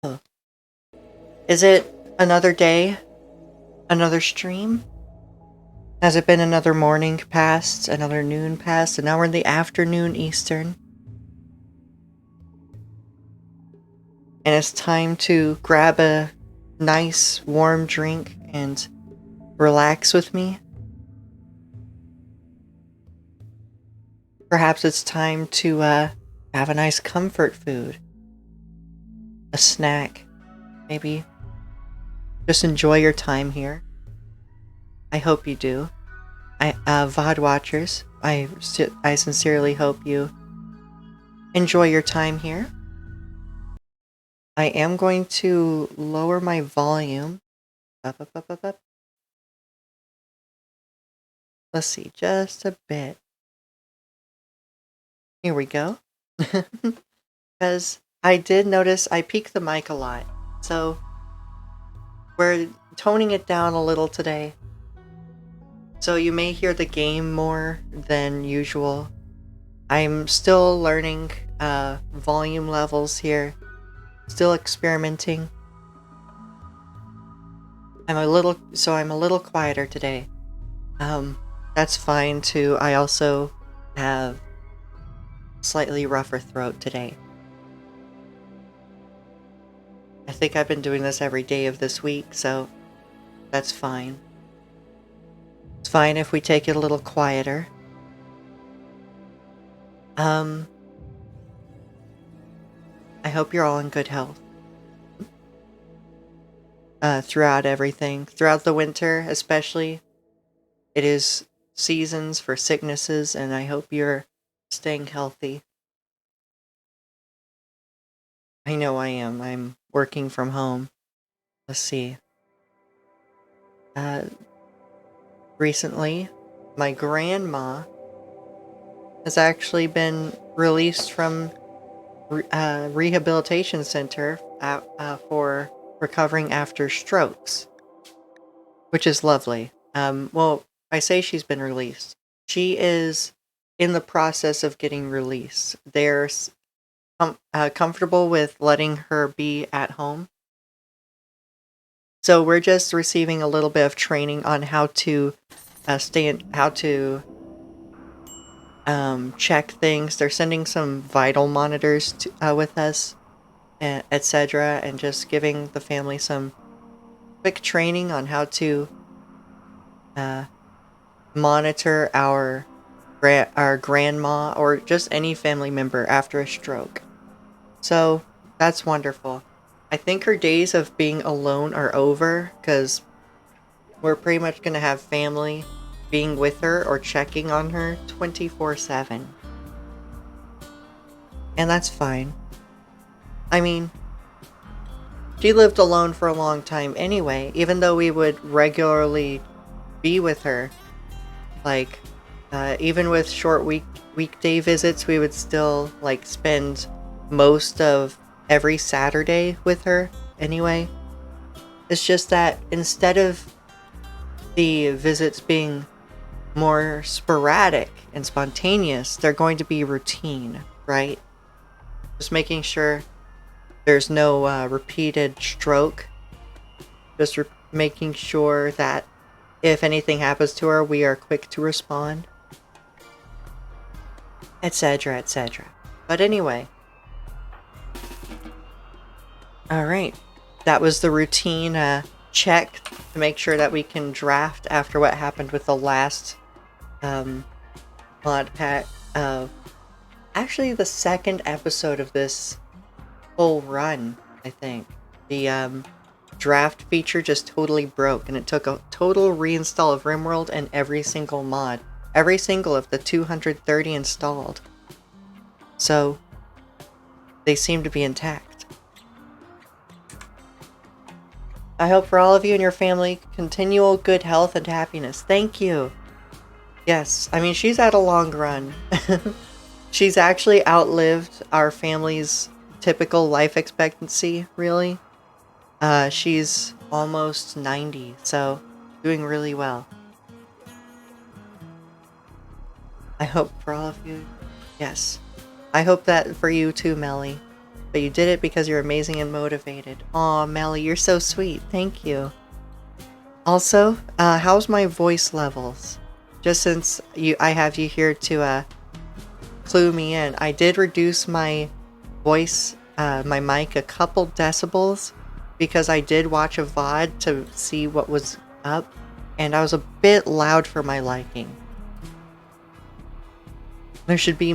Oh. Is it another day? Another stream? Has it been another morning past, another noon past, and now we're in the afternoon Eastern? And it's time to grab a nice warm drink and relax with me? Perhaps it's time to have a nice comfort food, a snack, maybe. Just enjoy your time here. I hope you do. VOD watchers, I sincerely hope you enjoy your time here. I am going to lower my volume. Up. Let's see, just a bit. Here we go. Because I did notice I peaked the mic a lot. So we're toning it down a little today. So you may hear the game more than usual. I'm still learning volume levels here. Still experimenting. I'm a little quieter today. That's fine too. I also have slightly rougher throat today. I think I've been doing this every day of this week, so that's fine. It's fine if we take it a little quieter. I hope you're all in good health. Throughout everything. Throughout the winter, especially. It is seasons for sicknesses, and I hope you're staying healthy. I know I am. I'm working from home. Let's see. Recently, my grandma has actually been released from rehabilitation center for recovering after strokes, which is lovely. Well, I say she's been released. She is in the process of getting released. They're comfortable with letting her be at home. So we're just receiving a little bit of training on how to check things. They're sending some vital monitors with us, etc., and just giving the family some quick training on how to monitor our grandma or just any family member after a stroke. So that's wonderful. I think her days of being alone are over because we're pretty much going to have family being with her or checking on her 24/7. And that's fine. I mean, she lived alone for a long time anyway, even though we would regularly be with her. Like, even with short weekday visits, we would still, like, spend most of every Saturday with her anyway. It's just that instead of the visits being more sporadic and spontaneous, they're going to be routine, right? Just making sure there's no repeated stroke. Just making sure that if anything happens to her, we are quick to respond, etc., etc. But anyway, alright. That was the routine check to make sure that we can draft after what happened with the last mod pack. Actually, the second episode of this whole run, I think. The draft feature just totally broke, and it took a total reinstall of RimWorld and every single mod. Every single of the 230 installed. So, they seem to be intact. I hope for all of you and your family, continual good health and happiness. Thank you. Yes, I mean, she's had a long run. She's actually outlived our family's typical life expectancy, really. She's almost 90, so doing really well. I hope for all of you, yes. I hope that for you too, Melly. but you did it because you're amazing and motivated. Aw, Melly, you're so sweet. Thank you. Also, how's my voice levels? Just since I have you here to clue me in, I did reduce my voice, my mic a couple decibels because I did watch a VOD to see what was up, and I was a bit loud for my liking. There should be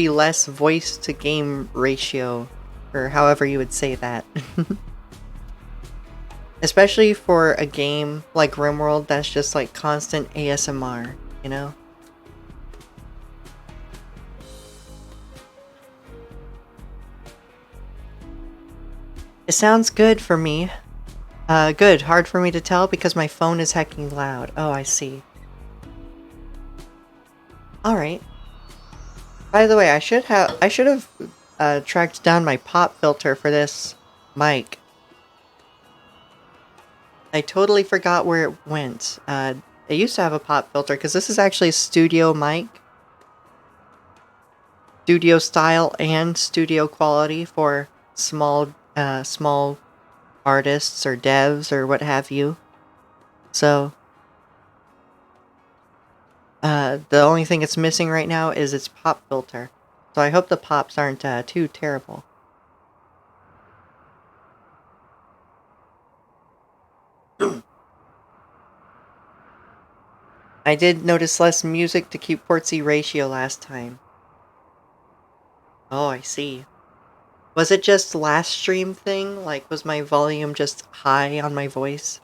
less voice to game ratio, or however you would say that. Especially for a game like RimWorld that's just like constant ASMR, you know? It sounds good for me. Good. Hard for me to tell because my phone is hecking loud. Oh, I see. Alright. By the way, I should have tracked down my pop filter for this mic. I totally forgot where it went. It used to have a pop filter because this is actually a studio mic. Studio style and studio quality for small artists or devs or what have you. So, the only thing it's missing right now is its pop filter. So I hope the pops aren't too terrible. I did notice less music to keep Portsy ratio last time. Oh, I see. Was it just last stream thing? Like, was my volume just high on my voice?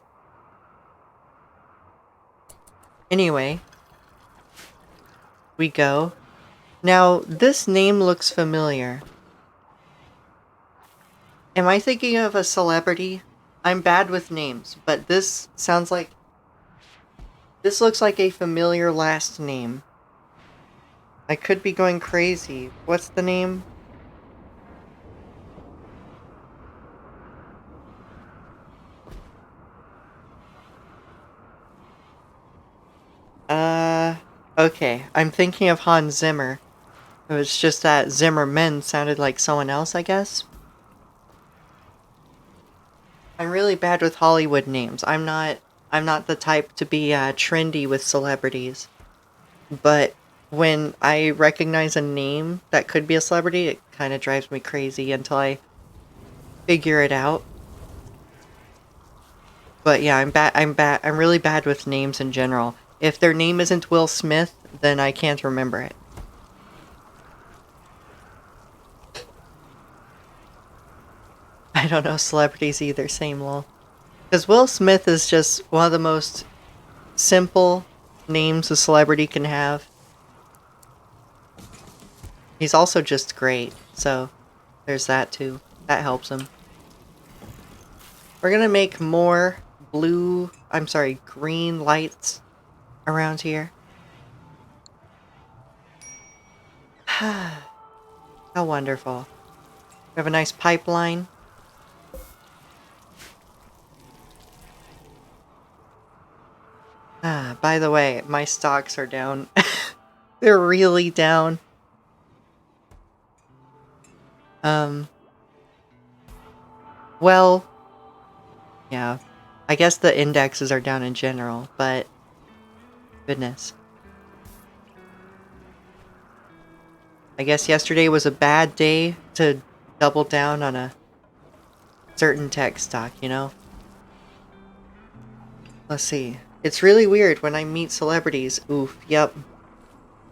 Anyway. We go. Now, this name looks familiar. Am I thinking of a celebrity? I'm bad with names, but this sounds like... This looks like a familiar last name. I could be going crazy. What's the name? Okay. I'm thinking of Hans Zimmer. It was just that Zimmerman sounded like someone else, I guess? I'm really bad with Hollywood names. I'm not the type to be trendy with celebrities. But when I recognize a name that could be a celebrity, it kind of drives me crazy until I figure it out. But yeah, I'm really bad with names in general. If their name isn't Will Smith, then I can't remember it. I don't know celebrities either, same lol. Because Will Smith is just one of the most simple names a celebrity can have. He's also just great, so there's that too. That helps him. We're gonna make more green lights around here. How wonderful. We have a nice pipeline. By the way, my stocks are down. They're really down. Well, yeah. I guess the indexes are down in general, but goodness. I guess yesterday was a bad day to double down on a certain tech stock, you know? Let's see. It's really weird when I meet celebrities. Oof, yep.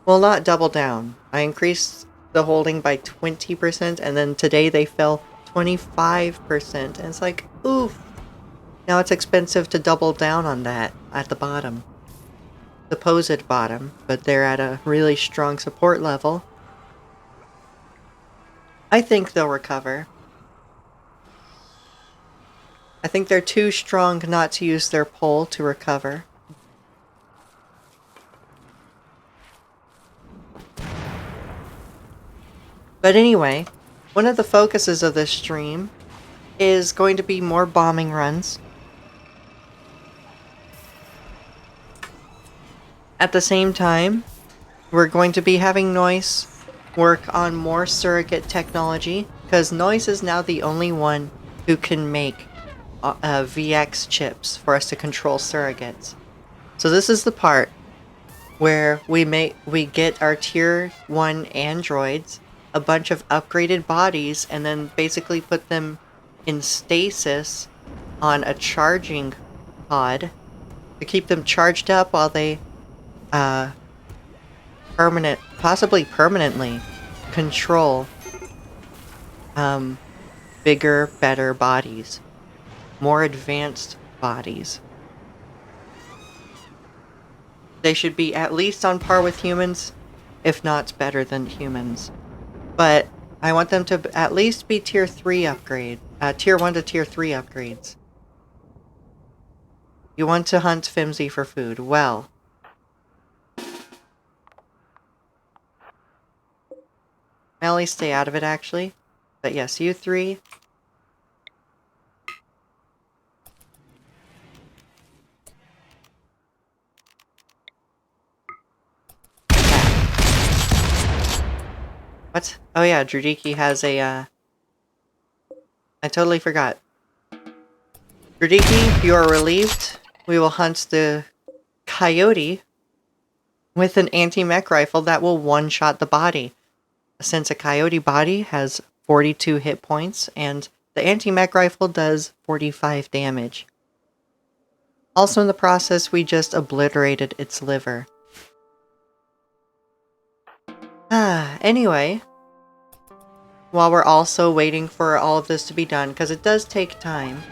Well, not double down. I increased the holding by 20%, and then today they fell 25%. And it's like, oof. Now it's expensive to double down on that at the bottom. Supposed bottom, but they're at a really strong support level. I think they'll recover. I think they're too strong not to use their pull to recover. But anyway, one of the focuses of this stream is going to be more bombing runs. At the same time, we're going to be having Noise work on more surrogate technology, because Noise is now the only one who can make VX chips for us to control surrogates. So this is the part where we get our tier 1 androids, a bunch of upgraded bodies, and then basically put them in stasis on a charging pod to keep them charged up while they possibly permanently control bigger, better bodies, more advanced bodies. They should be at least on par with humans, if not better than humans. But I want them to at least be tier 3 upgrade, tier 1 to tier 3 upgrades. You want to hunt Fimsy for food. Well, Melly, stay out of it, actually. But yes, you 3. What? Oh yeah, Drudiki has a, I totally forgot. Drudiki, you are relieved. We will hunt the coyote with an anti-mech rifle that will one-shot the body. Since a coyote body has 42 hit points, and the anti-mech rifle does 45 damage. Also in the process, we just obliterated its liver. Anyway, while we're also waiting for all of this to be done, because it does take time,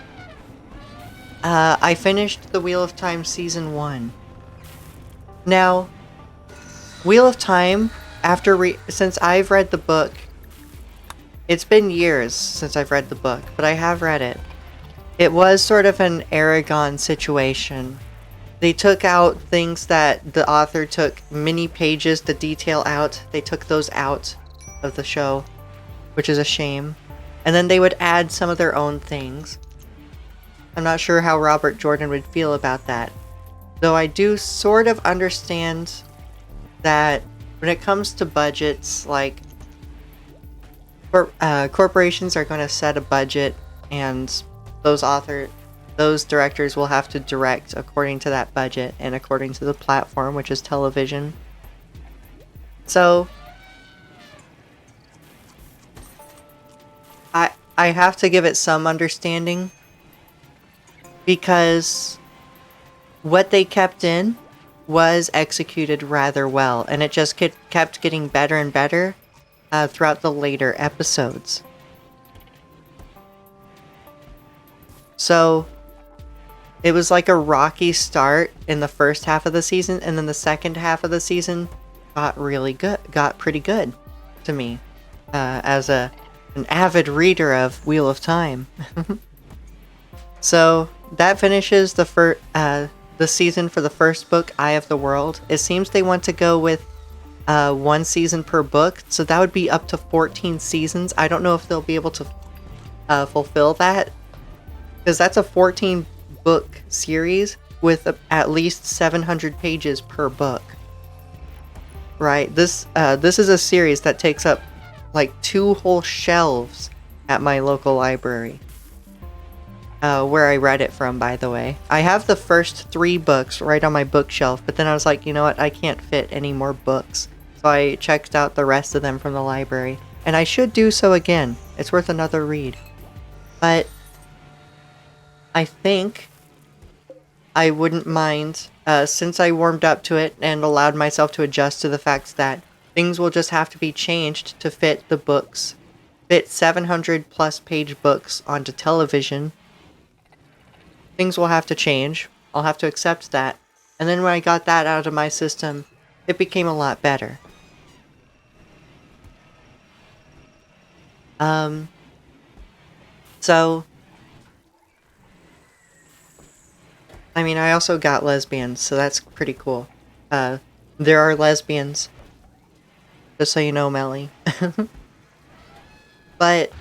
I finished the Wheel of Time Season 1. Now, Wheel of Time, since I've read the book, it's been years since I've read the book, but I have read it. It was sort of an Aragon situation. They took out things that the author took many pages to detail out. They took those out of the show, which is a shame. And then they would add some of their own things. I'm not sure how Robert Jordan would feel about that. Though I do sort of understand that when it comes to budgets, like, corporations are going to set a budget, and those directors will have to direct according to that budget and according to the platform, which is television. So I have to give it some understanding, because what they kept in was executed rather well, and it just kept getting better and better throughout the later episodes. So it was like a rocky start in the first half of the season, and then the second half of the season got pretty good to me, as an avid reader of Wheel of Time. So that finishes the season for the first book, Eye of the World. It seems they want to go with 1 season per book, so that would be up to 14 seasons. I don't know if they'll be able to fulfill that, because that's a 14 book series with at least 700 pages per book. Right? This is a series that takes up like 2 whole shelves at my local library. Where I read it from, by the way. I have the first 3 books right on my bookshelf, but then I was like, you know what, I can't fit any more books. So I checked out the rest of them from the library. And I should do so again. It's worth another read. But I think I wouldn't mind, since I warmed up to it and allowed myself to adjust to the fact that things will just have to be changed to fit the books. Fit 700 plus page books onto television. Things will have to change. I'll have to accept that. And then when I got that out of my system, it became a lot better. So, I mean, I also got lesbians, so that's pretty cool. There are lesbians. Just so you know, Melly. But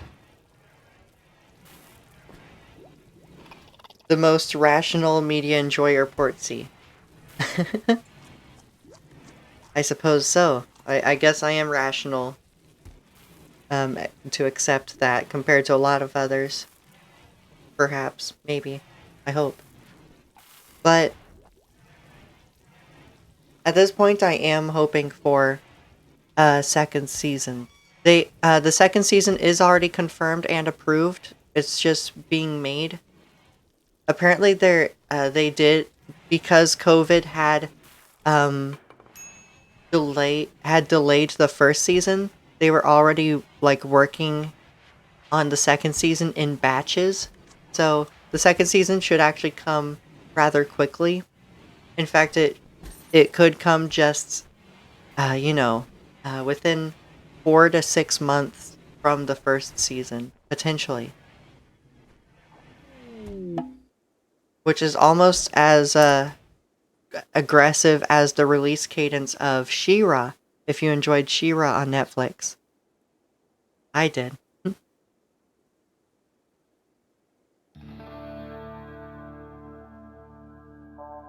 the most rational media enjoyer Portsy. I suppose so. I guess I am rational. to accept that compared to a lot of others. Perhaps, maybe, I hope. But at this point, I am hoping for a second season. The second season is already confirmed and approved. It's just being made. Apparently, they did, because COVID um delayed the first season. They were already like working on the second season in batches. So the second season should actually come rather quickly. In fact, it could come just within 4 to 6 months from the first season, potentially. Which is almost as aggressive as the release cadence of She-Ra, if you enjoyed She-Ra on Netflix. I did.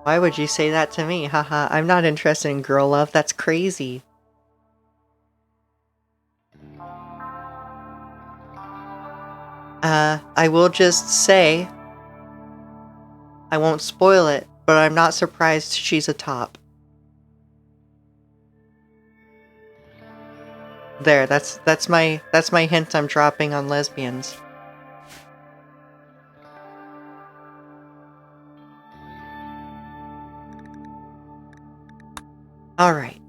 Why would you say that to me? Haha, I'm not interested in girl love. That's crazy. I will just say, I won't spoil it, but I'm not surprised she's a top. There, that's my hint I'm dropping on lesbians. Alright.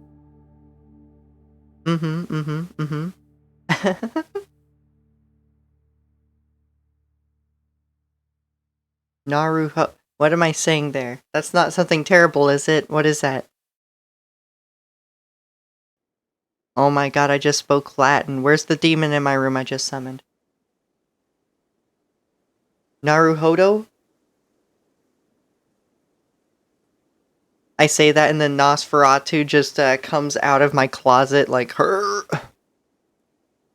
Naruho. What am I saying there? That's not something terrible, is it? What is that? Oh my god, I just spoke Latin. Where's the demon in my room I just summoned? Naruhodo? I say that and then Nosferatu just comes out of my closet like, her.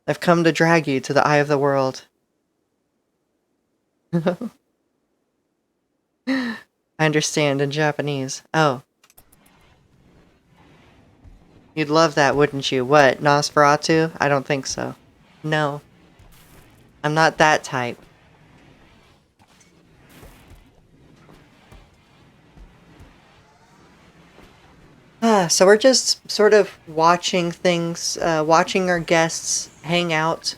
I've come to drag you to the eye of the world. I understand in Japanese. Oh. You'd love that, wouldn't you? What, Nosferatu? I don't think so. No. I'm not that type. So we're just sort of watching things, watching our guests hang out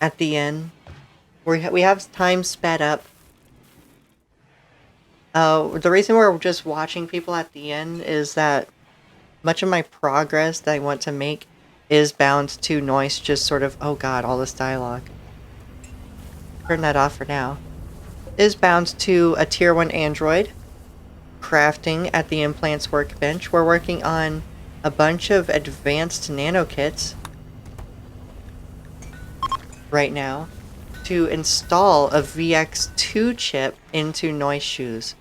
at the inn. We have time sped up. The reason we're just watching people at the inn is that much of my progress that I want to make is bound to noise just sort of, oh god, all this dialogue. Turn that off for now. Is bound to a tier 1 android. Crafting at the implants workbench. We're working on a bunch of advanced nano kits right now to install a VX2 chip into Noise Shoes.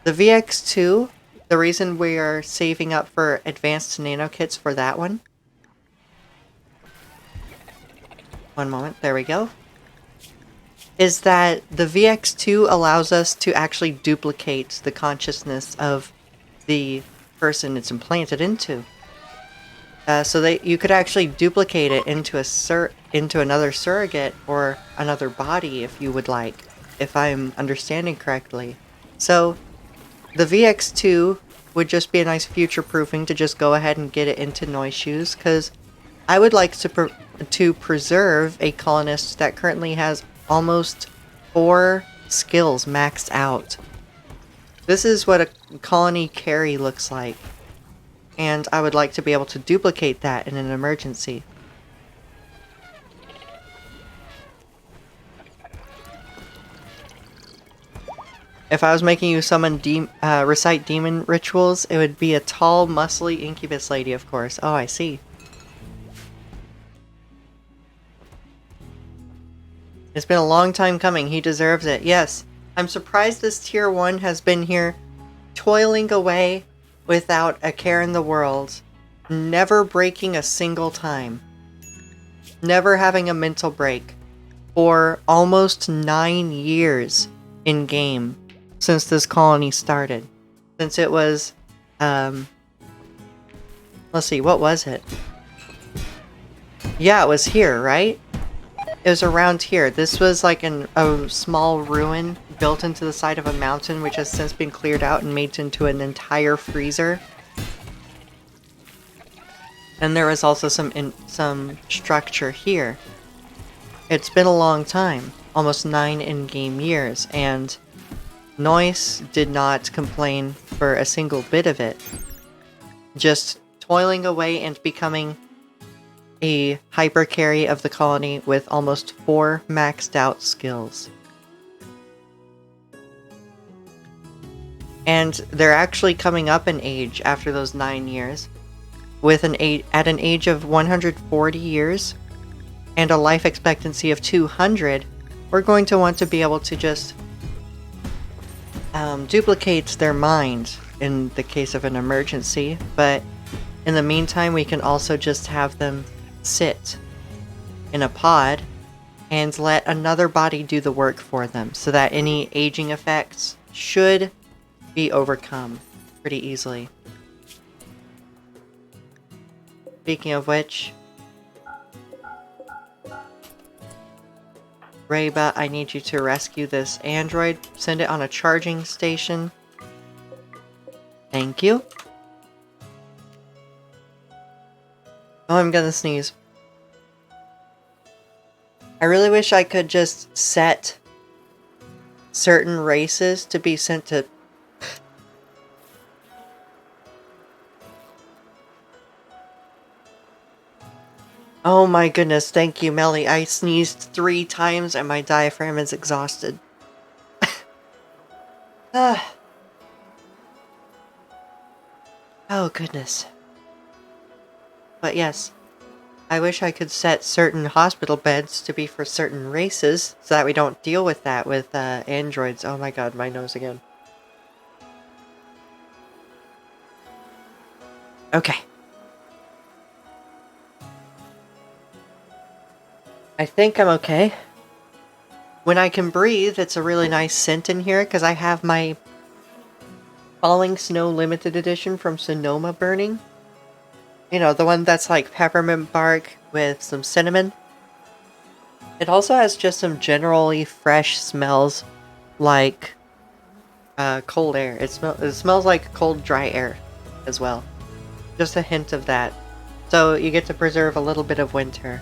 The VX2, the reason we are saving up for advanced nano kits for that one. One moment, there we go. Is that the VX2 allows us to actually duplicate the consciousness of the person it's implanted into. So that you could actually duplicate it into into another surrogate or another body if you would like, if I'm understanding correctly. So the VX2 would just be a nice future proofing to just go ahead and get it into Noise Shoes, because I would like to preserve a colonist that currently has almost 4 skills maxed out. This is what a colony carry looks like, and I would like to be able to duplicate that in an emergency. If I was making you summon recite demon rituals, it would be a tall, muscly incubus lady, of course. Oh, I see. It's been a long time coming. He deserves it. Yes. I'm surprised this tier 1 has been here toiling away without a care in the world. Never breaking a single time. Never having a mental break. For almost 9 years in game since this colony started. Since it was, let's see, what was it? Yeah, it was here, right? It was around here. This was like a small ruin built into the side of a mountain, which has since been cleared out and made into an entire freezer. And there was also some structure here. It's been a long time, almost 9 in-game years, and Noise did not complain for a single bit of it. Just toiling away and becoming a hyper carry of the colony with almost 4 maxed out skills. And they're actually coming up in age after those 9 years, with at an age of 140 years and a life expectancy of 200. We're going to want to be able to just duplicate their mind in the case of an emergency, but in the meantime we can also just have them sit in a pod and let another body do the work for them, so that any aging effects should be overcome pretty easily. Speaking of which, Reba, I need you to rescue this android. Send it on a charging station. Thank you. Oh, I'm gonna sneeze. I really wish I could just set certain races to be sent to... Oh my goodness, thank you, Melly. I sneezed 3 times and my diaphragm is exhausted. Oh goodness. But yes, I wish I could set certain hospital beds to be for certain races, so that we don't deal with that with androids. Oh my god, my nose again. Okay. I think I'm okay. When I can breathe, it's a really nice scent in here, because I have my Falling Snow Limited Edition from Sonoma burning. You know, the one that's like peppermint bark with some cinnamon. It also has just some generally fresh smells, like cold air. It smells like cold, dry air as well. Just a hint of that. So you get to preserve a little bit of winter.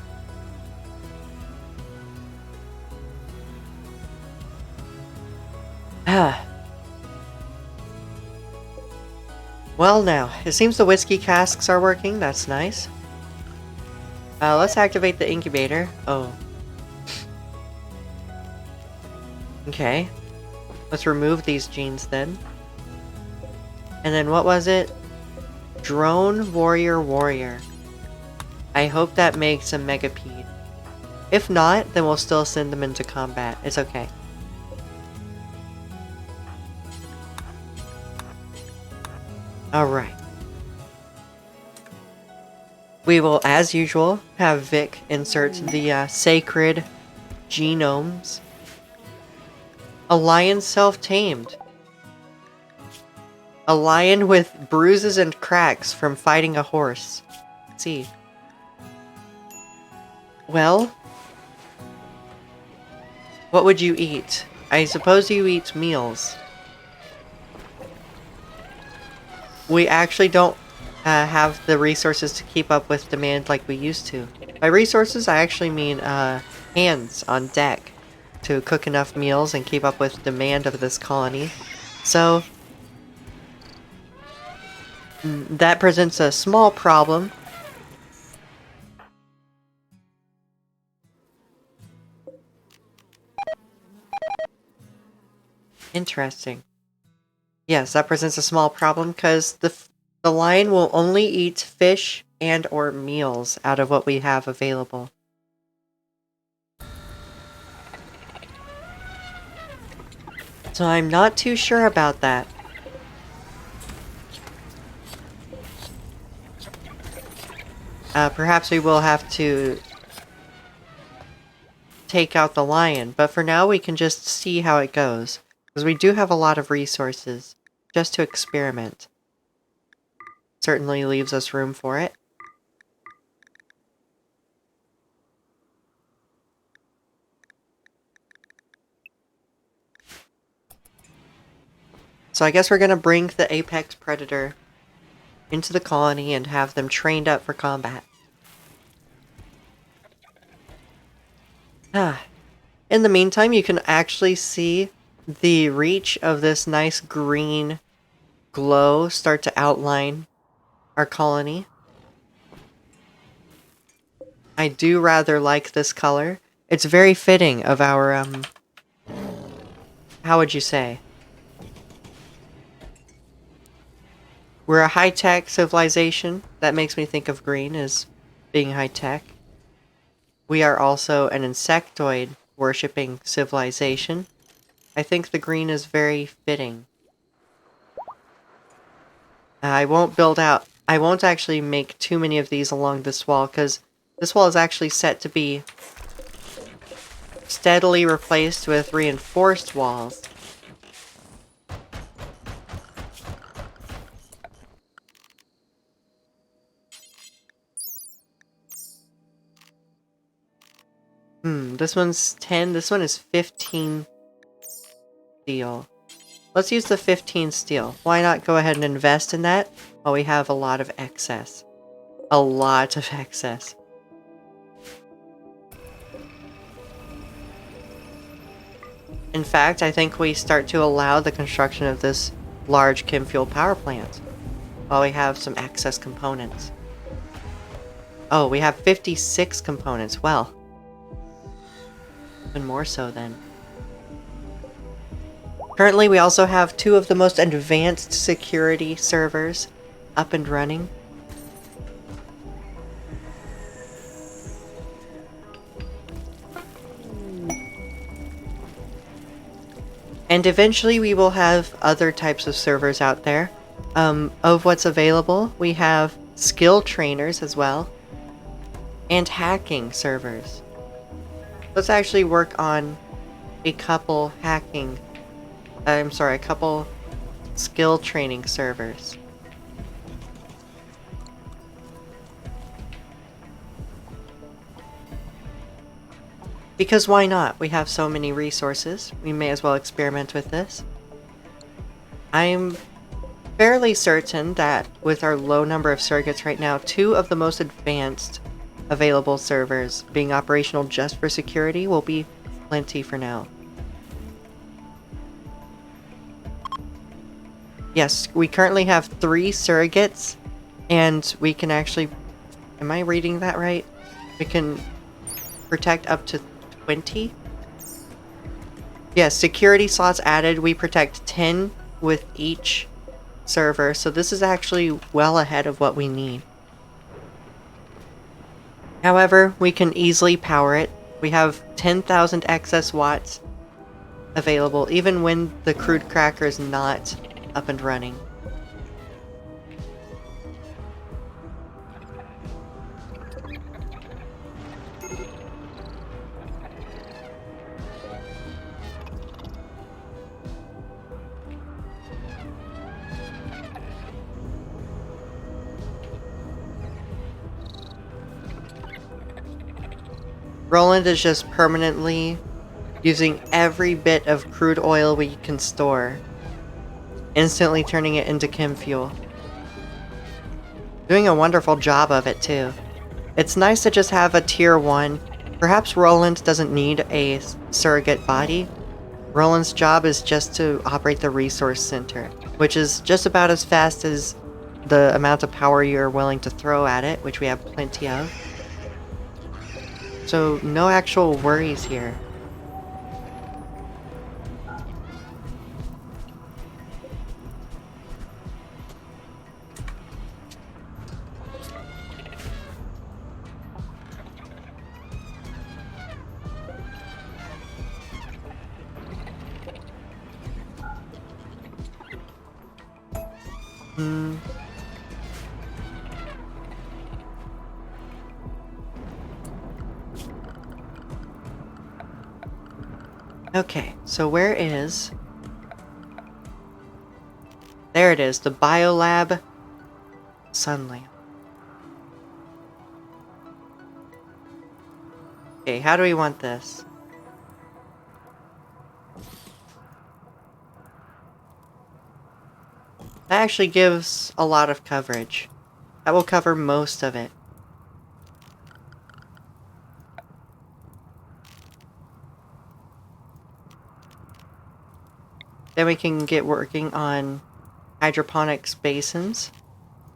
Well now, it seems the whiskey casks are working. That's nice. Let's activate the incubator. Oh. Okay. Let's remove these genes then. And then what was it? Drone Warrior. I hope that makes a Megapede. If not, then we'll still send them into combat. It's okay. Alright. We will, as usual, have Vic insert the sacred genomes. A lion self-tamed. A lion with bruises and cracks from fighting a horse. Let's see. Well, what would you eat? I suppose you eat meals. We actually don't have the resources to keep up with demand like we used to. By resources, I actually mean hands on deck to cook enough meals and keep up with demand of this colony. So that presents a small problem. Interesting. Yes, that presents a small problem because the lion will only eat fish and or meals out of what we have available. So I'm not too sure about that. Perhaps we will have to take out the lion, but for now we can just see how it goes. Because we do have a lot of resources just to experiment. Certainly leaves us room for it. So I guess we're gonna bring the apex predator into the colony and have them trained up for combat. In the meantime, you can actually see the reach of this nice green glow start to outline our colony. I do rather like this color. It's very fitting of our, how would you say? We're a high-tech civilization. That makes me think of green as being high-tech. We are also an insectoid worshipping civilization. I think the green is very fitting. I won't actually make too many of these along this wall, because this wall is actually set to be steadily replaced with reinforced walls. This one's 10, this one is 15 steel. Let's use the 15 steel. Why not go ahead and invest in that while we have a lot of excess? A lot of excess. In fact, I think we start to allow the construction of this large chem fuel power plant while we have some excess components. Oh, we have 56 components. Well, even more so then. Currently, we also have 2 of the most advanced security servers up and running. And eventually we will have other types of servers out there. Of what's available, we have skill trainers as well, and hacking servers. Let's actually work on a couple a couple skill training servers. Because why not? We have so many resources. We may as well experiment with this. I'm fairly certain that with our low number of surrogates right now, 2 of the most advanced available servers being operational just for security will be plenty for now. Yes, we currently have 3 surrogates, and we can actually... Am I reading that right? We can protect up to 20? Yes, security slots added. We protect 10 with each server, so this is actually well ahead of what we need. However, we can easily power it. We have 10,000 excess watts available, even when the crude cracker is not up and running. Roland is just permanently using every bit of crude oil we can store, instantly turning it into chem fuel. Doing a wonderful job of it too. It's nice to just have a tier 1. Perhaps Roland doesn't need a surrogate body. Roland's job is just to operate the resource center, which is just about as fast as the amount of power you're willing to throw at it, which we have plenty of. So, no actual worries here. Okay, so where is... There it is, the Biolab Sun Lamp. Okay, how do we want this? That actually gives a lot of coverage. That will cover most of it. Then we can get working on hydroponics basins.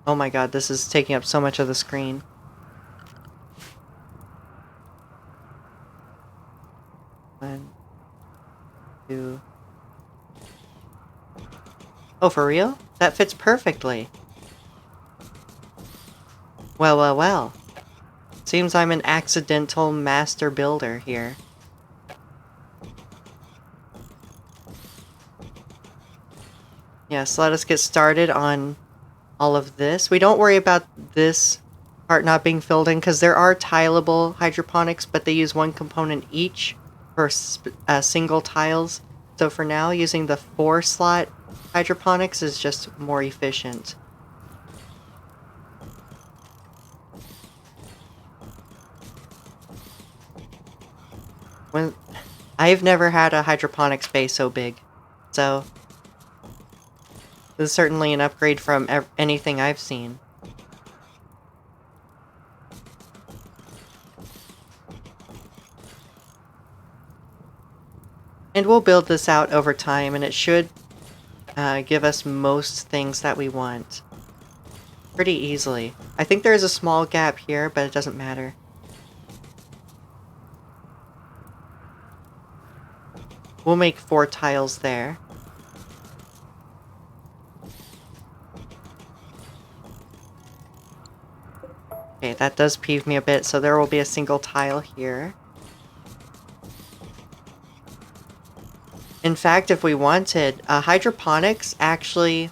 Oh my god, this is taking up so much of the screen. One, two. Oh, for real? That fits perfectly. Well, well, well. Seems I'm an accidental master builder here. Yes, let us get started on all of this. We don't worry about this part not being filled in because there are tileable hydroponics, but they use one component each for single tiles. So for now, using the 4-slot hydroponics is just more efficient. I've never had a hydroponic space so big, so this is certainly an upgrade from anything I've seen. And we'll build this out over time, and it should give us most things that we want pretty easily. I think there's a small gap here, but it doesn't matter. We'll make 4 tiles there. Okay, that does peeve me a bit, so there will be a single tile here. In fact, if we wanted, hydroponics actually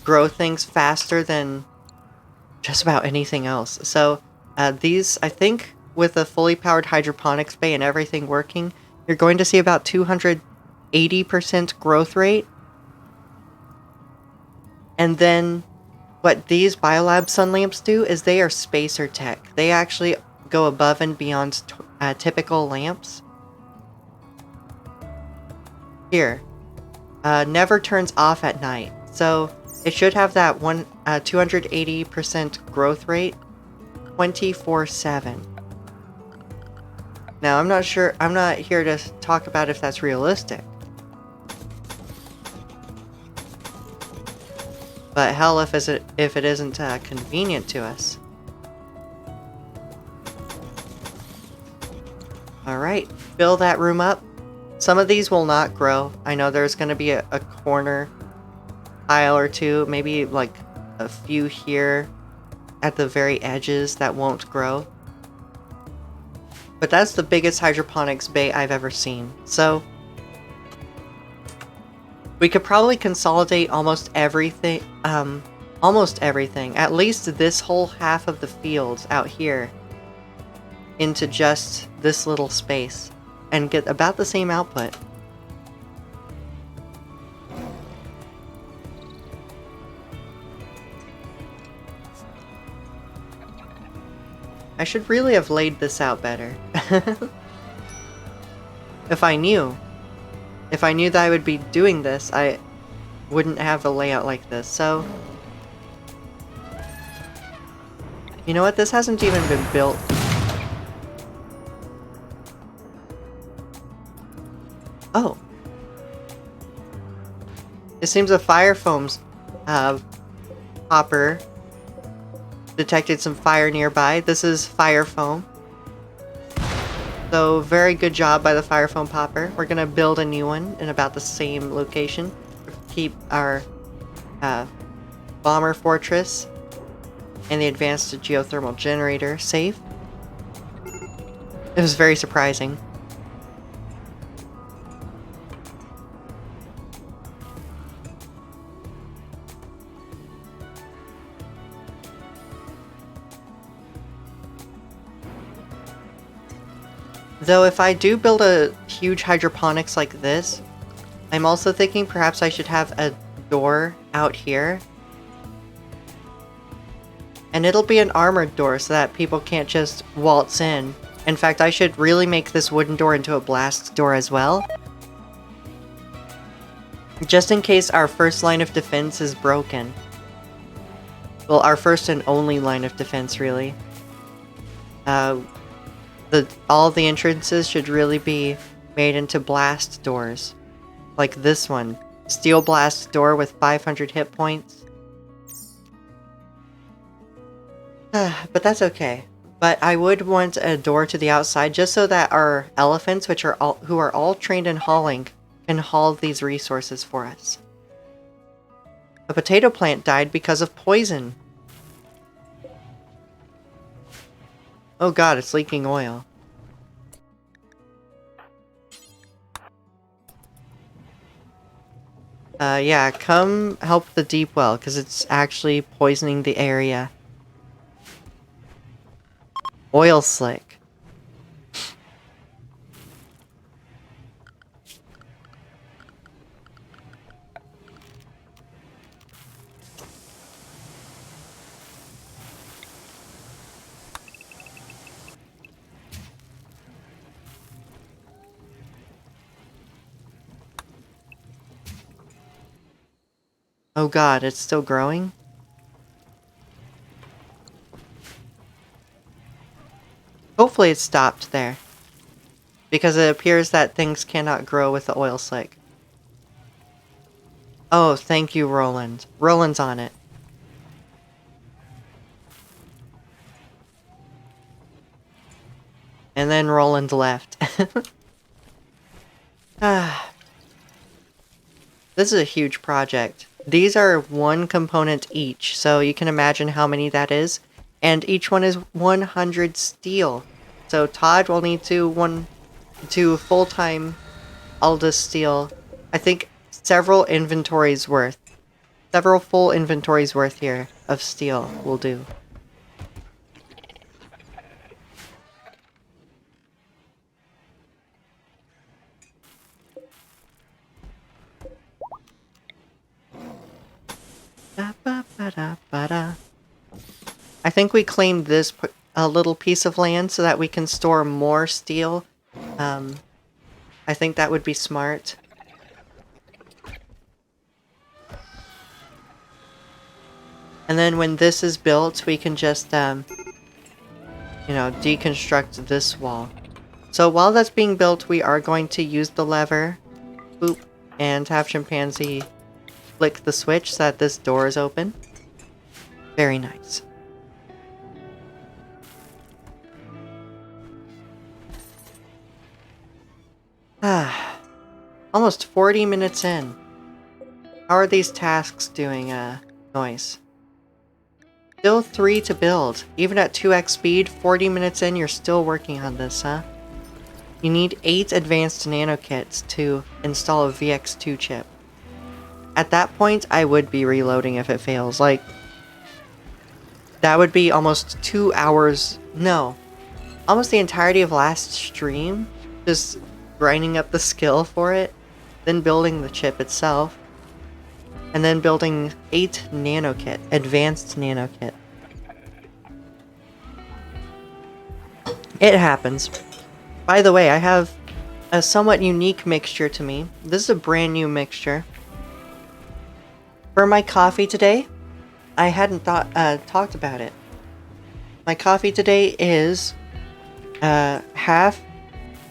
grow things faster than just about anything else. So these, I think, with a fully powered hydroponics bay and everything working, you're going to see about 280% growth rate. And then what these Biolab sun lamps do is they are spacer tech. They actually go above and beyond typical lamps. Here, never turns off at night. So it should have that 280% growth rate 24/7. Now, I'm not sure, I'm not here to talk about if that's realistic. But hell if it isn't convenient to us. Alright, fill that room up. Some of these will not grow. I know there's going to be a corner tile or two, maybe like a few here at the very edges that won't grow. But that's the biggest hydroponics bay I've ever seen. So we could probably consolidate almost everything, at least this whole half of the fields out here, into just this little space and get about the same output. I should really have laid this out better. If I knew that I would be doing this, I wouldn't have a layout like this, so... You know what? This hasn't even been built. Oh. It seems a fire foam's popper detected some fire nearby. This is fire foam. So very good job by the fire foam popper. We're gonna build a new one in about the same location. Keep our bomber fortress and the advanced geothermal generator safe. It was very surprising. Though if I do build a huge hydroponics like this, I'm also thinking perhaps I should have a door out here. And it'll be an armored door so that people can't just waltz in. In fact, I should really make this wooden door into a blast door as well. Just in case our first line of defense is broken. Well, our first and only line of defense, really. All the entrances should really be made into blast doors. Like this one. Steel blast door with 500 hit points. But that's okay. But I would want a door to the outside just so that our elephants, who are all trained in hauling, can haul these resources for us. A potato plant died because of poison. Oh god, it's leaking oil. Yeah, come help the deep well, because it's actually poisoning the area. Oil slick. Oh god, it's still growing? Hopefully it stopped there. Because it appears that things cannot grow with the oil slick. Oh, thank you, Roland. Roland's on it. And then Roland left. This is a huge project. These are one component each, so you can imagine how many that is. And each one is 100 steel. So Todd will need to full-time Aldous steel. I think several full inventories worth here of steel will do. I think we claimed this a little piece of land so that we can store more steel. I think that would be smart. And then when this is built, we can just, deconstruct this wall. So while that's being built, we are going to use the lever, boop, and have Chimpanzee flick the switch so that this door is open. Very nice. Almost 40 minutes in. How are these tasks doing, Noise? Still 3 to build. Even at 2x speed, 40 minutes in, you're still working on this, huh? You need 8 advanced nanokits to install a VX2 chip. At that point, I would be reloading if it fails. Like, that would be almost 2 hours... No. Almost the entirety of last stream. Just grinding up the skill for it. Then building the chip itself. And then building 8 nanokit. Advanced nanokit. It happens. By the way, I have a somewhat unique mixture to me. This is a brand new mixture. For my coffee today, I hadn't talked about it. My coffee today is half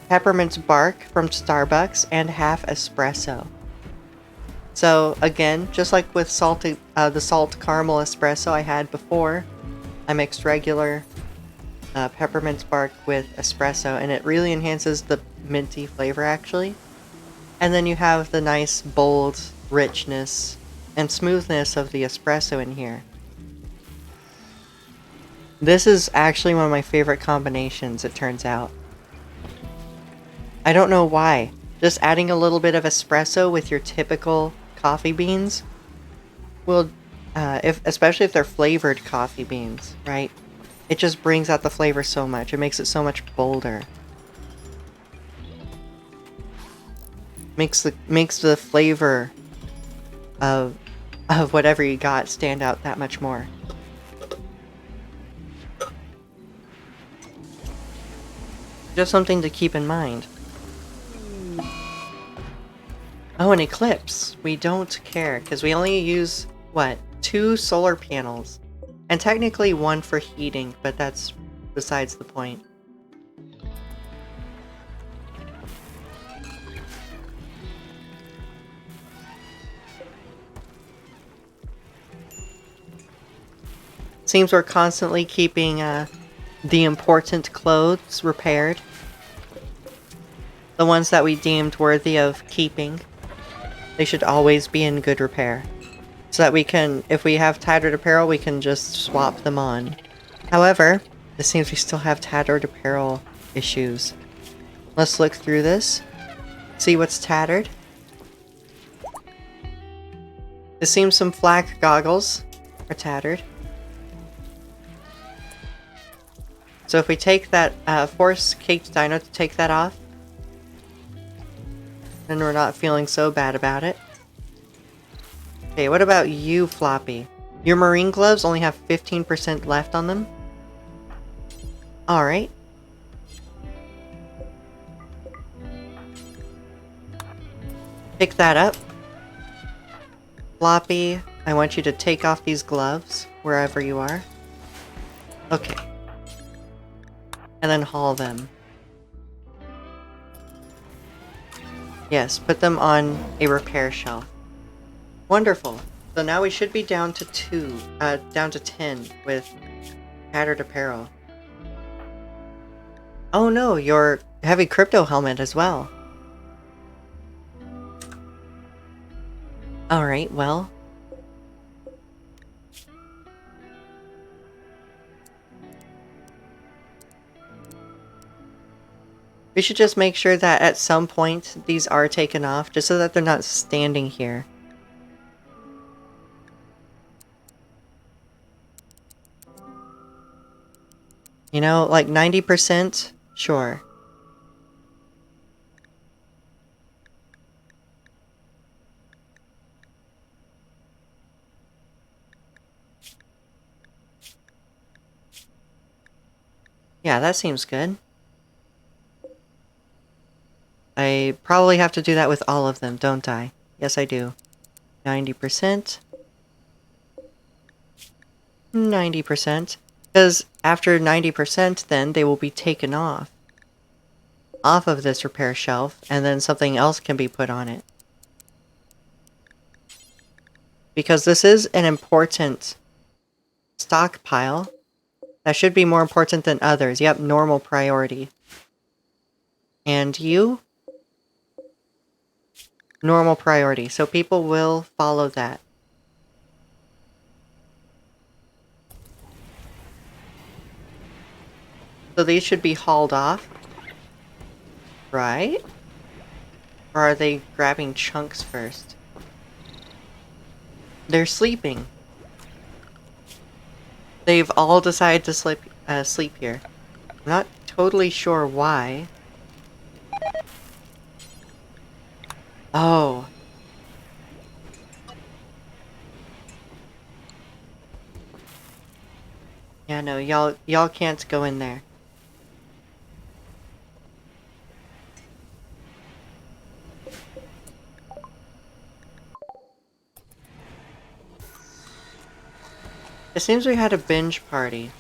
peppermint bark from Starbucks and half espresso. So again, just like with the salt caramel espresso I had before, I mixed regular peppermint bark with espresso, and it really enhances the minty flavor actually. And then you have the nice bold richness and smoothness of the espresso in here. This is actually one of my favorite combinations, it turns out. I don't know why. Just adding a little bit of espresso with your typical coffee beans will, especially if they're flavored coffee beans, right? It just brings out the flavor so much. It makes it so much bolder. Makes the flavor of whatever you got stand out that much more. Just something to keep in mind. Oh, an eclipse. We don't care, because we only use, what, 2 solar panels. And technically 1 for heating, but that's besides the point. Seems we're constantly keeping the important clothes repaired. The ones that we deemed worthy of keeping. They should always be in good repair. So that we can, if we have tattered apparel, we can just swap them on. However, it seems we still have tattered apparel issues. Let's look through this. See what's tattered. It seems some flak goggles are tattered. So if we take that, force Caked Dino to take that off, then we're not feeling so bad about it. Okay, what about you, Floppy? Your marine gloves only have 15% left on them? Alright. Pick that up. Floppy, I want you to take off these gloves, wherever you are. Okay. And then haul them. Yes, put them on a repair shelf. Wonderful. So now we should be down to 10 with tattered apparel. Oh no, your heavy crypto helmet as well. Alright, well. We should just make sure that at some point these are taken off, just so that they're not standing here. You know, like 90%? Sure. Yeah, that seems good. I probably have to do that with all of them, don't I? Yes, I do. 90%. 90%. Because after 90%, then they will be taken off of this repair shelf, and then something else can be put on it. Because this is an important stockpile that should be more important than others. Yep, normal priority. And you? Normal priority. So people will follow that. So these should be hauled off. Right? Or are they grabbing chunks first? They're sleeping. They've all decided to sleep here. I'm not totally sure why. Oh. Yeah, no, y'all can't go in there. It seems we had a binge party.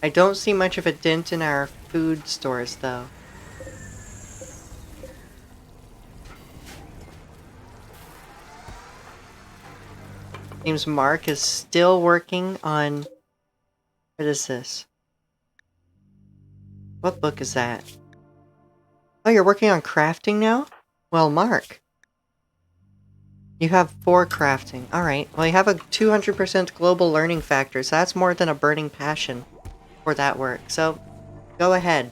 I don't see much of a dent in our food stores, though. Seems Mark is still working on... What is this? What book is that? Oh, you're working on crafting now? Well, Mark. You have 4 crafting. Alright. Well, you have a 200% global learning factor, so that's more than a burning passion for that work. So, go ahead.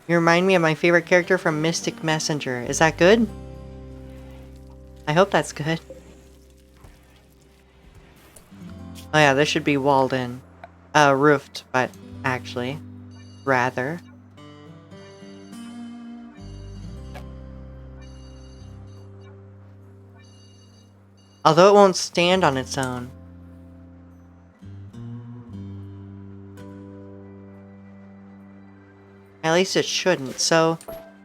You remind me of my favorite character from Mystic Messenger. Is that good? I hope that's good. Oh yeah, this should be walled in. Roofed, but actually. Rather. Although it won't stand on its own. At least it shouldn't, so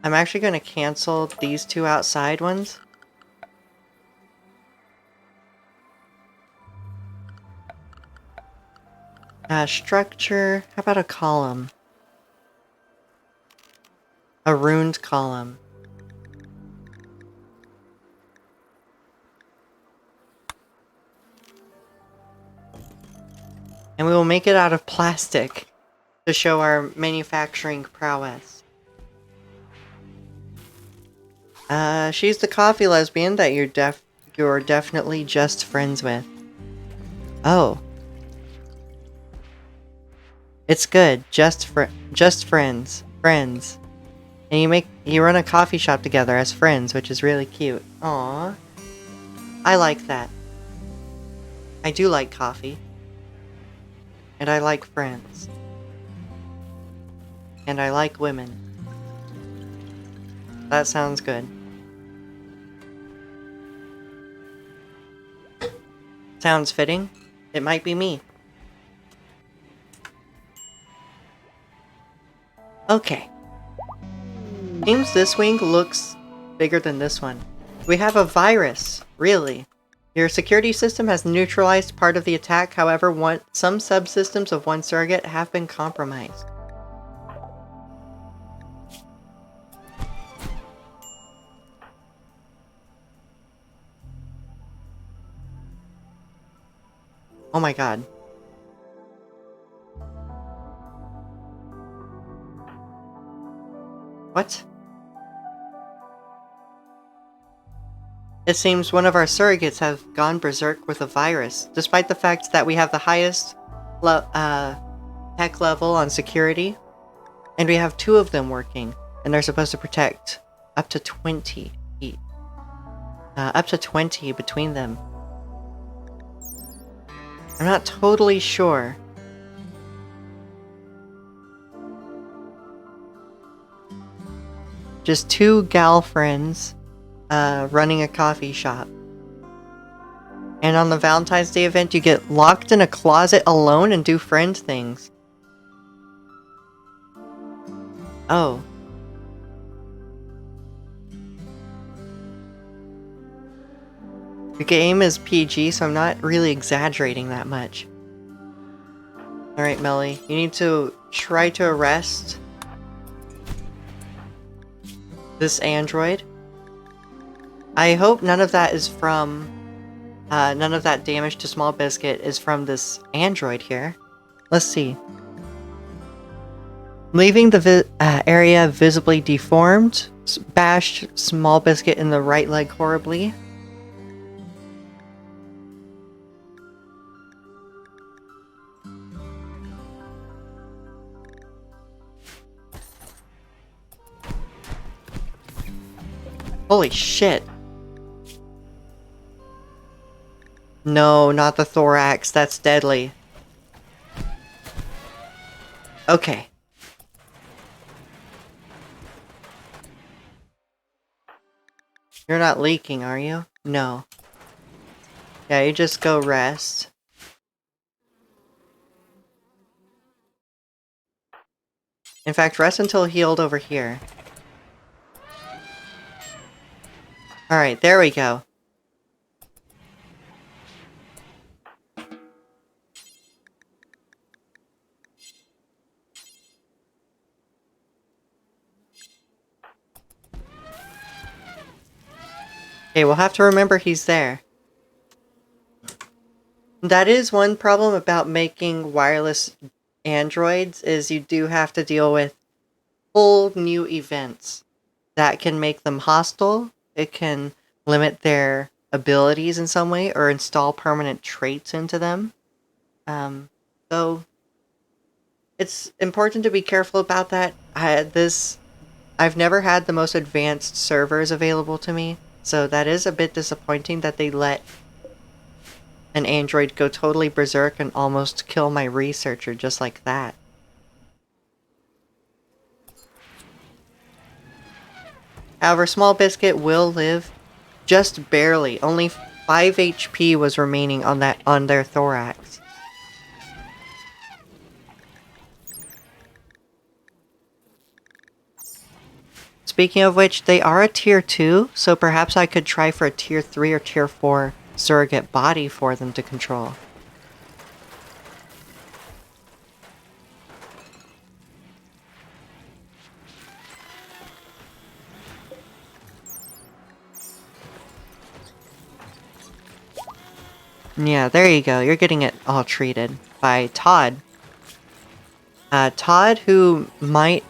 I'm actually going to cancel these two outside ones. Structure, how about a column? A runed column. And we will make it out of plastic to show our manufacturing prowess. She's the coffee lesbian that you're definitely just friends with. Oh. It's good. Just friends. Friends. And you run a coffee shop together as friends, which is really cute. Aww. I like that. I do like coffee. And I like friends. And I like women. That sounds good. Sounds fitting. It might be me. Okay. Seems this wing looks bigger than this one. We have a virus. Really. Your security system has neutralized part of the attack, however, some subsystems of one surrogate have been compromised. Oh my god. What? It seems one of our surrogates have gone berserk with a virus, despite the fact that we have the highest tech level on security, and we have 2 of them working, and they're supposed to protect up to 20 up to 20 between them. I'm not totally sure. Just 2 gal friends running a coffee shop. And on the Valentine's Day event, you get locked in a closet alone and do friend things. Oh. The game is PG, so I'm not really exaggerating that much. Alright, Melly, you need to try to arrest this android. I hope none of that is from... none of that damage to Small Biscuit is from this android here. Let's see. Leaving the area visibly deformed. Bashed Small Biscuit in the right leg horribly. Holy shit. No, not the thorax. That's deadly. Okay. You're not leaking, are you? No. Yeah, you just go rest. In fact, rest until healed over here. Alright, there we go. Okay, we'll have to remember he's there. That is one problem about making wireless androids, is you do have to deal with whole new events that can make them hostile. It can limit their abilities in some way, or install permanent traits into them. So it's important to be careful about that. I've never had the most advanced servers available to me, so that is a bit disappointing that they let an android go totally berserk and almost kill my researcher just like that. However, Small Biscuit will live just barely. Only 5 HP was remaining on their thorax. Speaking of which, they are a tier 2, so perhaps I could try for a tier 3 or tier 4 surrogate body for them to control. Yeah, there you go. You're getting it all treated by Todd. Todd, who might...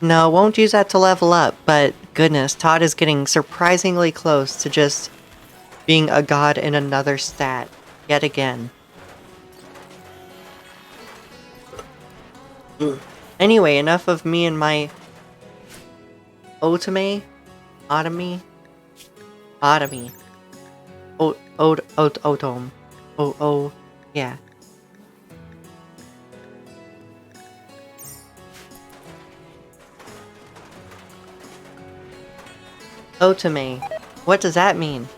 No, won't use that to level up, but goodness, Todd is getting surprisingly close to just being a god in another stat, yet again. Anyway, enough of me and my... Otomy? Otomy? Otom. Yeah. Otome. What does that mean?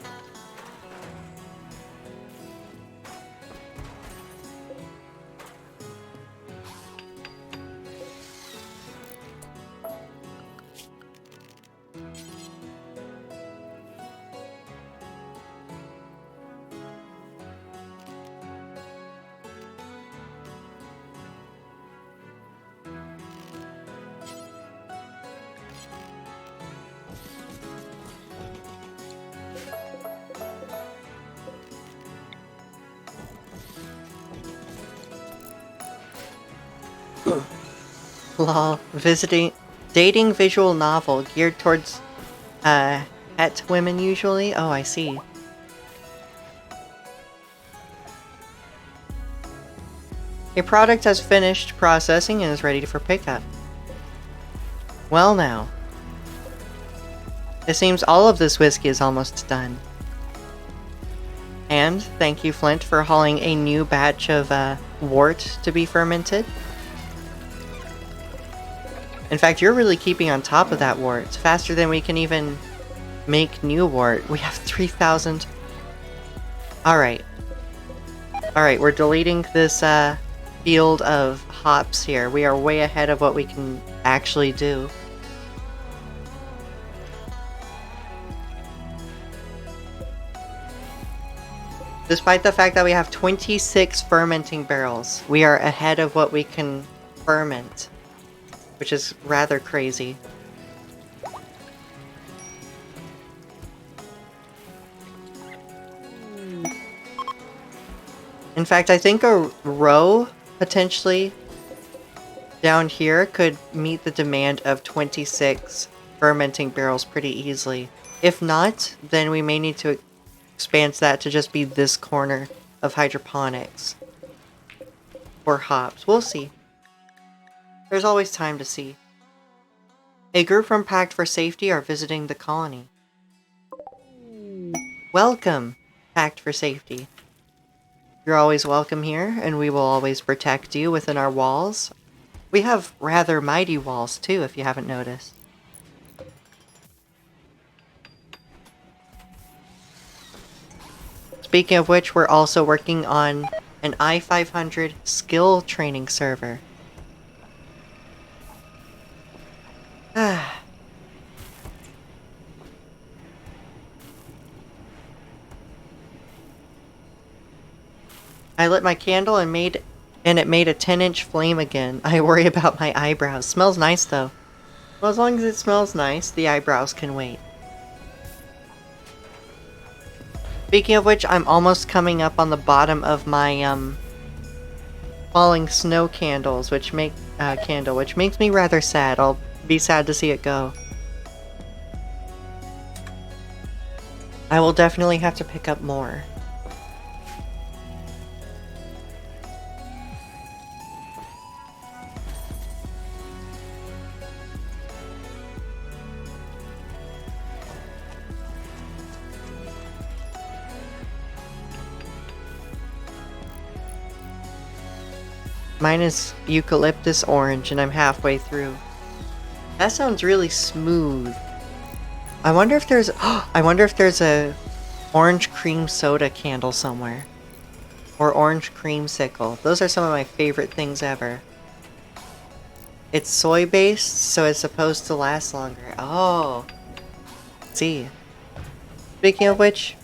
Lol. Dating visual novel geared towards, het women usually? Oh, I see. Your product has finished processing and is ready for pickup. Well now. It seems all of this whiskey is almost done. And thank you, Flint, for hauling a new batch of, wort to be fermented. In fact, you're really keeping on top of that wort. It's faster than we can even make new wort. We have 3,000. Alright. Alright, we're deleting this field of hops here. We are way ahead of what we can actually do. Despite the fact that we have 26 fermenting barrels, we are ahead of what we can ferment. Which is rather crazy. In fact, I think a row, potentially, down here could meet the demand of 26 fermenting barrels pretty easily. If not, then we may need to expand that to just be this corner of hydroponics. Or hops. We'll see. There's always time to see. A group from Pact for Safety are visiting the colony. Welcome, Pact for Safety. You're always welcome here, and we will always protect you within our walls. We have rather mighty walls, too, if you haven't noticed. Speaking of which, we're also working on an I-500 skill training server. I lit my candle and it made a 10-inch flame again. I worry about my eyebrows. Smells nice though. Well, as long as it smells nice, the eyebrows can wait. Speaking of which, I'm almost coming up on the bottom of my falling snow candles, which makes me rather sad. I'll be sad to see it go. I will definitely have to pick up more. Mine is eucalyptus orange and I'm halfway through. That sounds really smooth. I wonder if there's I wonder if there's a orange cream soda candle somewhere. Or orange creamsicle. Those are some of my favorite things ever. It's soy based, so it's supposed to last longer. Oh. See. Speaking of which,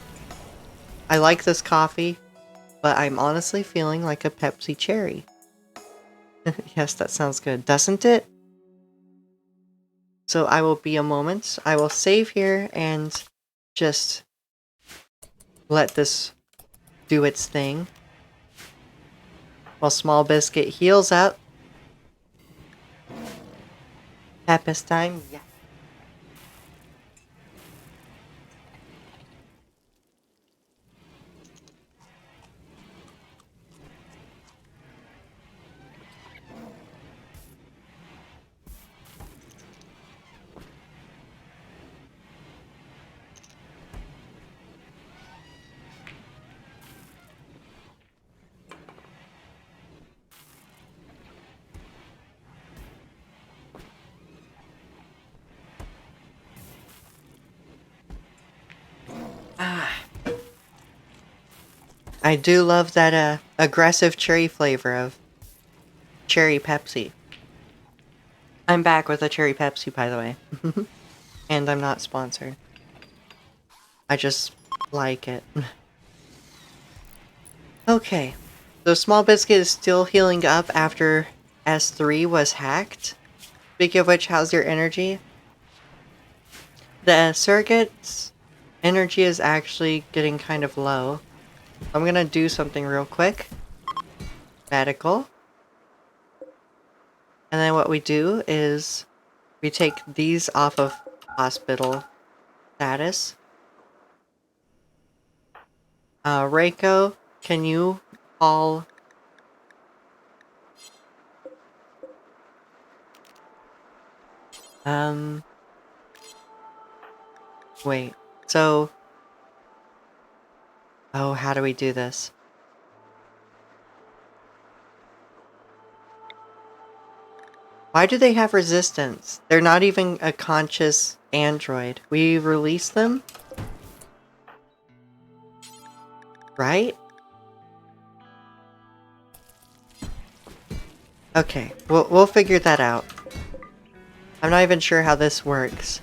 I like this coffee, but I'm honestly feeling like a Pepsi cherry. Yes, that sounds good, doesn't it? So I will be a moment. I will save here and just let this do its thing. While Small Biscuit heals up. Peppa's time, yeah. Ah. I do love that aggressive cherry flavor of cherry Pepsi. I'm back with a cherry Pepsi, by the way. And I'm not sponsored. I just like it. Okay. So Small Biscuit is still healing up after S3 was hacked. Speaking of which, how's your energy? The circuit's energy is actually getting kind of low. I'm gonna do something real quick. Medical. And then what we do is we take these off of hospital status. Reiko, can you call... Wait. So... Oh, how do we do this? Why do they have resistance? They're not even a conscious android. We release them? Right? Okay, we'll figure that out. I'm not even sure how this works.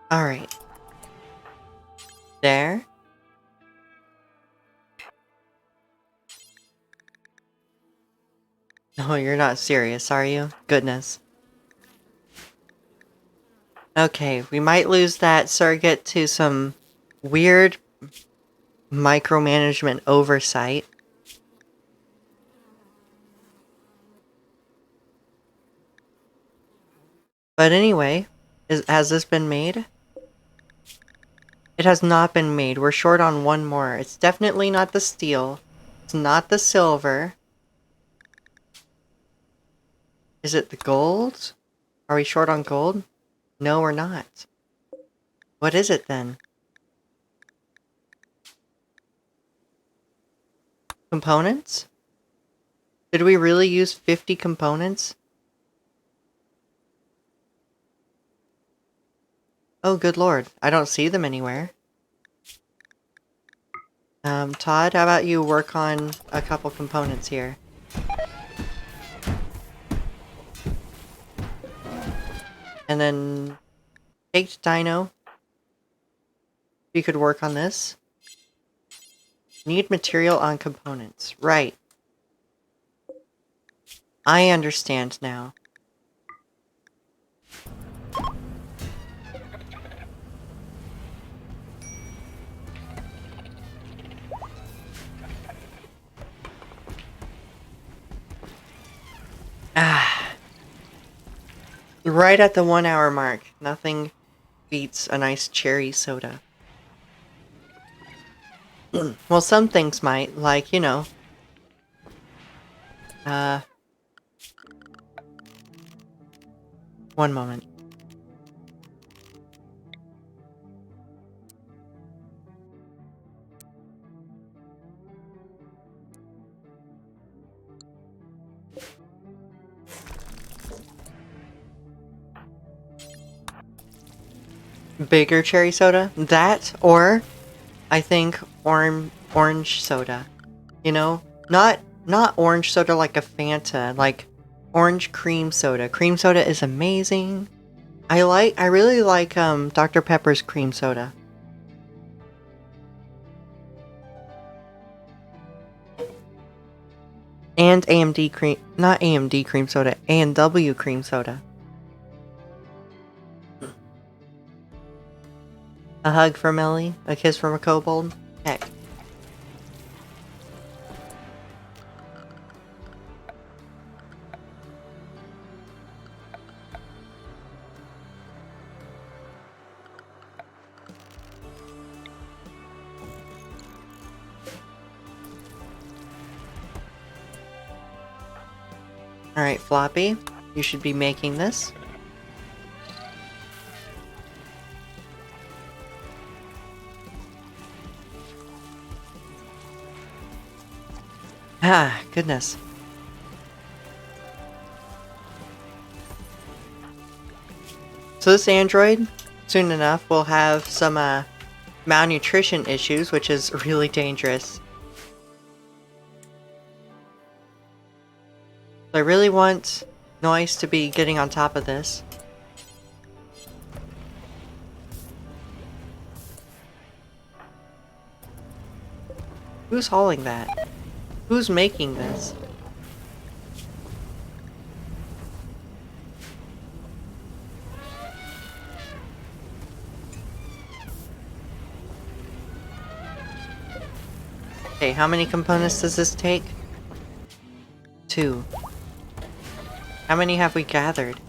Alright. There. No, you're not serious, are you? Goodness. Okay, we might lose that surrogate to some weird micromanagement oversight. But anyway, has this been made? It has not been made. We're short on one more. It's definitely not the steel. It's not the silver. Is it the gold? Are we short on gold? No, we're not. What is it then? Components? Did we really use 50 components? Oh, good lord. I don't see them anywhere. Todd, how about you work on a couple components here? And then... Baked Dino. You could work on this. Need material on components. Right. I understand now. Ah. Right at the 1 hour mark. Nothing beats a nice cherry soda. Well, some things might, like, you know, uh, one moment. Bigger cherry soda? That, or I think orange soda. You know? Not orange soda like a Fanta, like orange cream soda. Cream soda is amazing. I really like Dr. Pepper's cream soda. And AMD cream, not AMD cream soda, A&W cream soda. A hug from Ellie, a kiss from a kobold. Heck. Alright, Floppy, you should be making this. Ah, goodness. So this android, soon enough, will have some malnutrition issues, which is really dangerous. I really want Noise to be getting on top of this. Who's hauling that? Who's making this? Okay, how many components does this take? 2. How many have we gathered?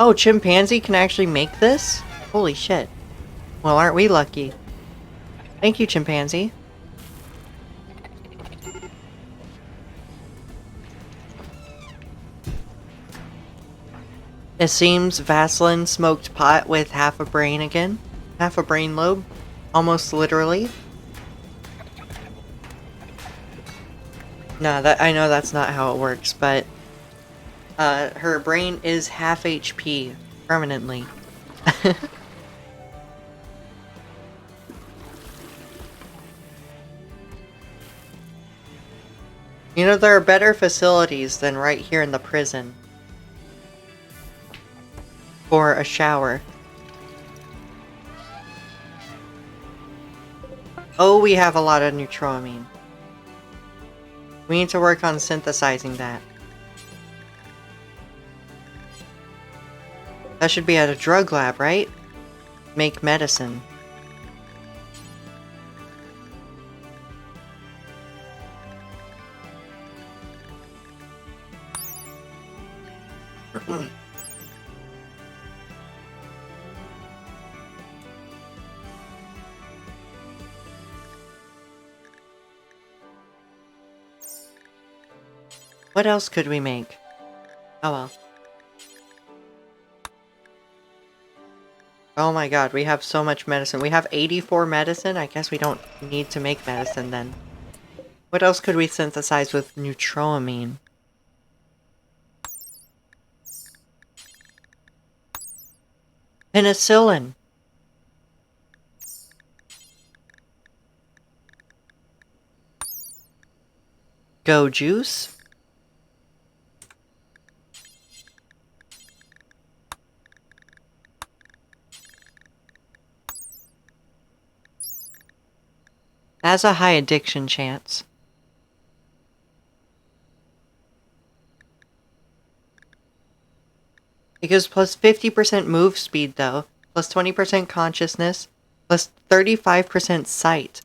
Oh, chimpanzee can actually make this? Holy shit. Well, aren't we lucky? Thank you, chimpanzee. It seems Vaseline smoked pot with half a brain again. Half a brain lobe. Almost literally. No, I know that's not how it works, but her brain is half HP permanently. You know, there are better facilities than right here in the prison. For a shower. Oh, we have a lot of neutroamine. We need to work on synthesizing that. That should be at a drug lab, right? Make medicine. What else could we make? Oh well. Oh my god, we have so much medicine. We have 84 medicine? I guess we don't need to make medicine then. What else could we synthesize with neutroamine? Penicillin! Go juice? Has a high addiction chance. It gives plus 50% move speed though, plus 20% consciousness, plus 35% sight.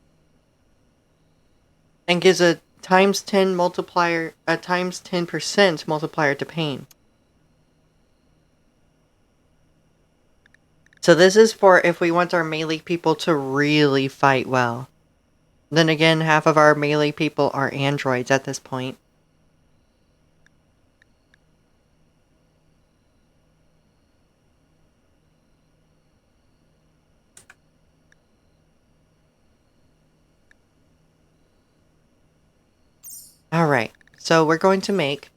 And gives a times 10 multiplier, a times 10% multiplier to pain. So this is for if we want our melee people to really fight well. Then again, half of our melee people are androids at this point. Alright, so we're going to make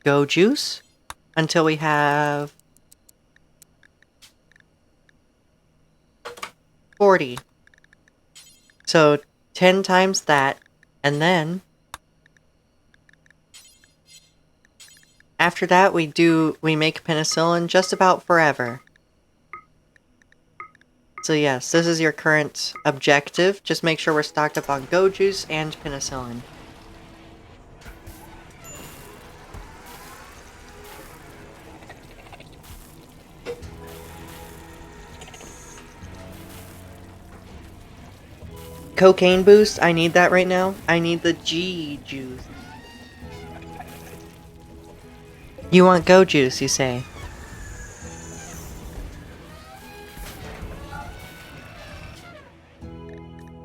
go juice until we have 40. So 10 times that, and then after that we make penicillin just about forever. So yes, this is your current objective. Just make sure we're stocked up on go juice and penicillin. Cocaine boost, I need that right now. I need the G juice. You want go juice, you say?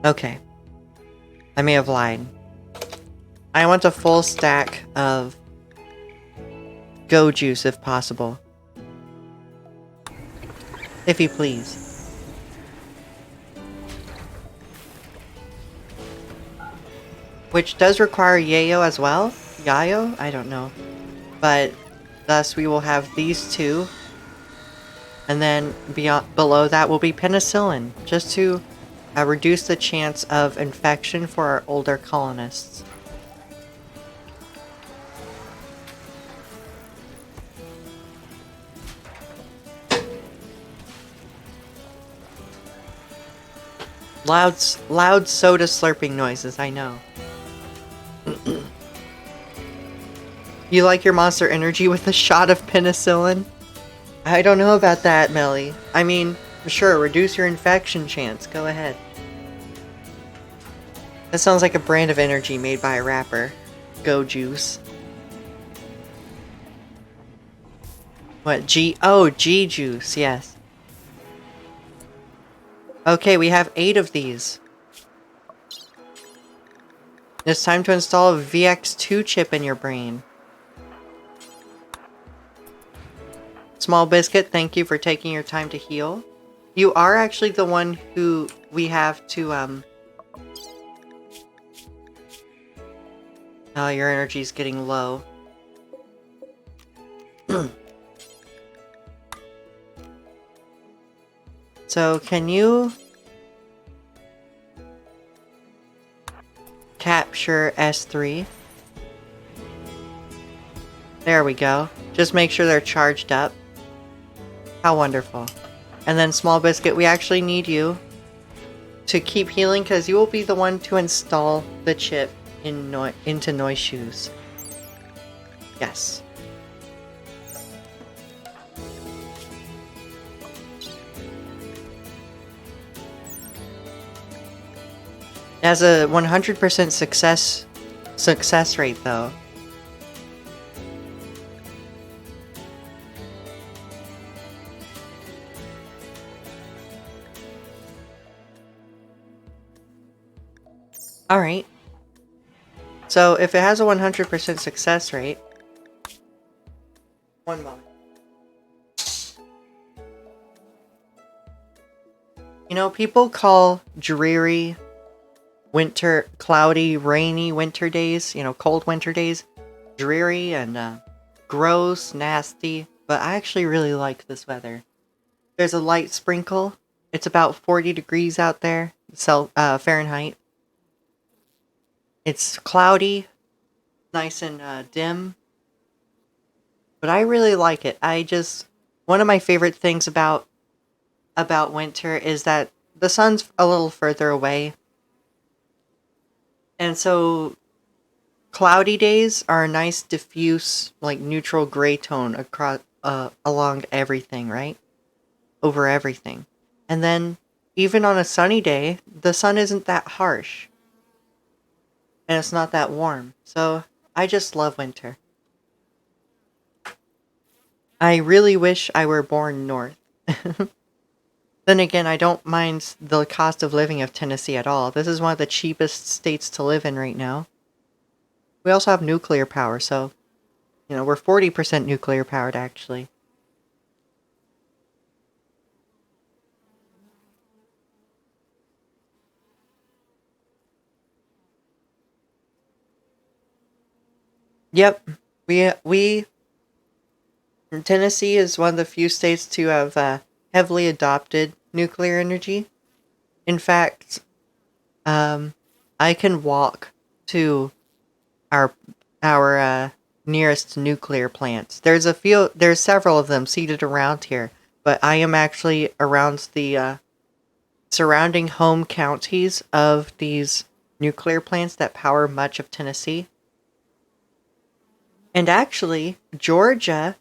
Okay. I may have lied. I want a full stack of go juice if possible. If you please. Which does require yayo as well? Yayo? I don't know. But thus we will have these two. And then below that will be penicillin. Just to reduce the chance of infection for our older colonists. Loud soda slurping noises, I know. You like your Monster Energy with a shot of penicillin? I don't know about that, Melly. I mean, sure, reduce your infection chance. Go ahead. That sounds like a brand of energy made by a rapper. Go Juice. What, G? Oh, G Juice, yes. Okay, we have 8 of these. It's time to install a VX2 chip in your brain. Small Biscuit, thank you for taking your time to heal. You are actually the one who we have to, Oh, your energy's getting low. So, can you capture S3? There we go. Just make sure they're charged up. How wonderful. And then Small Biscuit, we actually need you to keep healing because you will be the one to install the chip into Noise Shoes. Yes. It has a 100% success rate though. Alright. So, if it has a 100% success rate... One moment. You know, people call dreary, cloudy, rainy winter days, you know, cold winter days, dreary and gross, nasty, but I actually really like this weather. There's a light sprinkle. It's about 40 degrees out there, Fahrenheit. It's cloudy, nice and dim, but I really like it. One of my favorite things about winter is that the sun's a little further away. And so cloudy days are a nice diffuse, like neutral gray tone across along everything, right? Over everything. And then even on a sunny day, the sun isn't that harsh. And it's not that warm. So I just love winter. I really wish I were born north. Then again, I don't mind the cost of living of Tennessee at all. This is one of the cheapest states to live in right now. We also have nuclear power, so, we're 40% nuclear powered, actually. Yep. Tennessee is one of the few states to have heavily adopted nuclear energy. In fact, I can walk to our our nearest nuclear plants. There's several of them seated around here, but I am actually around the surrounding home counties of these nuclear plants that power much of Tennessee. And actually, Georgia,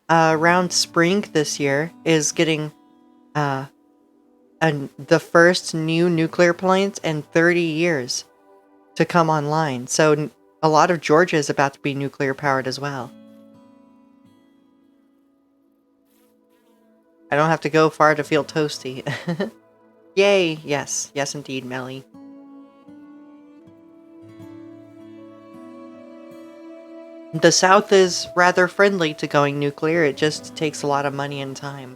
around spring this year, is getting uh, the first new nuclear plant in 30 years to come online. So a lot of Georgia is about to be nuclear powered as well. I don't have to go far to feel toasty. Yay! Yes. Yes, indeed, Melly. The South is rather friendly to going nuclear. It just takes a lot of money and time.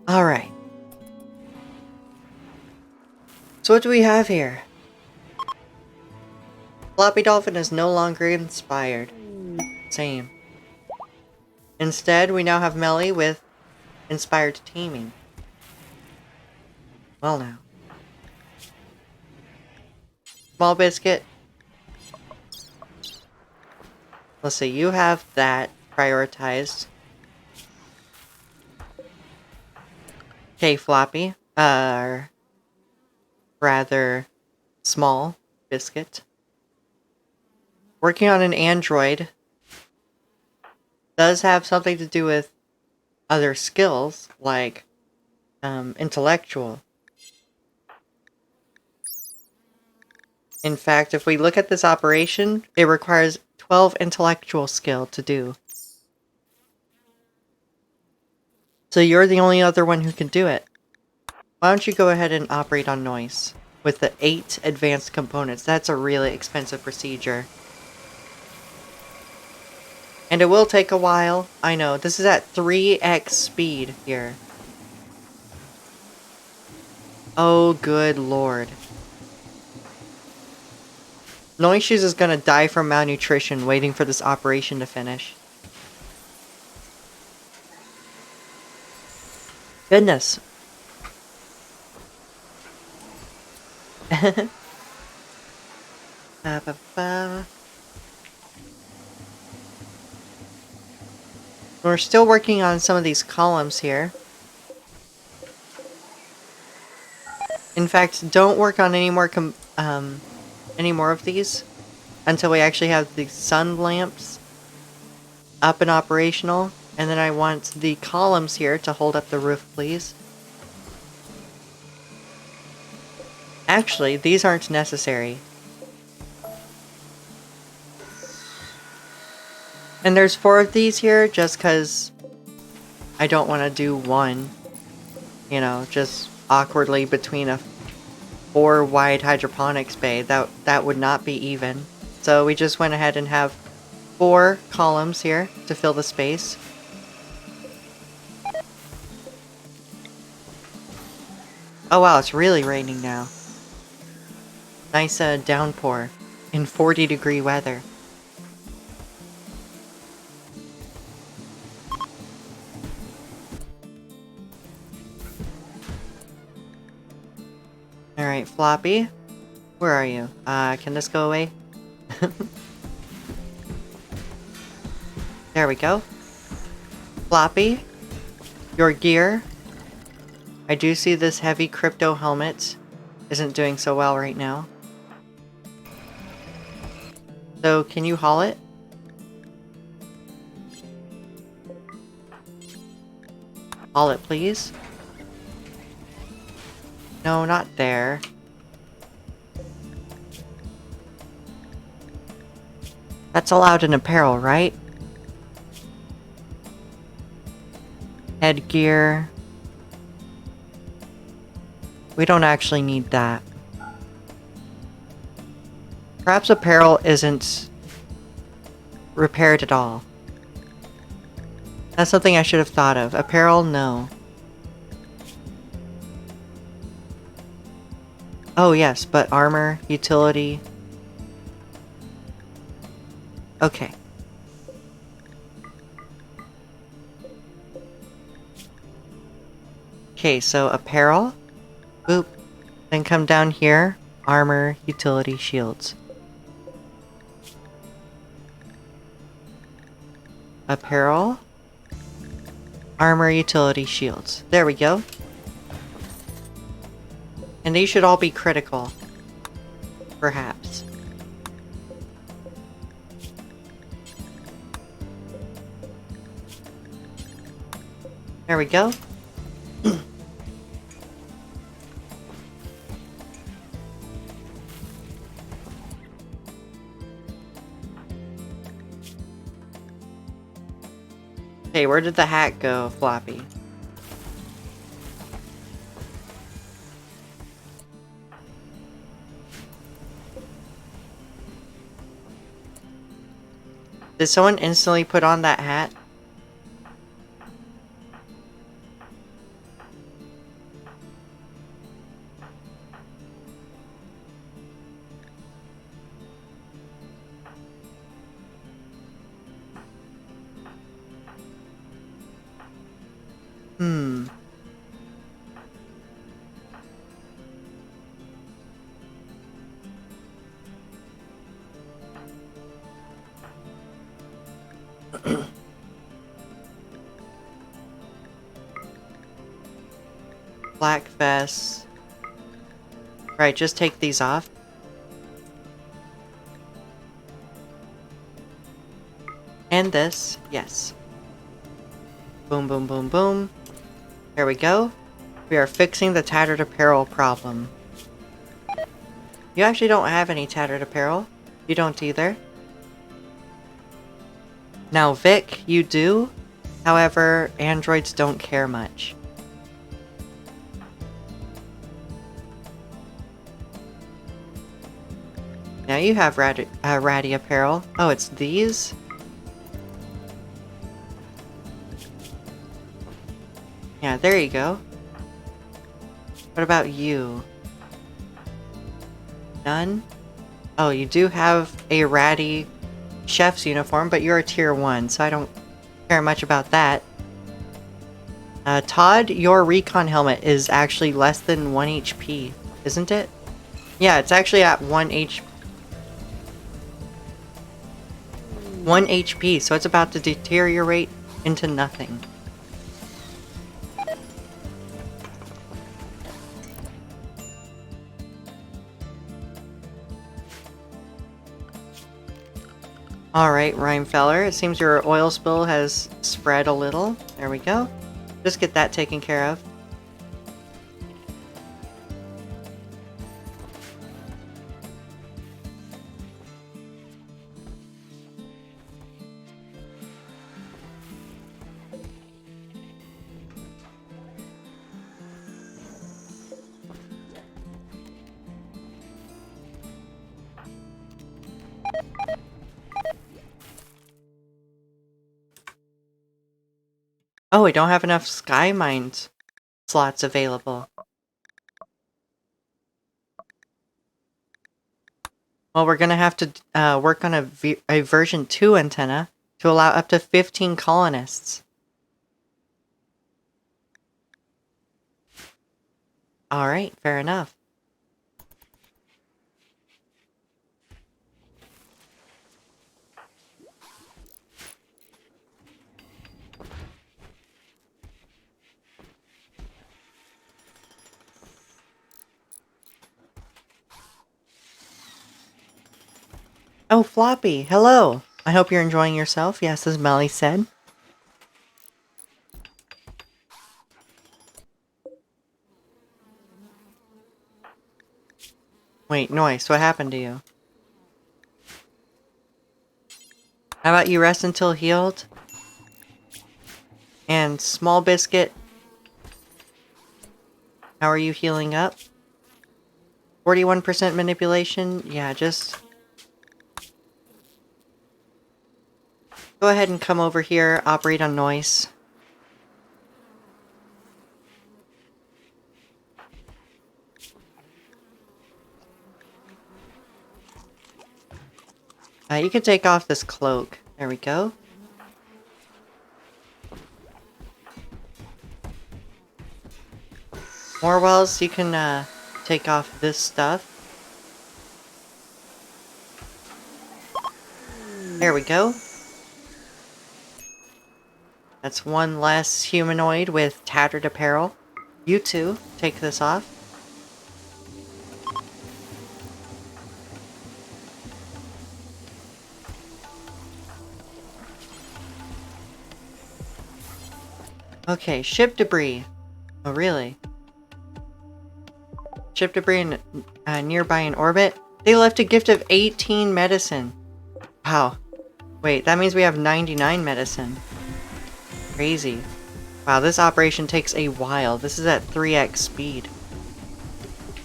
Alright. So what do we have here? Floppy Dolphin is no longer inspired. Same. Instead, we now have Melly with inspired taming. Well now. Small Biscuit. Let's see, you have that prioritized. Okay, Floppy. Rather small Biscuit. Working on an android does have something to do with other skills, like intellectual. In fact, if we look at this operation, it requires 12 intellectual skill to do. So you're the only other one who can do it. Why don't you go ahead and operate on noise with the 8 advanced components? That's a really expensive procedure. And it will take a while. I know, this is at 3x speed here. Oh, good lord. Noise Shoes is gonna die from malnutrition waiting for this operation to finish. Goodness. We're still working on some of these columns here. In fact, don't work on any more of these until we actually have the sun lamps up and operational. And then I want the columns here to hold up the roof, please. Actually, these aren't necessary. And there's 4 of these here just because I don't want to do one. Just awkwardly between a 4 wide hydroponics bay. That would not be even. So we just went ahead and have 4 columns here to fill the space. Oh wow, it's really raining now. Nice downpour in 40-degree weather. Alright, Floppy. Where are you? Can this go away? There we go. Floppy, your gear. I do see this heavy crypto helmet isn't doing so well right now. So, can you haul it? Haul it, please. No, not there. That's allowed in apparel, right? Headgear. We don't actually need that. Perhaps apparel isn't repaired at all. That's something I should have thought of. Apparel, no. Oh yes, but armor, utility. Okay. Okay, so apparel. Boop. Then come down here. Armor, utility, shields. Apparel. Armor, utility, shields. There we go. And these should all be critical. Perhaps. There we go. Hey, where did the hat go, Floppy? Did someone instantly put on that hat? Hmm. Black vest. Right, just take these off. And this, yes. Boom, boom, boom, boom. There we go. We are fixing the tattered apparel problem. You actually don't have any tattered apparel. You don't either. Now, Vic, you do. However, androids don't care much. Now you have ratty apparel. Oh, it's these? Yeah, there you go. What about you? None? Oh, you do have a ratty chef's uniform, but you're a tier 1, so I don't care much about that. Todd, your recon helmet is actually less than 1 HP, isn't it? Yeah, it's actually at 1 HP, so it's about to deteriorate into nothing. Alright, Rhymefeller, it seems your oil spill has spread a little. There we go. Just get that taken care of. Oh, we don't have enough Sky Mines slots available. Well, we're gonna have to work on a version 2 antenna to allow up to 15 colonists. Alright, fair enough. Oh, Floppy, hello! I hope you're enjoying yourself, yes, as Melly said. Wait, Noise, what happened to you? How about you rest until healed? And Small Biscuit, how are you healing up? 41% manipulation? Yeah, just go ahead and come over here, operate on noise. You can take off this cloak. There we go. More wells, you can take off this stuff. There we go. That's one less humanoid with tattered apparel. You two, take this off. Okay, ship debris. Oh, really? Ship debris nearby in orbit. They left a gift of 18 medicine. Wow. Wait, that means we have 99 medicine. Crazy. Wow, this operation takes a while. This is at 3x speed.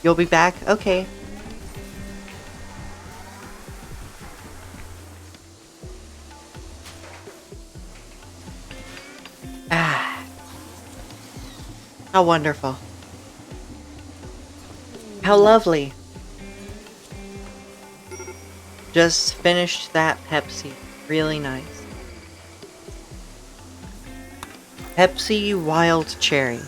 You'll be back? Okay. Ah. How wonderful. How lovely. Just finished that Pepsi. Really nice. Pepsi Wild Cherry.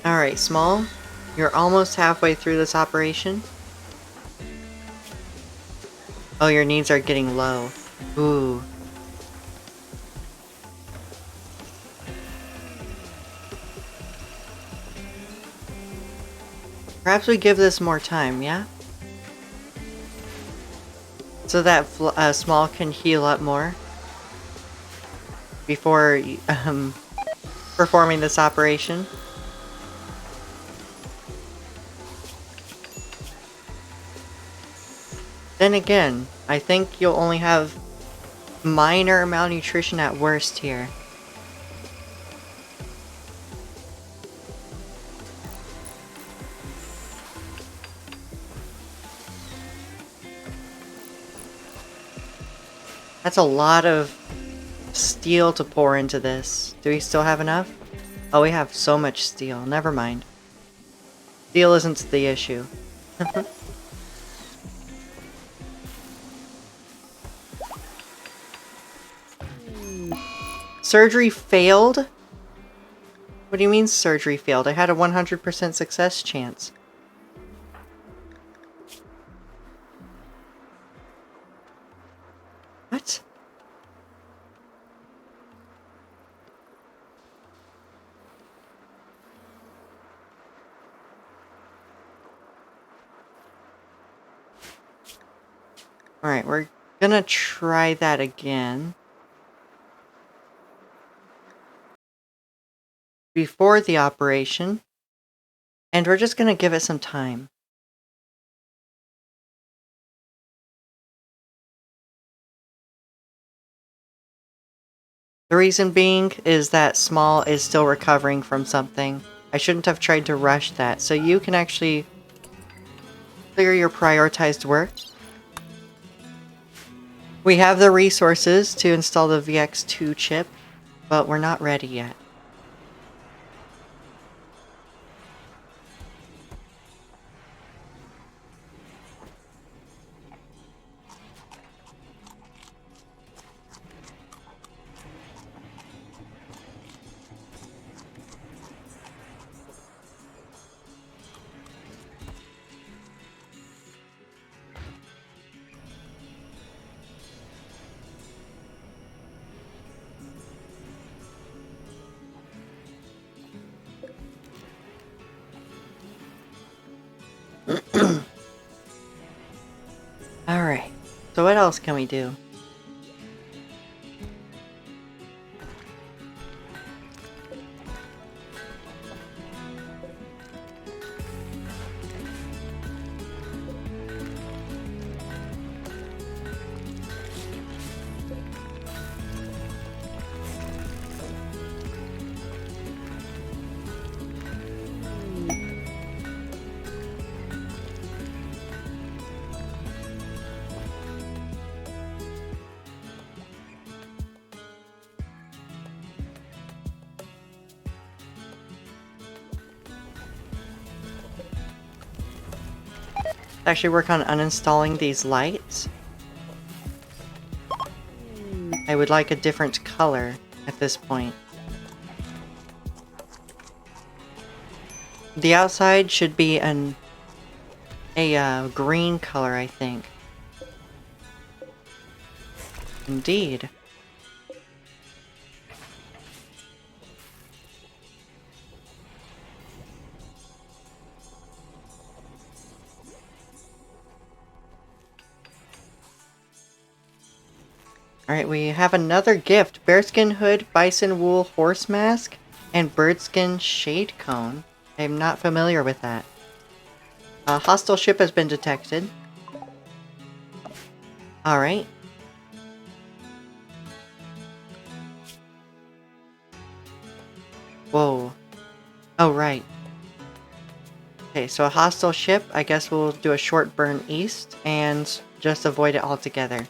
Alright, Small. You're almost halfway through this operation. Oh, your needs are getting low. Ooh. Perhaps we give this more time, yeah? So that Small can heal up more before performing this operation. Then again, I think you'll only have minor malnutrition at worst here. That's a lot of steel to pour into this. Do we still have enough? Oh, we have so much steel. Never mind. Steel isn't the issue. Surgery failed? What do you mean surgery failed? I had a 100% success chance. What? Alright, we're gonna try that again. Before the operation. And we're just gonna give it some time. The reason being is that Small is still recovering from something. I shouldn't have tried to rush that, so you can actually clear your prioritized work. We have the resources to install the VX2 chip, but we're not ready yet. Alright, so what else can we do? Actually work on uninstalling these lights. I would like a different color at this point. The outside should be a green color, I think. Indeed. Alright, we have another gift. Bearskin hood, bison wool horse mask, and birdskin shade cone. I'm not familiar with that. A hostile ship has been detected. Alright. Whoa. Oh, right. Okay, so a hostile ship. I guess we'll do a short burn east and just avoid it altogether.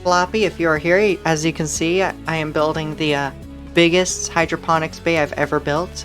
Floppy, if you are here, as you can see, I am building the biggest hydroponics bay I've ever built.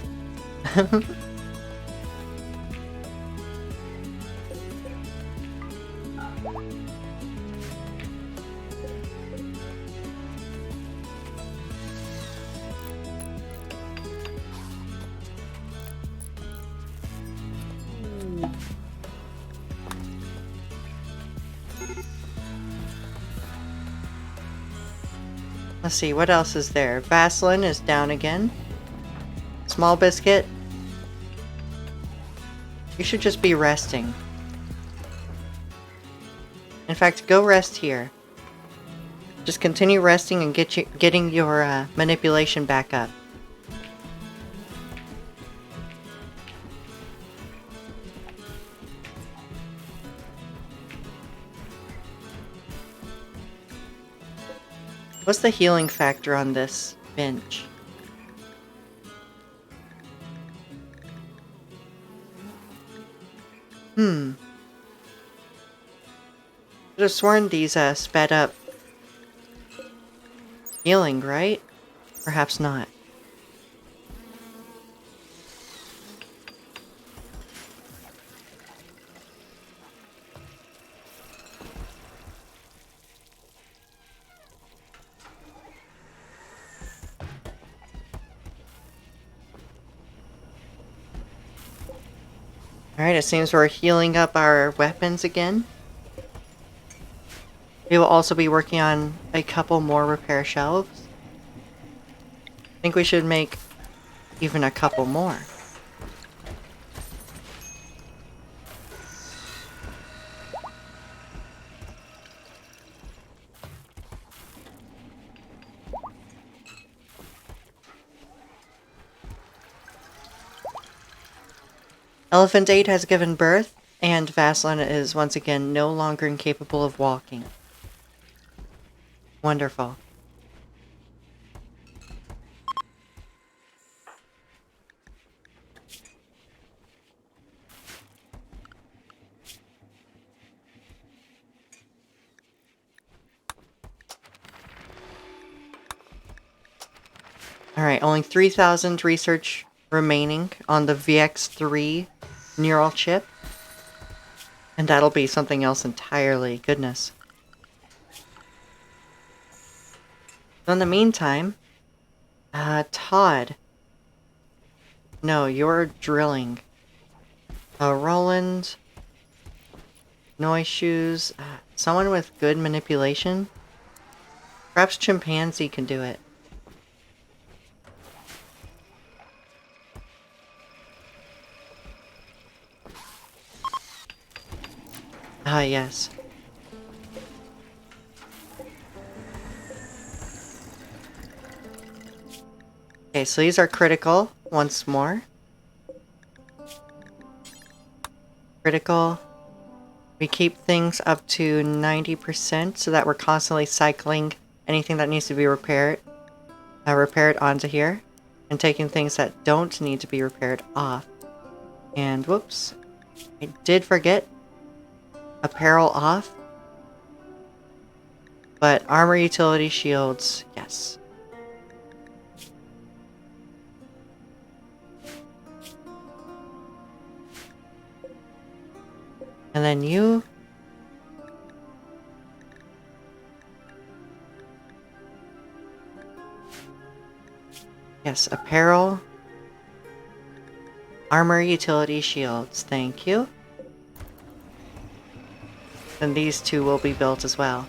Let's see, what else is there? Vaseline is down again. Small biscuit. You should just be resting. In fact, go rest here. Just continue resting and getting your manipulation back up. What's the healing factor on this bench? Could have sworn these sped up healing, right? Perhaps not. Alright, it seems we're healing up our weapons again. We will also be working on a couple more repair shelves. I think we should make even a couple more. Elephant 8 has given birth, and Vaseline is once again no longer incapable of walking. Wonderful. Alright, only 3,000 research remaining on the VX3 neural chip. And that'll be something else entirely. Goodness. So in the meantime, Todd. No, you're drilling. Roland. Noise shoes. Someone with good manipulation. Perhaps Chimpanzee can do it. Ah, yes. Okay, so these are critical once more. Critical. We keep things up to 90% so that we're constantly cycling anything that needs to be repaired onto here, and taking things that don't need to be repaired off. And whoops, I did forget apparel off. But armor, utility, shields, yes. And then you... Yes, apparel. Armor, utility, shields. Thank you. And these two will be built as well.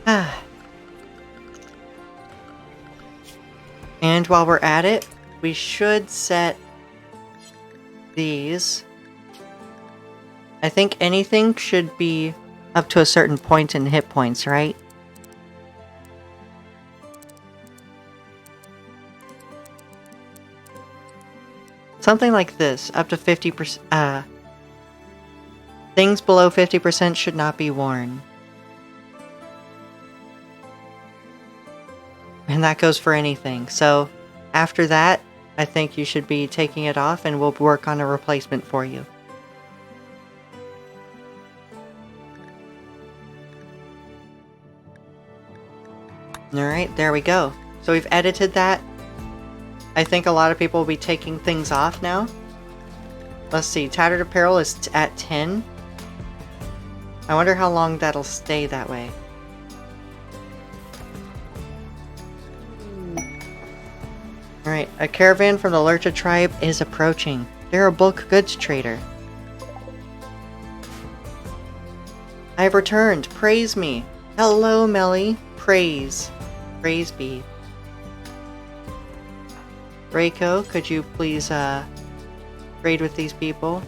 Ah. And while we're at it, we should set these. I think anything should be up to a certain point in hit points, right? Something like this, up to 50%. Things below 50% should not be worn. And that goes for anything. So after that, I think you should be taking it off and we'll work on a replacement for you. Alright, there we go. So we've edited that. I think a lot of people will be taking things off now. Let's see, tattered apparel is at 10. I wonder how long that'll stay that way. Alright, a caravan from the Lurcha tribe is approaching. They're a bulk goods trader. I have returned. Praise me. Hello, Melly. Praise. Praise be. Reiko, could you please, trade with these people?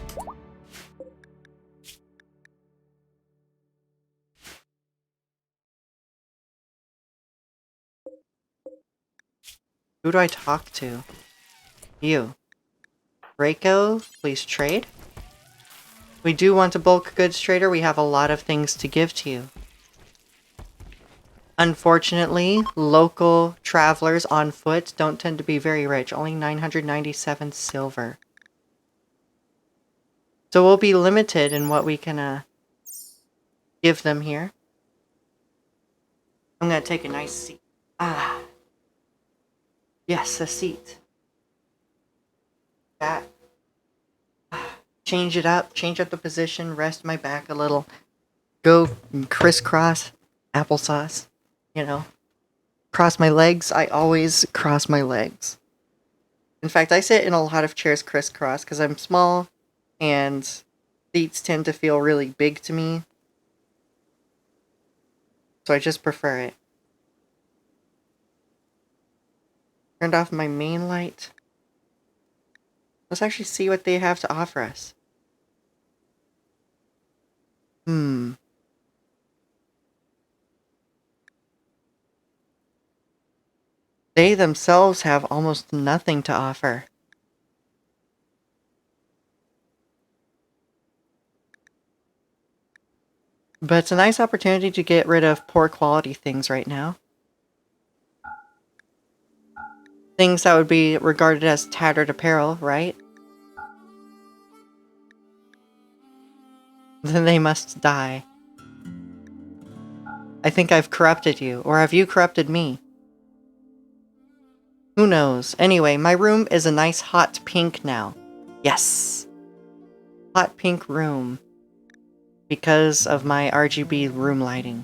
Who do I talk to? You. Reiko, please trade. We do want a bulk goods trader. We have a lot of things to give to you. Unfortunately, local travelers on foot don't tend to be very rich. Only 997 silver. So we'll be limited in what we can give them here. I'm gonna take a nice seat. Ah. Yes, a seat. That. Change it up, change up the position, rest my back a little. Go crisscross applesauce, you know. Cross my legs. I always cross my legs. In fact, I sit in a lot of chairs crisscross because I'm small and seats tend to feel really big to me. So I just prefer it. Turned off my main light. Let's actually see what they have to offer us. They themselves have almost nothing to offer. But it's a nice opportunity to get rid of poor quality things right now. Things that would be regarded as tattered apparel, right? Then they must die. I think I've corrupted you, or have you corrupted me? Who knows? Anyway, my room is a nice hot pink now. Yes! Hot pink room. Because of my RGB room lighting.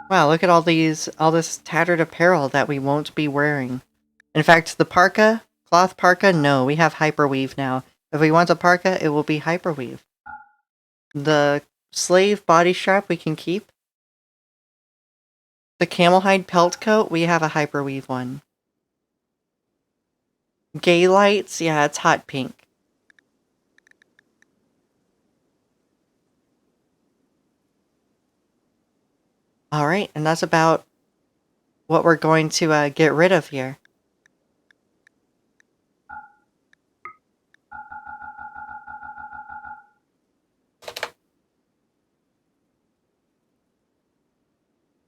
Wow, look at all this tattered apparel that we won't be wearing. In fact, the parka, cloth parka, no, we have hyperweave now. If we want a parka, it will be hyperweave. The slave body strap we can keep. The camel hide pelt coat, we have a hyperweave one. Gay lights, yeah, it's hot pink. Alright, and that's about what we're going to get rid of here.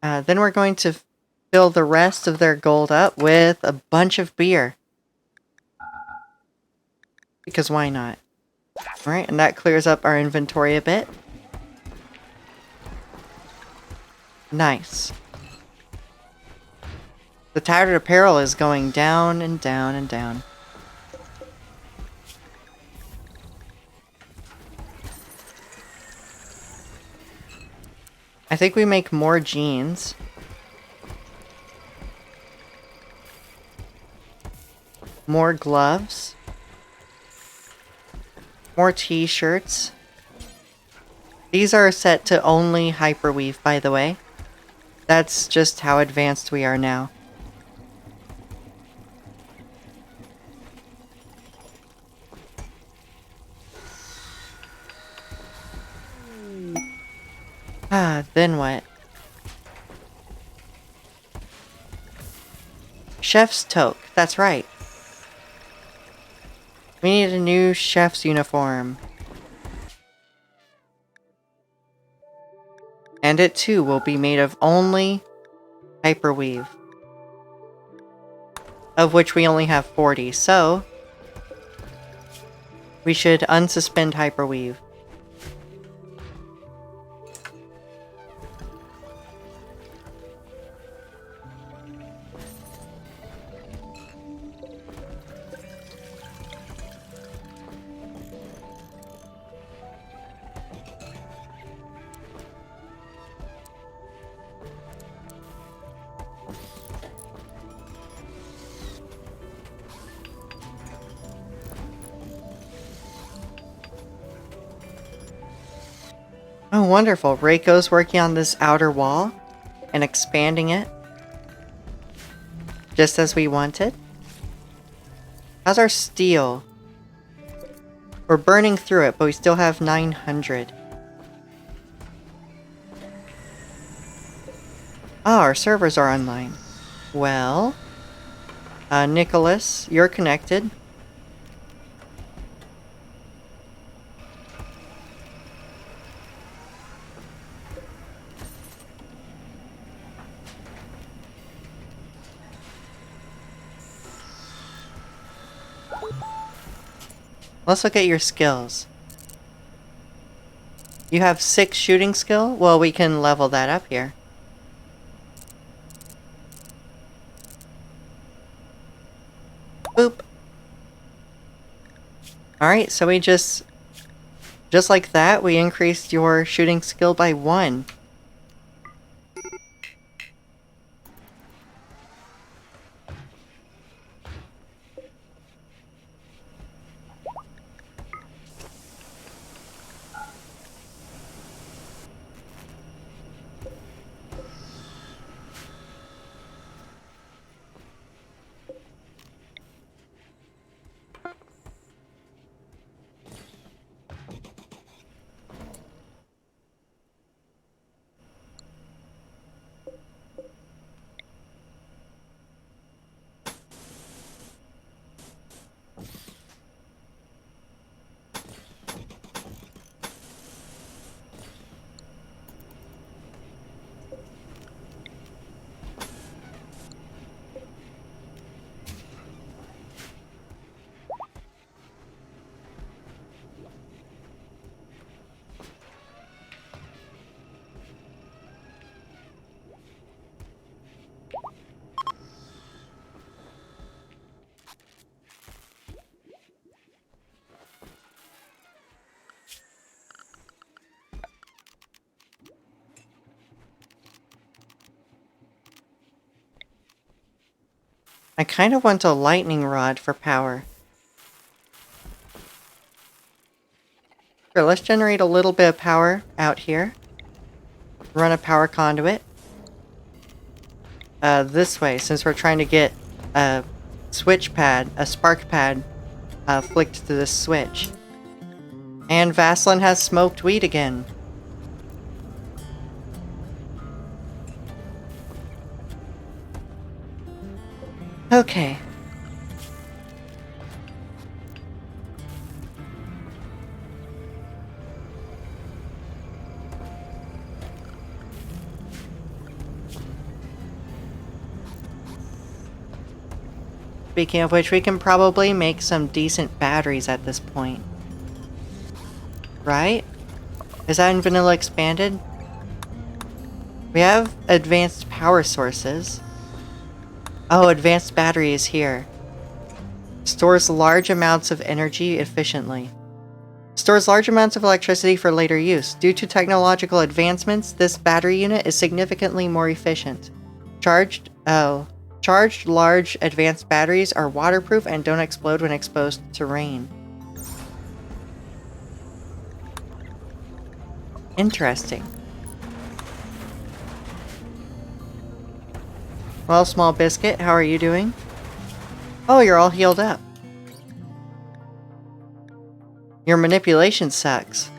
Then we're going to fill the rest of their gold up with a bunch of beer. Because why not? Alright, and that clears up our inventory a bit. Nice. The tattered apparel is going down and down and down. I think we make more jeans. More gloves. More t-shirts. These are set to only hyperweave, by the way. That's just how advanced we are now. Then what? Chef's toque, that's right. We need a new chef's uniform. And it too will be made of only hyperweave. Of which we only have 40, so we should unsuspend hyperweave. Oh, wonderful. Reiko's working on this outer wall and expanding it. Just as we wanted. How's our steel? We're burning through it, but we still have 900. Ah, our servers are online. Well, Nicholas, you're connected. Let's look at your skills. You have 6 shooting skill? Well, we can level that up here. Boop. Alright, so we just like that, we increased your shooting skill by 1. I kind of want a lightning rod for power. Sure, let's generate a little bit of power out here. Run a power conduit. This way, since we're trying to get a switch pad, a spark pad, flicked to this switch. And Vaseline has smoked weed again. Okay. Speaking of which, we can probably make some decent batteries at this point. Right? Is that in Vanilla Expanded? We have advanced power sources. Oh, advanced battery is here. Stores large amounts of energy efficiently. Stores large amounts of electricity for later use. Due to technological advancements, this battery unit is significantly more efficient. Charged large advanced batteries are waterproof and don't explode when exposed to rain. Interesting. Well, Small Biscuit, how are you doing? Oh, you're all healed up. Your manipulation sucks.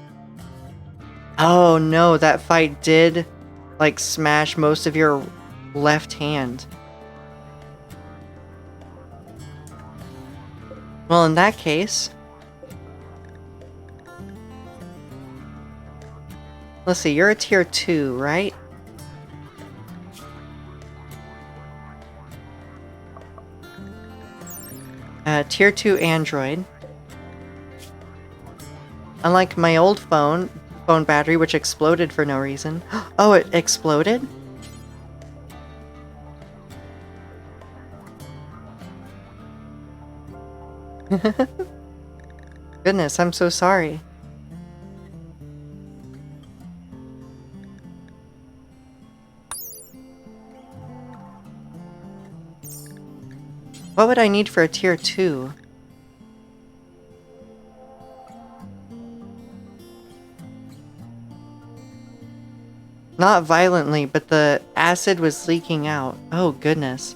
Oh no, that fight did, like, smash most of your left hand. Well, in that case... Let's see, you're a tier 2, right? Tier 2 android. Unlike my old phone battery, which exploded for no reason. Oh, it exploded? Goodness, I'm so sorry. What would I need for a tier 2? Not violently, but the acid was leaking out. Oh, goodness.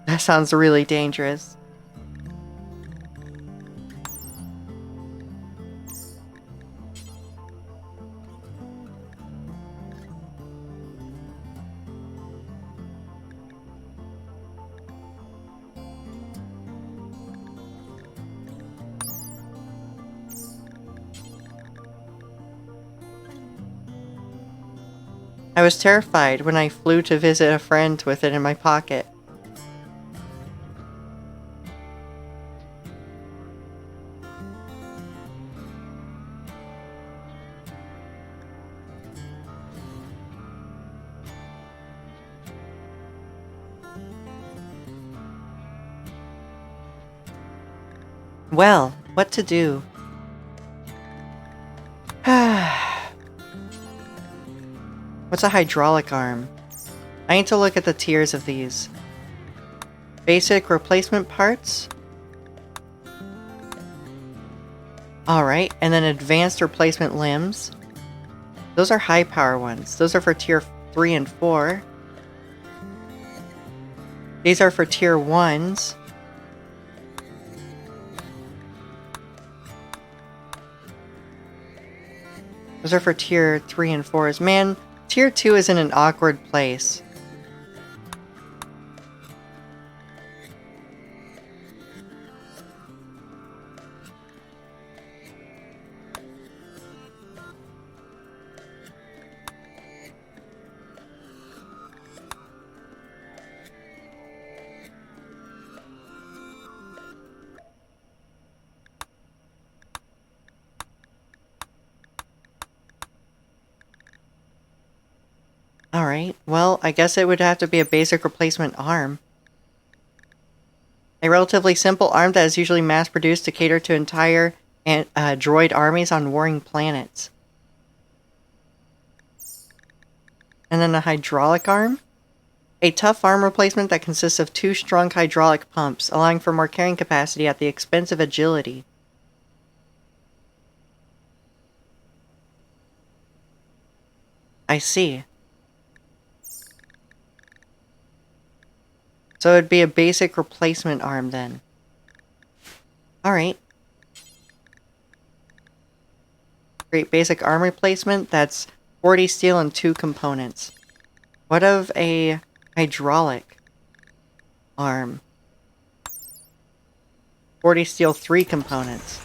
That sounds really dangerous. I was terrified when I flew to visit a friend with it in my pocket. Well, what to do? What's a hydraulic arm? I need to look at the tiers of these. Basic replacement parts? Alright, and then advanced replacement limbs. Those are high power ones. Those are for tier 3 and 4. These are for tier 1s. Those are for tier 3 and 4s. Man, tier 2 is in an awkward place. Alright, well, I guess it would have to be a basic replacement arm. A relatively simple arm that is usually mass-produced to cater to entire droid armies on warring planets. And then a hydraulic arm? A tough arm replacement that consists of 2 strong hydraulic pumps, allowing for more carrying capacity at the expense of agility. I see. So it'd be a basic replacement arm then. Alright. Great basic arm replacement. That's 40 steel and 2 components. What of a hydraulic arm? 40 steel, 3 components.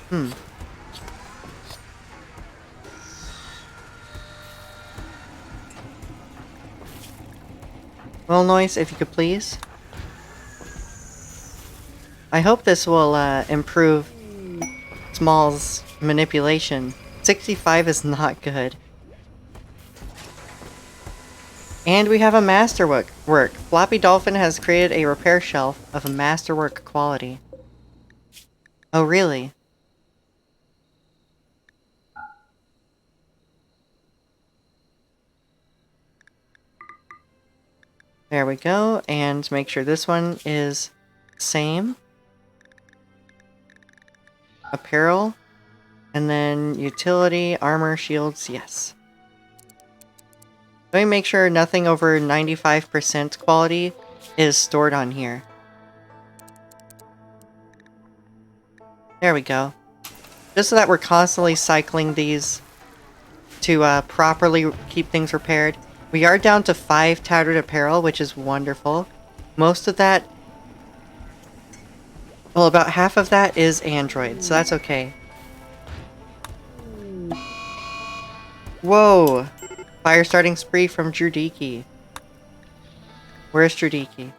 Well, Noise, if you could please. I hope this will improve Small's manipulation. 65 is not good. And we have a masterwork. Floppy Dolphin has created a repair shelf of a masterwork quality. Oh, really? There we go, and make sure this one is same. Apparel, and then utility, armor, shields, yes. Let me make sure nothing over 95% quality is stored on here. There we go. Just so that we're constantly cycling these to properly keep things repaired. We are down to 5 tattered apparel, which is wonderful. Most of that... Well, about half of that is Android, so that's okay. Whoa! Fire starting spree from Drudiki. Where's Drudiki?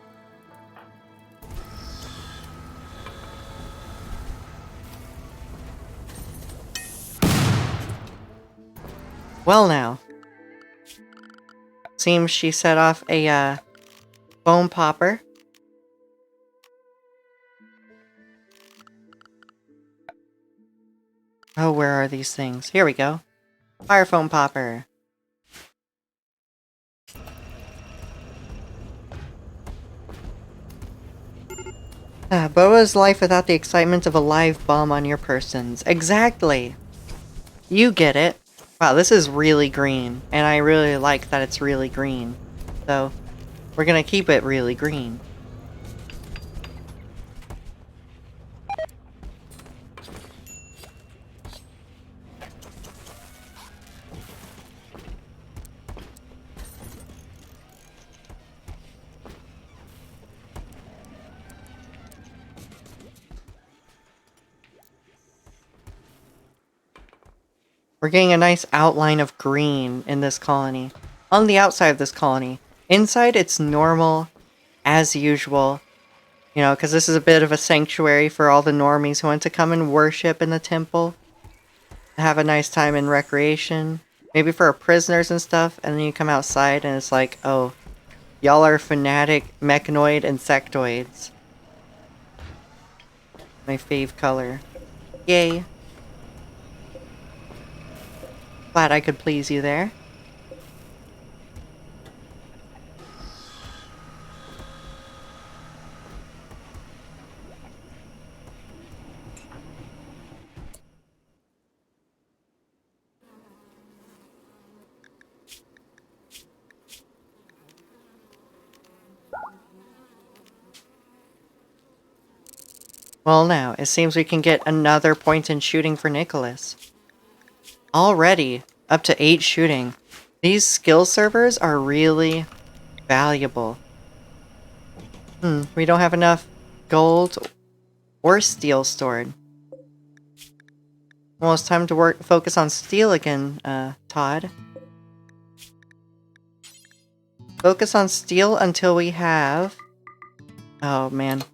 Well now. Seems she set off a foam popper. Oh, where are these things? Here we go. Fire foam popper. Boa's life without the excitement of a live bomb on your persons. Exactly! You get it. Wow, this is really green, and I really like that it's really green. So, we're gonna keep it really green. We're getting a nice outline of green in this colony. On the outside of this colony. Inside, it's normal, as usual. You know, because this is a bit of a sanctuary for all the normies who want to come and worship in the temple. Have a nice time in recreation. Maybe for our prisoners and stuff. And then you come outside and it's like, oh, y'all are fanatic mechanoid insectoids. My fave color. Yay. Glad I could please you there. Well now, it seems we can get another point in shooting for Nicholas. Already, up to 8 shooting. These skill servers are really valuable. We don't have enough gold or steel stored. Well, it's time to focus on steel again, Todd. Focus on steel until we have... Oh, man.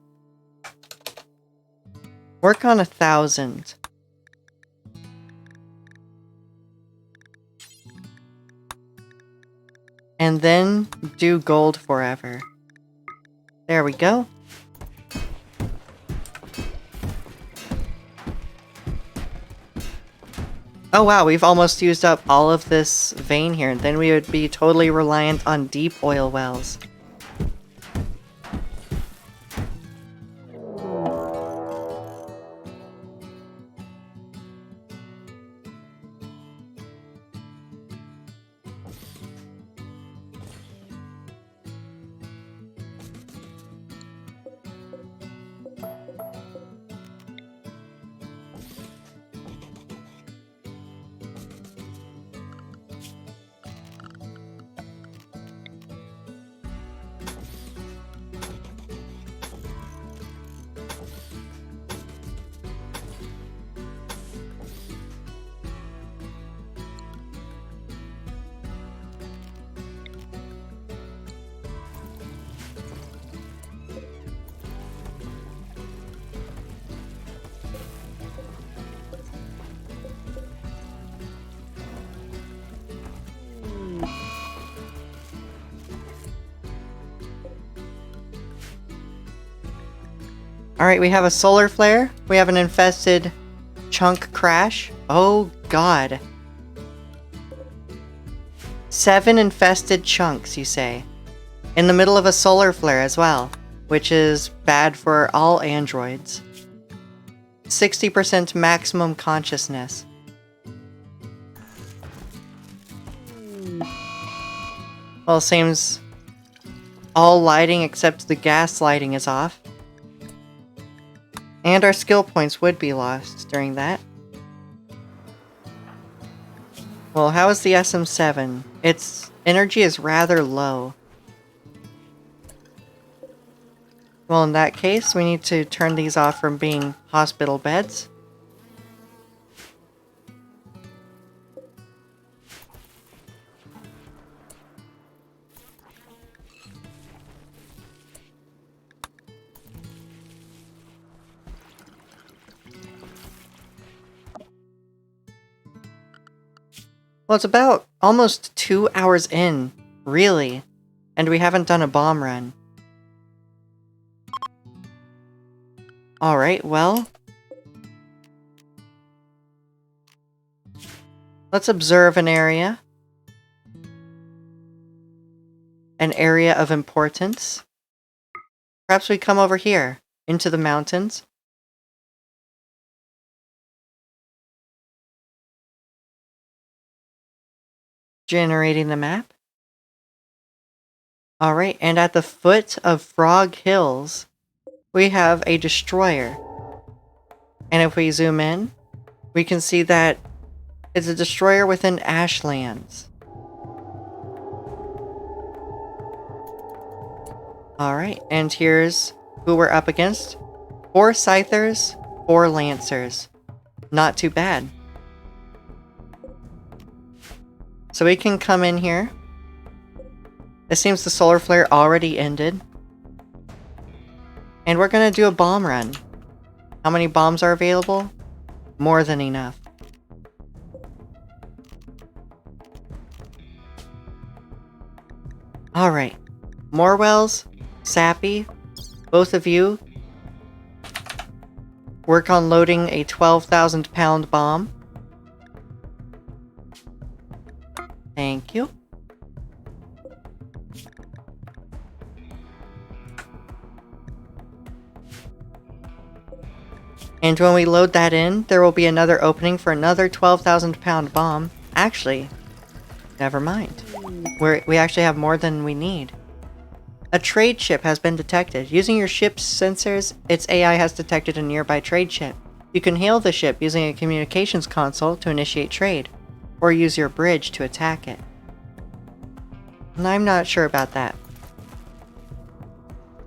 Work on 1,000. And then do gold forever. There we go. Oh wow, we've almost used up all of this vein here, and then we would be totally reliant on deep oil wells. Alright, we have a solar flare. We have an infested chunk crash. Oh god. 7 infested chunks, you say. In the middle of a solar flare as well, which is bad for all androids. 60% maximum consciousness. Well, seems all lighting except the gas lighting is off. And our skill points would be lost during that. Well, how is the SM7? Its energy is rather low. Well, in that case, we need to turn these off from being hospital beds. Well, it's about almost 2 hours in, really, and we haven't done a bomb run. Alright, well, let's observe an area. An area of importance. Perhaps we come over here, into the mountains. Generating the map. Alright, and at the foot of Frog Hills, we have a destroyer. And if we zoom in, we can see that it's a destroyer within Ashlands. Alright, and here's who we're up against. 4 Scythers, 4 Lancers. Not too bad. So we can come in here. It seems the solar flare already ended. And we're gonna do a bomb run. How many bombs are available? More than enough. Alright. Morwells, Sappy, both of you work on loading a 12,000 pound bomb. Thank you. And when we load that in, there will be another opening for another 12,000 pound bomb. Actually, never mind. We actually have more than we need. A trade ship has been detected. Using your ship's sensors, its AI has detected a nearby trade ship. You can hail the ship using a communications console to initiate trade, or use your bridge to attack it. And I'm not sure about that.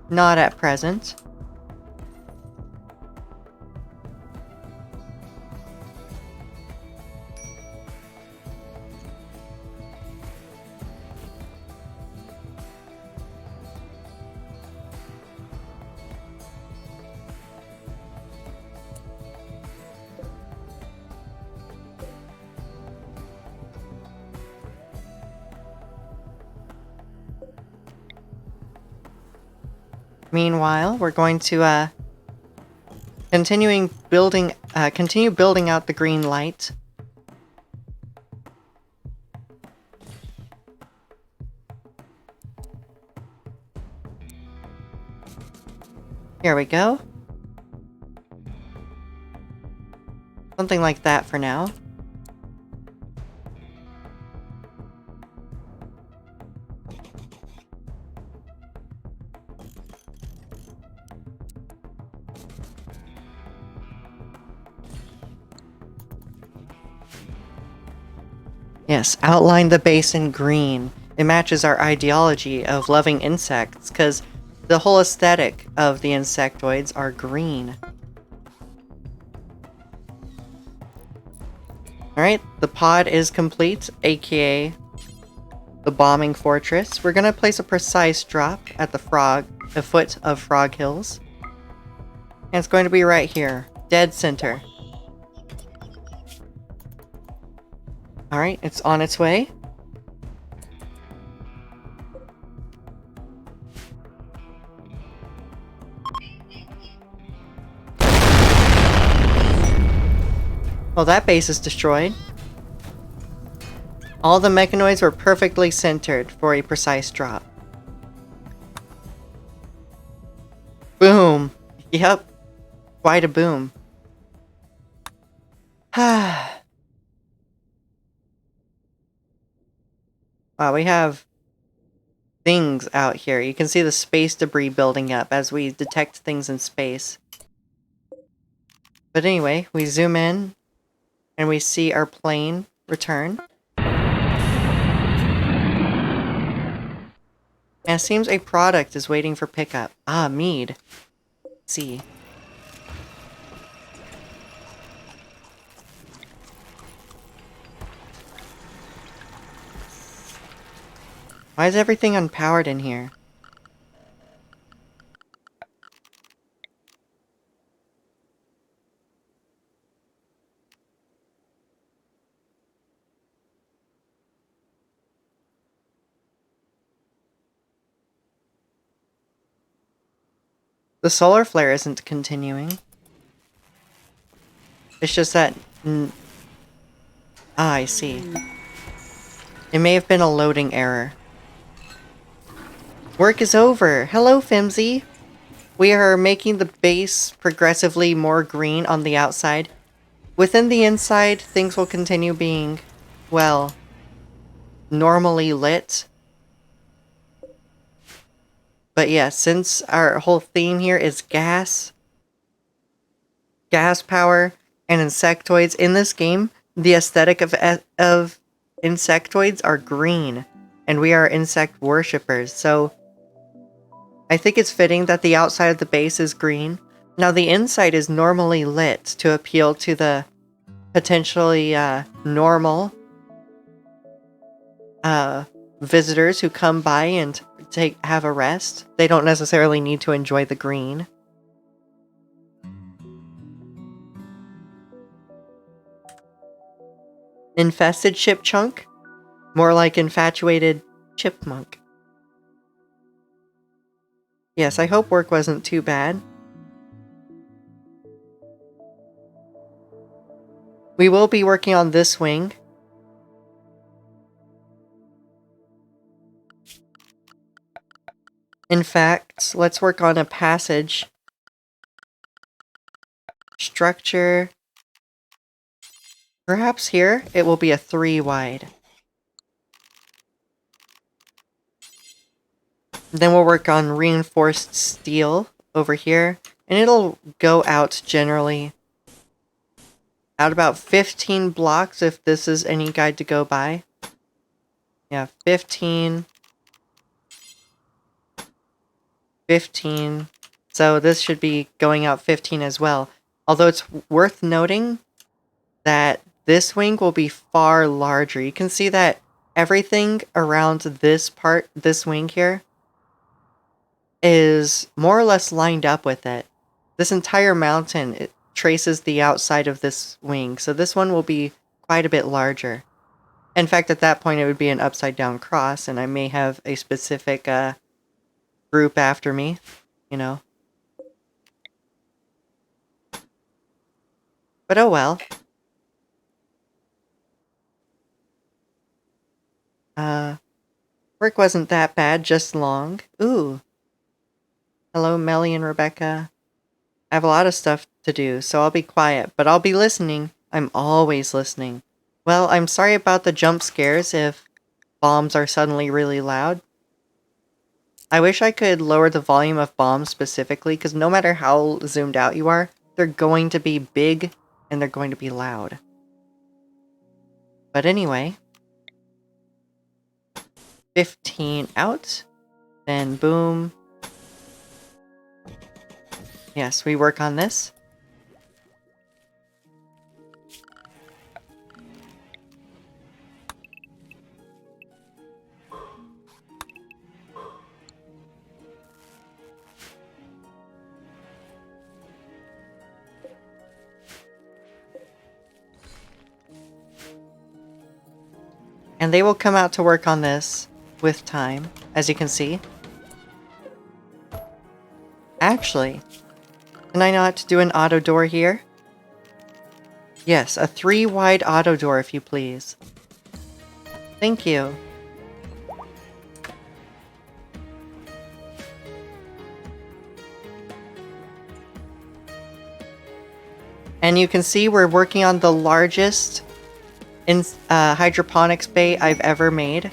Not at present. Meanwhile, we're going to continue building out the green light. Here we go. Something like that for now. Yes, outline the base in green. It matches our ideology of loving insects, because the whole aesthetic of the insectoids are green. Alright, the pod is complete, aka the bombing fortress. We're gonna place a precise drop at the foot of Frog Hills. And it's going to be right here, dead center. Alright, it's on its way. Well, that base is destroyed. All the mechanoids were perfectly centered for a precise drop. Boom. Yep. Quite a boom. Wow, we have things out here. You can see the space debris building up as we detect things in space. But anyway, we zoom in and we see our plane return. And it seems a product is waiting for pickup. Ah, mead. Let's see. Why is everything unpowered in here? The solar flare isn't continuing. It's just that... I see. It may have been a loading error. Work is over! Hello, Fimsy! We are making the base progressively more green on the outside. Within the inside, things will continue being, well, normally lit. But yeah, since our whole theme here is gas power, and insectoids, in this game, the aesthetic of insectoids are green, and we are insect worshippers, so I think it's fitting that the outside of the base is green. Now the inside is normally lit to appeal to the potentially normal visitors who come by and have a rest. They don't necessarily need to enjoy the green. Infested ship chunk? More like infatuated chipmunk. Yes, I hope work wasn't too bad. We will be working on this wing. In fact, let's work on a passage. Structure. Perhaps here, it will be a 3 wide. Then we'll work on reinforced steel over here. And it'll go out generally out about 15 blocks if this is any guide to go by. Yeah, 15. 15. So this should be going out 15 as well. Although it's worth noting that this wing will be far larger. You can see that everything around this wing here, is more or less lined up with it. This entire mountain, it traces the outside of this wing, so this one will be quite a bit larger. In fact, at that point it would be an upside down cross, and I may have a specific group after me, you know. But oh well. Work wasn't that bad, just long. Ooh. Hello, Melly and Rebecca. I have a lot of stuff to do, so I'll be quiet, but I'll be listening. I'm always listening. Well, I'm sorry about the jump scares if bombs are suddenly really loud. I wish I could lower the volume of bombs specifically, because no matter how zoomed out you are, they're going to be big and they're going to be loud. But anyway, 15 out, then boom. Yes, we work on this. And they will come out to work on this with time, as you can see. Actually, can I not do an auto door here? Yes, a 3-wide auto door, if you please. Thank you. And you can see we're working on the largest hydroponics bay I've ever made.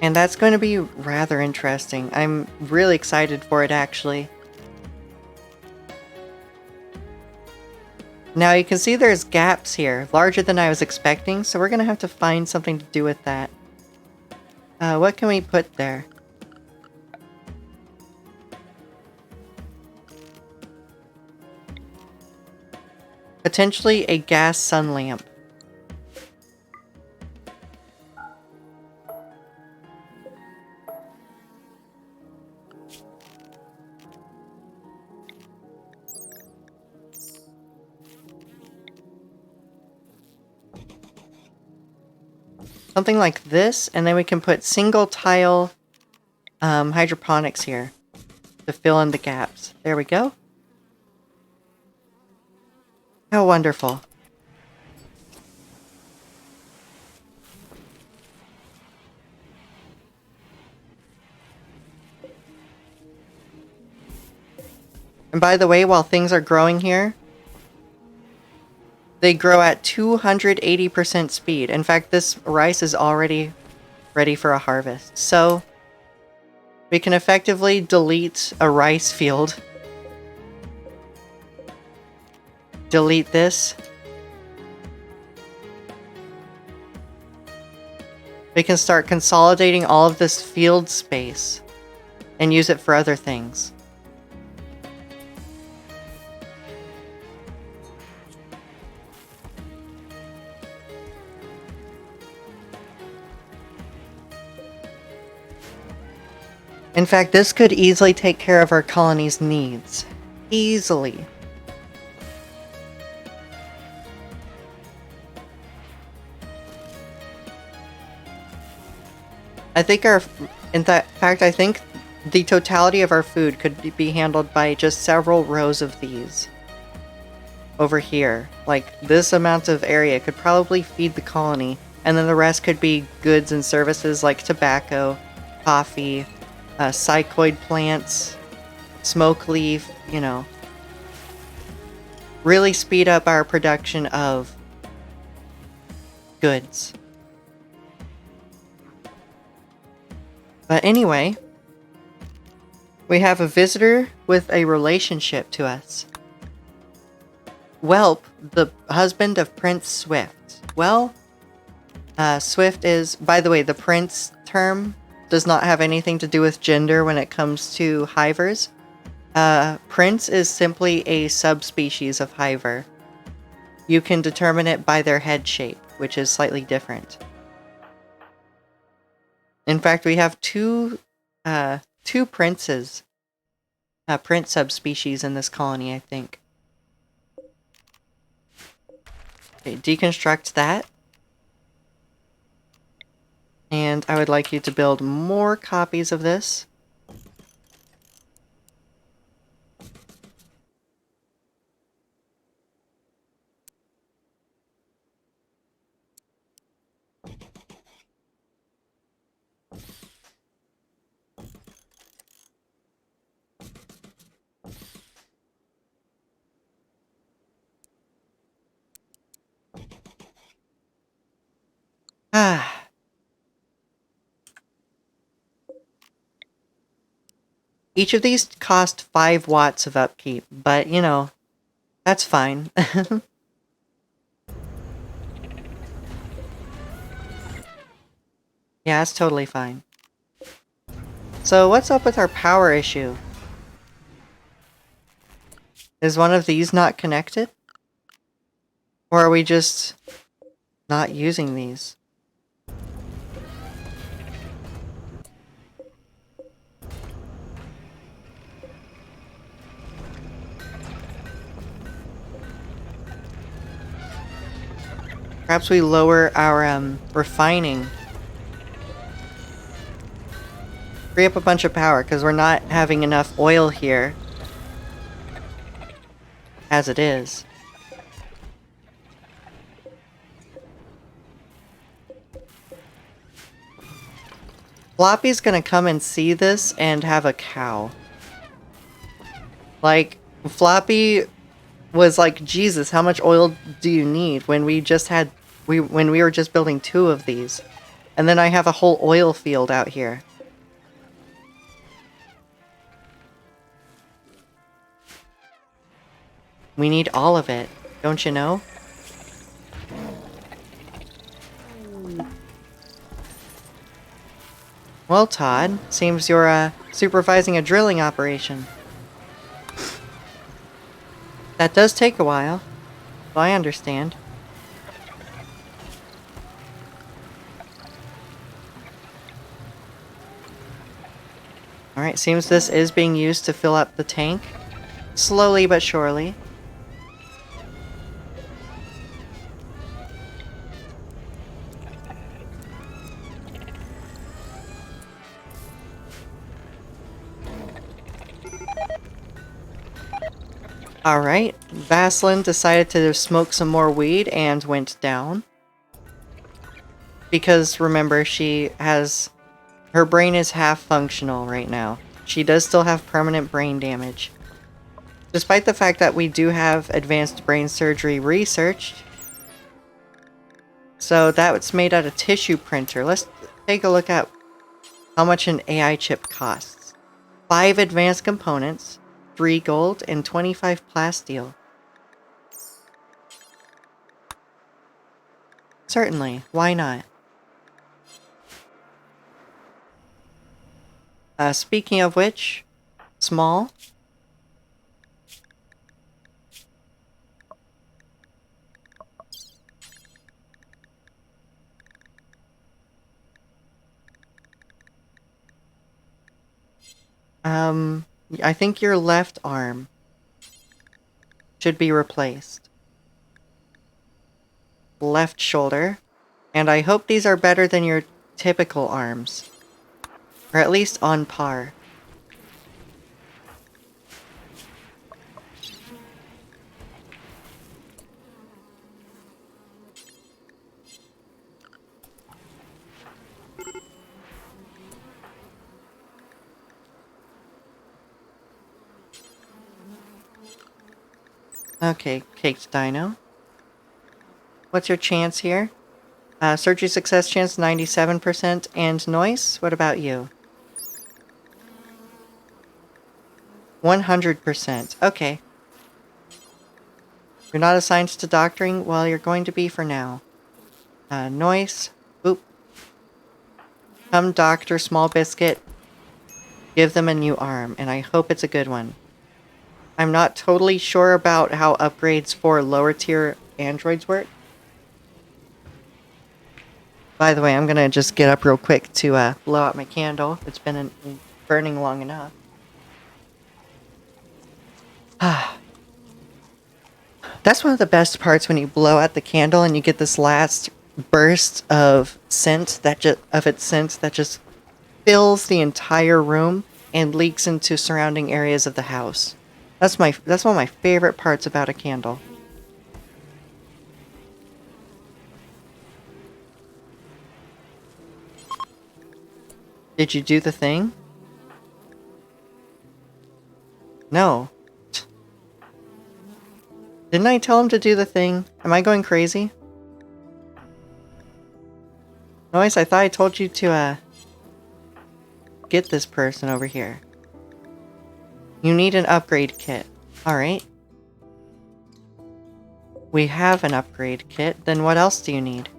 And that's going to be rather interesting. I'm really excited for it, actually. Now you can see there's gaps here, larger than I was expecting, so we're going to have to find something to do with that. What can we put there? Potentially a gas sun lamp. Something like this, and then we can put single tile hydroponics here to fill in the gaps. There we go. How wonderful. And by the way, while things are growing here, they grow at 280% speed. In fact, this rice is already ready for a harvest. So we can effectively delete a rice field. Delete this. We can start consolidating all of this field space and use it for other things. In fact, this could easily take care of our colony's needs. Easily. I think I think the totality of our food could be handled by just several rows of these. Over here. Like, this amount of area could probably feed the colony, and then the rest could be goods and services like tobacco, coffee, cycoid plants, smoke leaf, you know. Really speed up our production of goods. But anyway, we have a visitor with a relationship to us. Whelp, the husband of Prince Swift. Well, Swift is, by the way, the prince term does not have anything to do with gender when it comes to hivers. Prince is simply a subspecies of hiver. You can determine it by their head shape, which is slightly different. In fact, we have two princes, prince subspecies in this colony, I think. Okay, deconstruct that. And I would like you to build more copies of this. Ah. Each of these cost 5 watts of upkeep, but, you know, that's fine. Yeah, it's totally fine. So, what's up with our power issue? Is one of these not connected? Or are we just not using these? Perhaps we lower our refining. Free up a bunch of power, because we're not having enough oil here as it is. Floppy's gonna come and see this and have a cow. Like, Floppy was like, Jesus, how much oil do you need when we just had when we were just building 2 of these. And then I have a whole oil field out here. We need all of it, don't you know? Well, Todd, seems you're supervising a drilling operation. That does take a while, so I understand. Alright, seems this is being used to fill up the tank. Slowly but surely. Alright, Vaseline decided to smoke some more weed and went down. Because, remember, her brain is half functional right now. She does still have permanent brain damage. Despite the fact that we do have advanced brain surgery researched. So that's made out of tissue printer. Let's take a look at how much an AI chip costs. 5 advanced components, 3 gold, and 25 plasteel. Certainly, why not? Speaking of which, small. I think your left arm should be replaced. Left shoulder. And I hope these are better than your typical arms. Or at least on par. Okay, Caked Dino. What's your chance here? Surgery success chance 97%, and noise? What about you? 100%. Okay. You're not assigned to doctoring? Well, you're going to be for now. Noise. Oop. Come doctor Small Biscuit. Give them a new arm, and I hope it's a good one. I'm not totally sure about how upgrades for lower tier androids work. By the way, I'm gonna just get up real quick to blow out my candle. It's been burning long enough. That's one of the best parts when you blow out the candle and you get this last burst of scent that just fills the entire room and leaks into surrounding areas of the house. That's one of my favorite parts about a candle. Did you do the thing? No. Didn't I tell him to do the thing? Am I going crazy? Noise, I thought I told you to, get this person over here. You need an upgrade kit. Alright. We have an upgrade kit. Then what else do you need?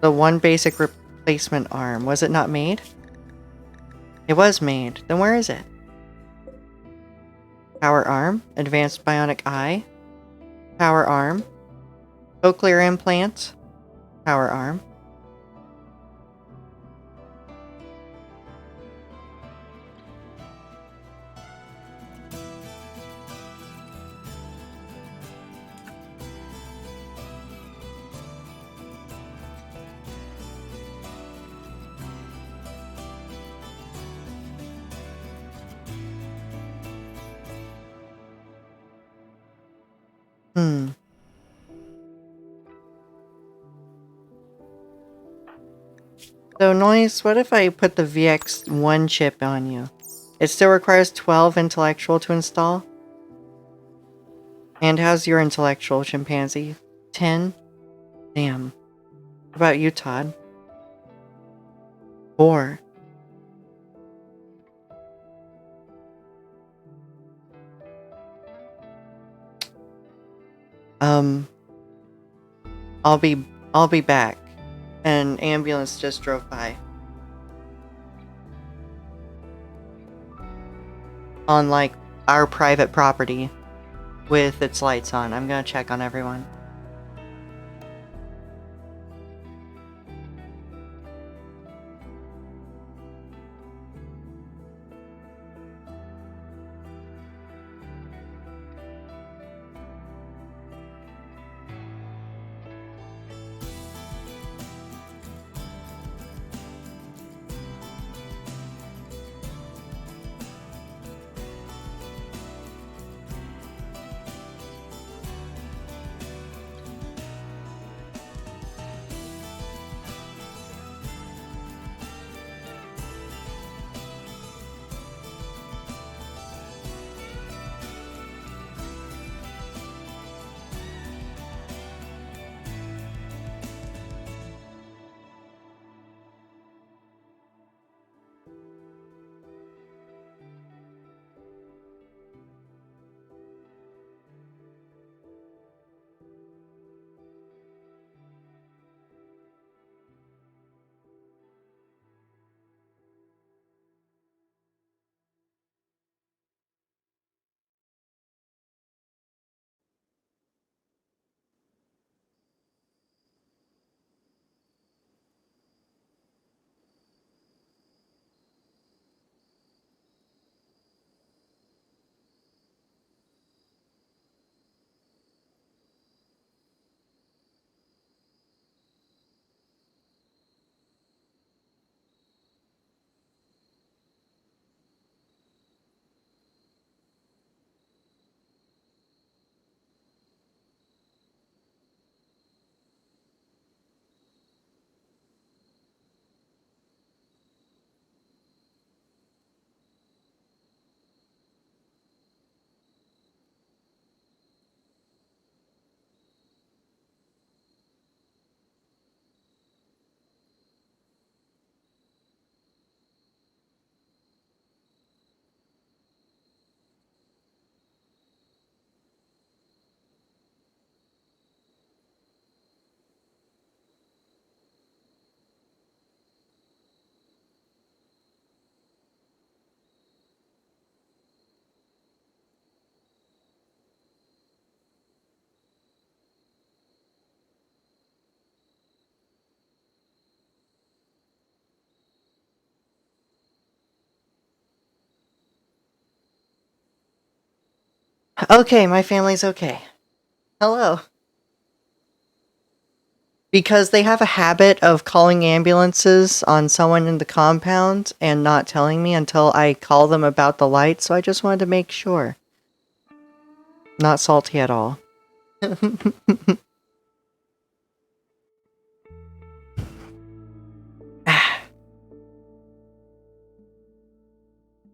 The one basic replacement arm. Was it not made? It was made. Then where is it? Power arm. Advanced bionic eye. Power arm. Cochlear implant. Power arm. Hmm. So, Noise, what if I put the VX1 chip on you? It still requires 12 intellectual to install? And how's your intellectual, chimpanzee? 10? Damn. What about you, Todd? 4. Um, I'll be back. An ambulance just drove by. On, like, our private property with its lights on. I'm gonna check on everyone. Okay, my family's okay. Hello. Because they have a habit of calling ambulances on someone in the compound and not telling me until I call them about the light, so I just wanted to make sure. Not salty at all.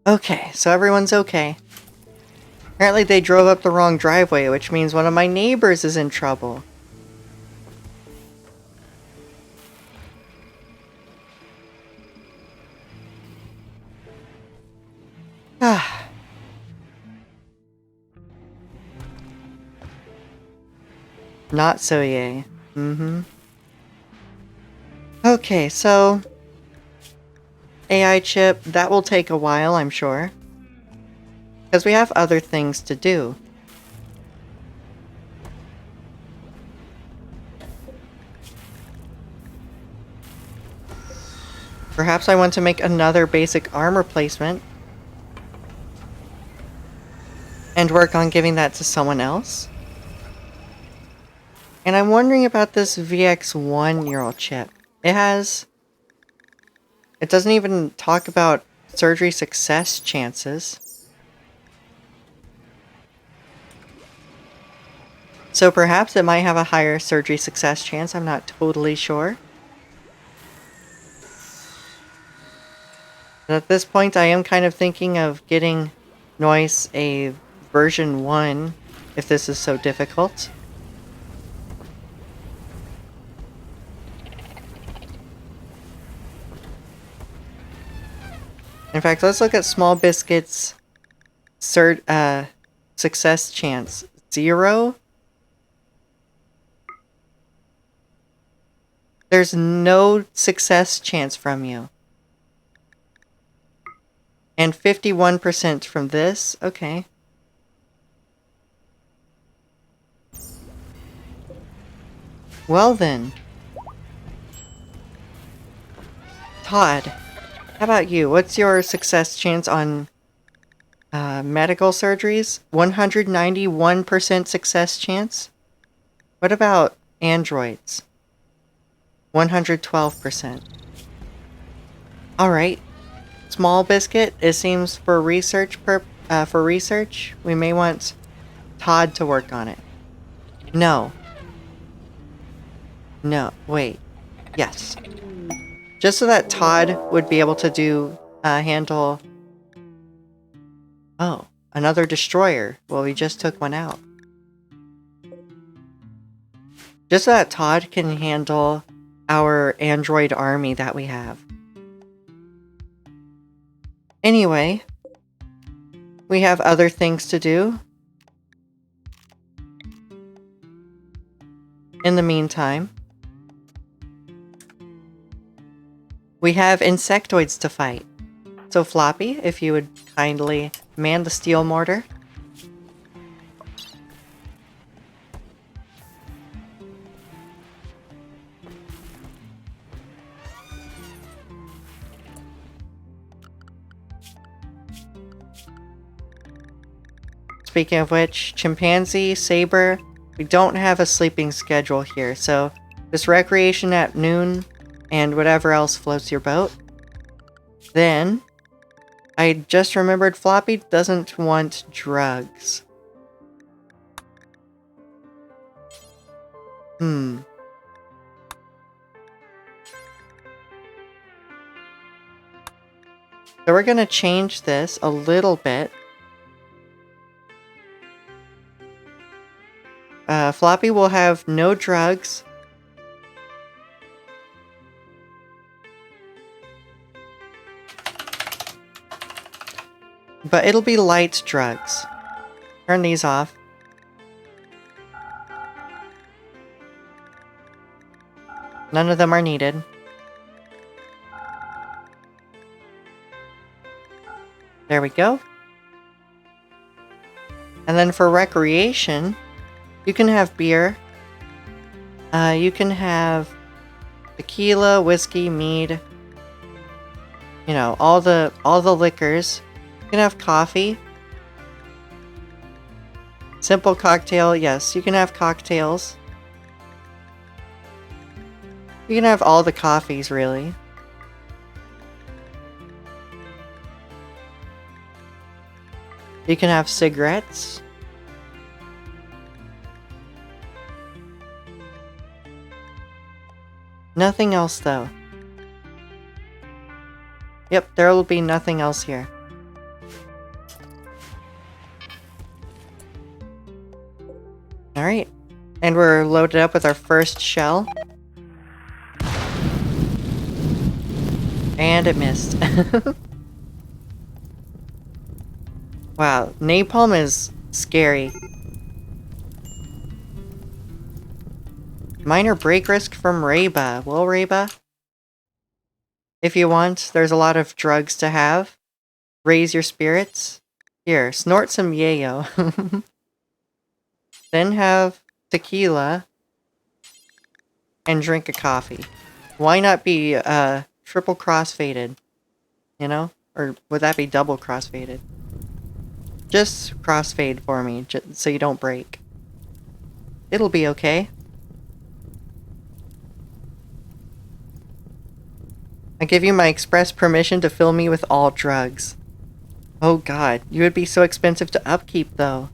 Okay, so everyone's okay. Apparently they drove up the wrong driveway, which means one of my neighbors is in trouble. Ah. Not so yay. Mm-hmm. Okay, so... AI chip, that will take a while, I'm sure. Because we have other things to do. Perhaps I want to make another basic armor placement. And work on giving that to someone else. And I'm wondering about this VX1 neural chip. It doesn't even talk about surgery success chances. So perhaps it might have a higher surgery success chance, I'm not totally sure. But at this point, I am kind of thinking of getting Noise a version 1, if this is so difficult. In fact, let's look at Small Biscuit's success chance. 0? There's no success chance from you. And 51% from this? Okay. Well then. Todd, how about you? What's your success chance on medical surgeries? 191% success chance? What about androids? 112%. Alright. Small Biscuit, it seems for research we may want Todd to work on it. No. No, wait. Yes. Just so that Todd would be able to do, handle... Oh, another destroyer. Well, we just took one out. Just so that Todd can handle our android army that we have. Anyway, we have other things to do. In the meantime, we have insectoids to fight. So Floppy, if you would kindly man the steel mortar. Speaking of which, Chimpanzee, Saber, we don't have a sleeping schedule here, so just recreation at noon and whatever else floats your boat. Then, I just remembered Floppy doesn't want drugs. So we're gonna change this a little bit. Floppy will have no drugs. But it'll be light drugs. Turn these off. None of them are needed. There we go. And then for recreation, you can have beer. You can have tequila, whiskey, mead. You know, all the liquors. You can have coffee. Simple cocktail, yes, you can have cocktails. You can have all the coffees, really. You can have cigarettes. Nothing else, though. Yep, there will be nothing else here. Alright. And we're loaded up with our first shell. And it missed. Wow, napalm is scary. Minor break risk from Reba. Well, Reba, if you want, there's a lot of drugs to have. Raise your spirits. Here, snort some yayo. Then have tequila. And drink a coffee. Why not be, triple crossfaded? You know? Or would that be double crossfaded? Just crossfade for me, so you don't break. It'll be okay. I give you my express permission to fill me with all drugs. Oh god, you would be so expensive to upkeep, though.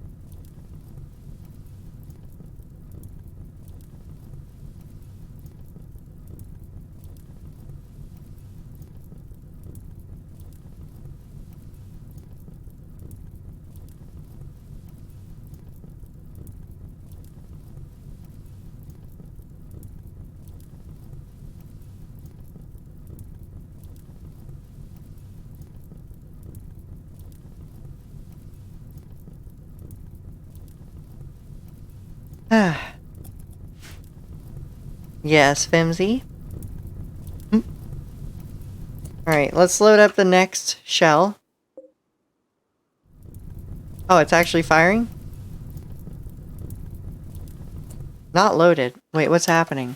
Yes, Fimsy. Alright, let's load up the next shell. Oh, it's actually firing? Not loaded. Wait, what's happening?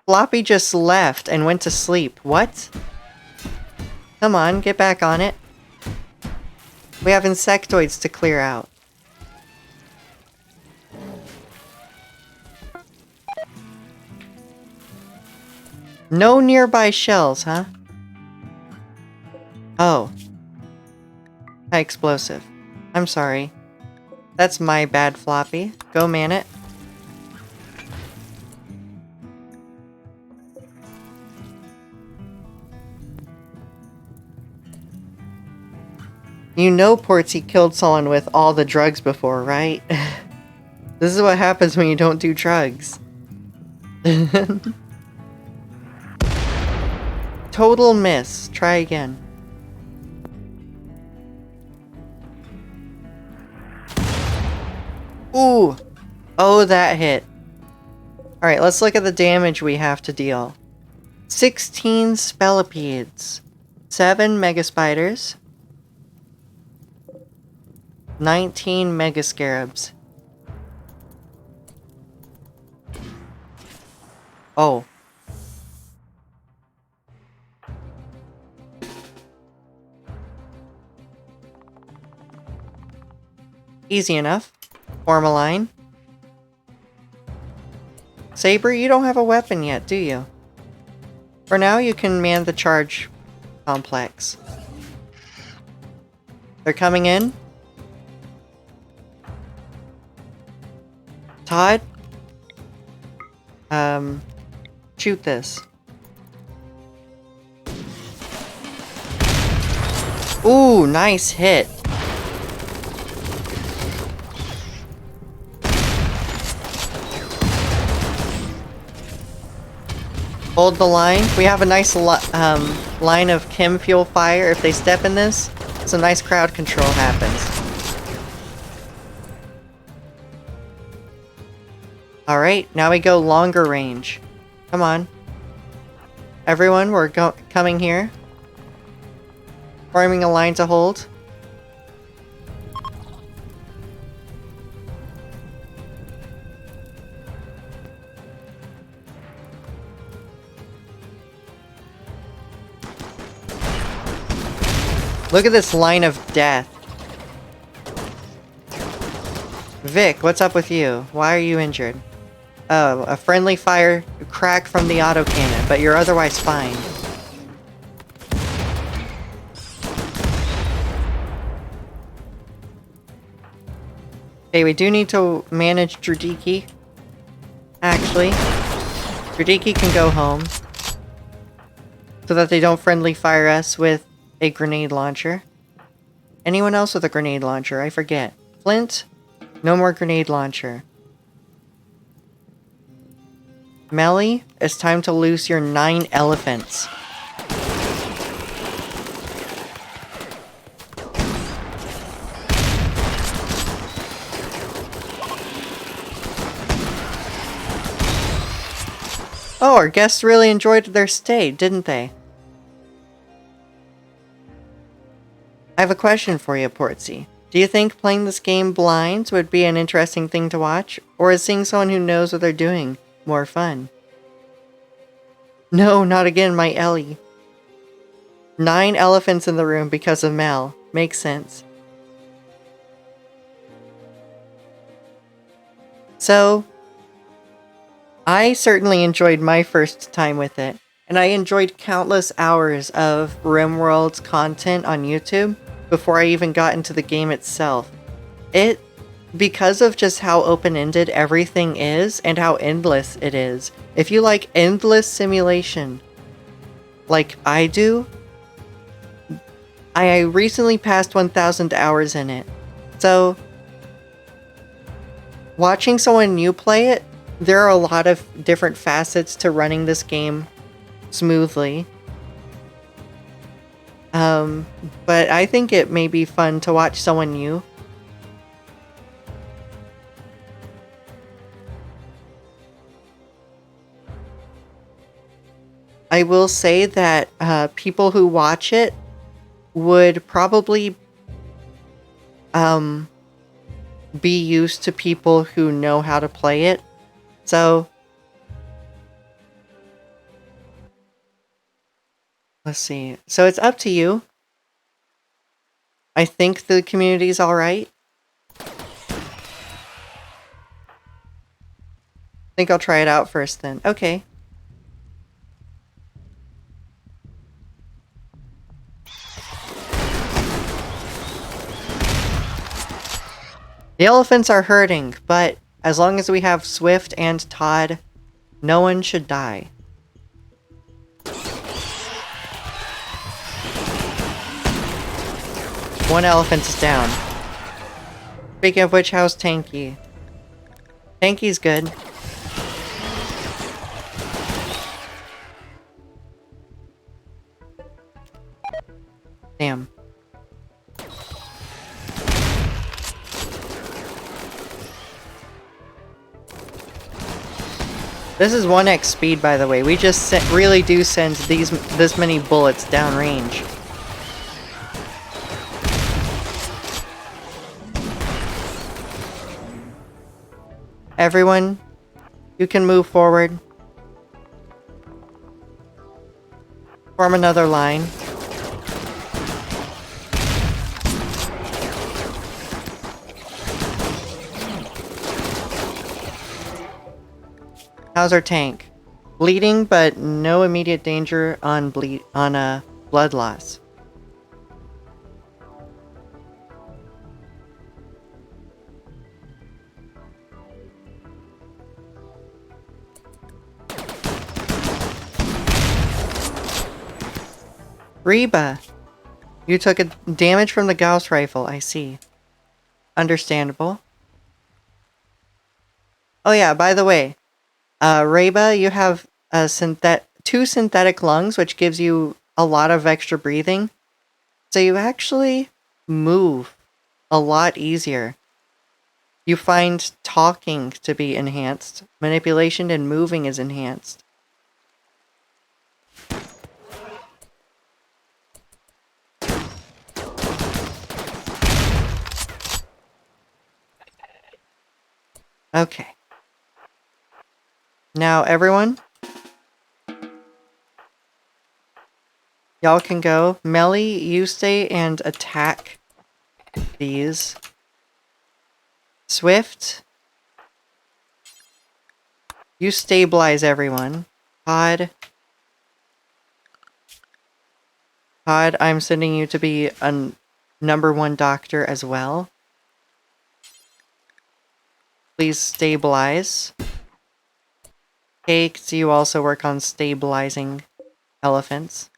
Floppy just left and went to sleep. What? Come on, get back on it. We have insectoids to clear out. No nearby shells, huh? Oh. High explosive. I'm sorry. That's my bad, Floppy. Go man it. You know Portsy killed someone with all the drugs before, right? This is what happens when you don't do drugs. Total miss. Try again. Ooh! Oh, that hit. Alright, let's look at the damage we have to deal. 16 Spellipedes. 7 Mega Spiders. 19 Mega Scarabs. Oh. Easy enough. Form a line. Saber, you don't have a weapon yet, do you? For now, you can man the charge complex. They're coming in. Todd? Shoot this. Ooh, nice hit. Hold the line. We have a nice line of chem fuel fire. If they step in this, some nice crowd control happens. Alright, now we go longer range. Come on. Everyone, we're coming here. Forming a line to hold. Look at this line of death. Vic, what's up with you? Why are you injured? Oh, a friendly fire crack from the autocannon, but you're otherwise fine. Okay, we do need to manage Dradiki. Actually, Dradiki can go home. So that they don't friendly fire us with a grenade launcher. Anyone else with a grenade launcher? I forget. Flint? No more grenade launcher. Melly, it's time to loose your 9 elephants. Oh, our guests really enjoyed their stay, didn't they? I have a question for you, Portsy. Do you think playing this game blind would be an interesting thing to watch? Or is seeing someone who knows what they're doing more fun? No, not again, my Ellie. 9 elephants in the room because of Mel. Makes sense. So, I certainly enjoyed my first time with it, and I enjoyed countless hours of RimWorld's content on YouTube before I even got into the game itself. Because of just how open-ended everything is and how endless it is. If you like endless simulation, like I do, I recently passed 1,000 hours in it. So, watching someone new play it, there are a lot of different facets to running this game smoothly. But I think it may be fun to watch someone new. I will say that people who watch it would probably be used to people who know how to play it. So let's see. So it's up to you. I think the community's alright. Think I'll try it out first then. Okay. The elephants are hurting, but as long as we have Swift and Todd, no one should die. One elephant is down. Speaking of which, how's Tanky? Tanky's good. Damn. This is 1x speed, by the way. We just really do send this many bullets downrange. Everyone, you can move forward. Form another line. How's our tank? Bleeding, but no immediate danger on blood loss. Reba, you took a damage from the Gauss rifle, I see. Understandable. Oh yeah, by the way, Reba, you have two synthetic lungs, which gives you a lot of extra breathing. So you actually move a lot easier. You find talking to be enhanced. Manipulation and moving is enhanced. Okay. Now, everyone, y'all can go. Melly, you stay and attack these. Swift, you stabilize everyone. Todd, I'm sending you to be a #1 doctor as well. Please stabilize. Cakes, you also work on stabilizing elephants.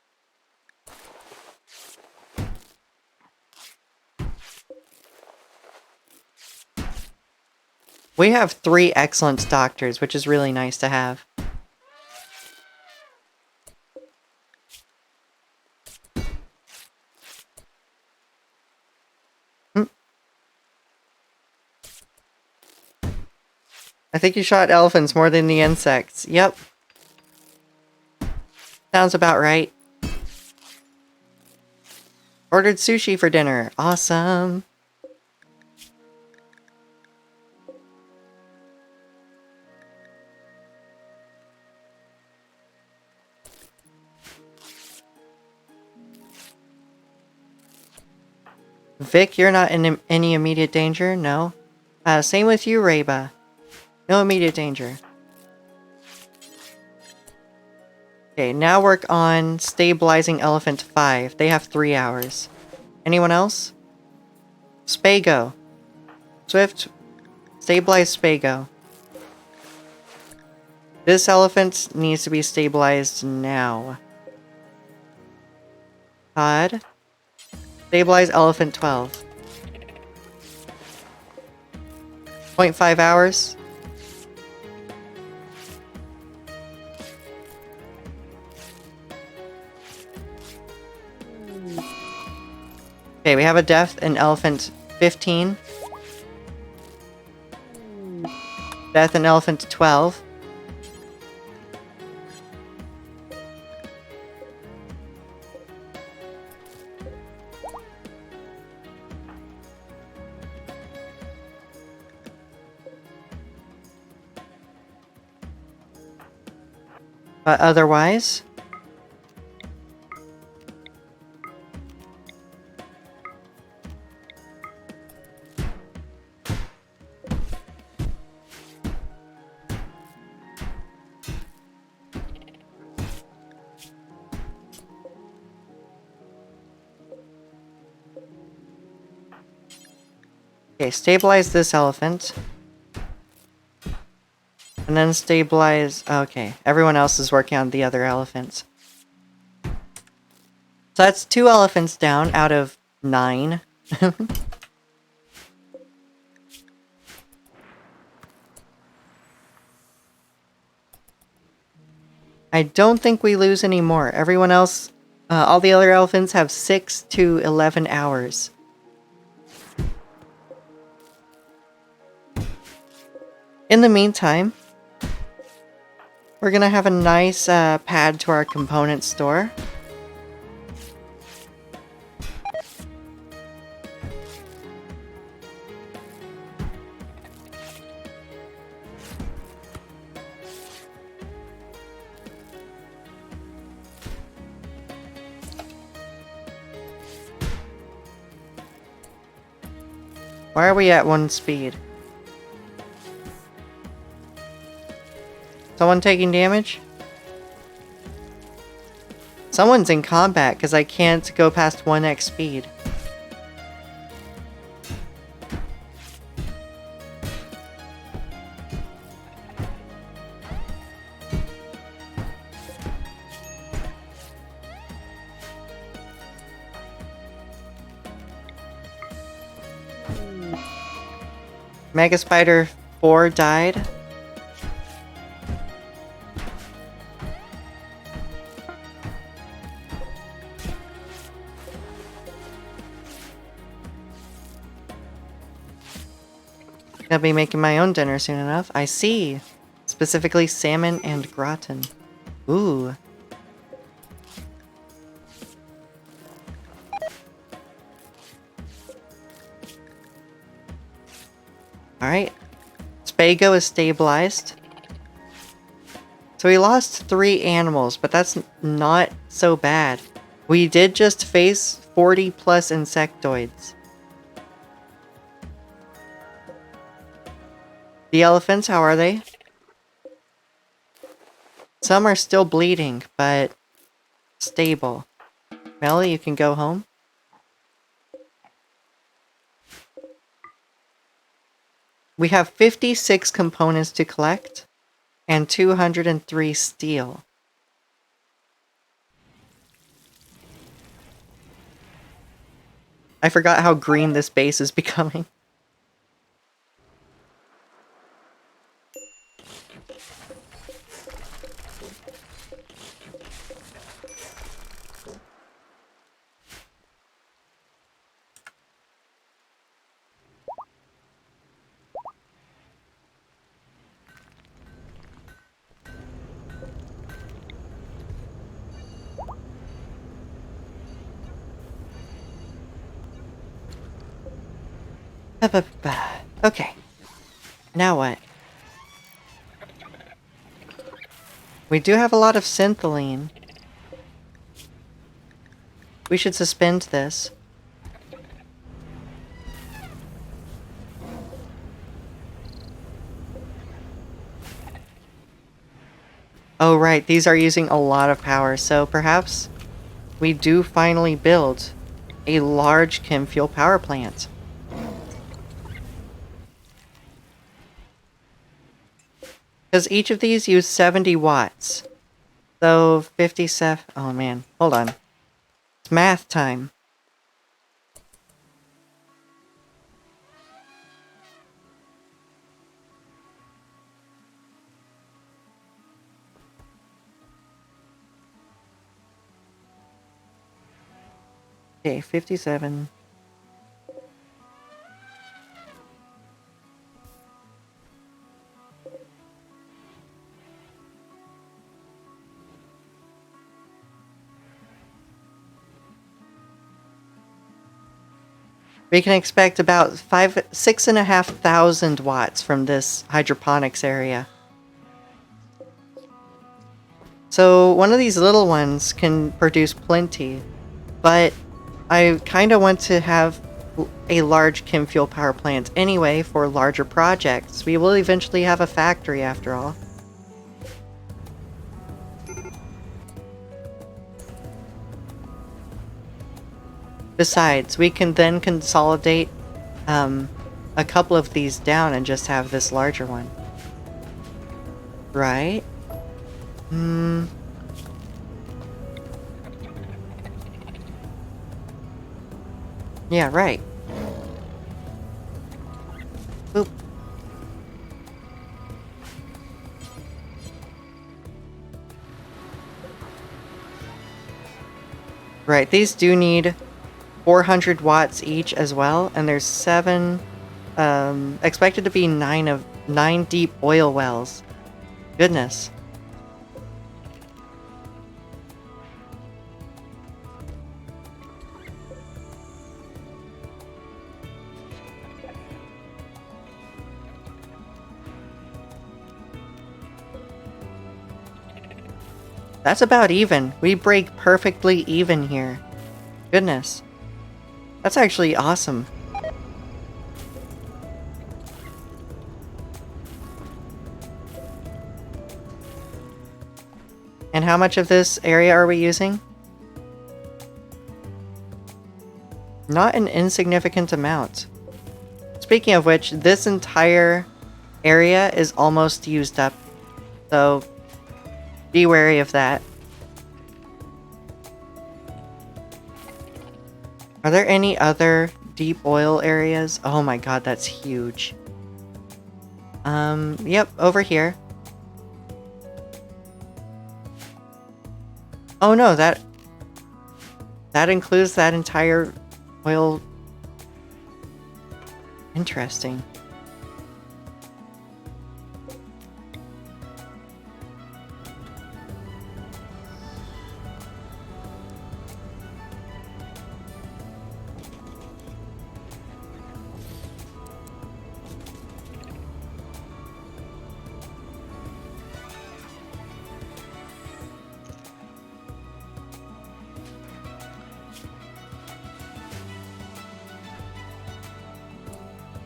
We have 3 excellent doctors, which is really nice to have. I think you shot elephants more than the insects. Yep. Sounds about right. Ordered sushi for dinner. Awesome. Vic, you're not in any immediate danger? No. Same with you, Reba. No immediate danger. Okay, now work on stabilizing Elephant 5. They have 3 hours. Anyone else? Spago. Swift, stabilize Spago. This elephant needs to be stabilized now. Todd, stabilize Elephant 12. 0.5 hours. Okay, we have a death in Elephant 15. Death in Elephant 12. But otherwise... Okay, stabilize this elephant. And then stabilize... Okay, everyone else is working on the other elephants. So that's 2 elephants down out of 9. I don't think we lose any more. Everyone else... all the other elephants have 6 to 11 hours. In the meantime, we're gonna have a nice pad to our component store. Why are we at 1 speed? Someone taking damage? Someone's in combat because I can't go past 1x speed. Mega Spider 4 died. I'll be making my own dinner soon enough. I see. Specifically salmon and gratin. Ooh. Alright. Spago is stabilized. So we lost 3 animals, but that's not so bad. We did just face 40 plus insectoids. The elephants, how are they? Some are still bleeding, but stable. Melly, you can go home. We have 56 components to collect and 203 steel. I forgot how green this base is becoming. Okay. Now what? We do have a lot of syntheline. We should suspend this. Oh right, these are using a lot of power, so perhaps we do finally build a large chem fuel power plant. Because each of these use 70 watts. So 57... Oh man, hold on. It's math time. Okay, 57... We can expect about 6,500 watts from this hydroponics area. So one of these little ones can produce plenty, but I kind of want to have a large chem fuel power plant anyway for larger projects. We will eventually have a factory after all. Besides, we can then consolidate a couple of these down and just have this larger one. Right? Yeah, right. Boop. Right, these do need 400 watts each as well, and there's 7, expected to be 9 deep oil wells. Goodness. That's about even. We break perfectly even here. Goodness. That's actually awesome. And how much of this area are we using? Not an insignificant amount. Speaking of which, this entire area is almost used up. So be wary of that. Are there any other deep oil areas? Oh my god, that's huge. Yep, over here. Oh no, that includes that entire oil. Interesting.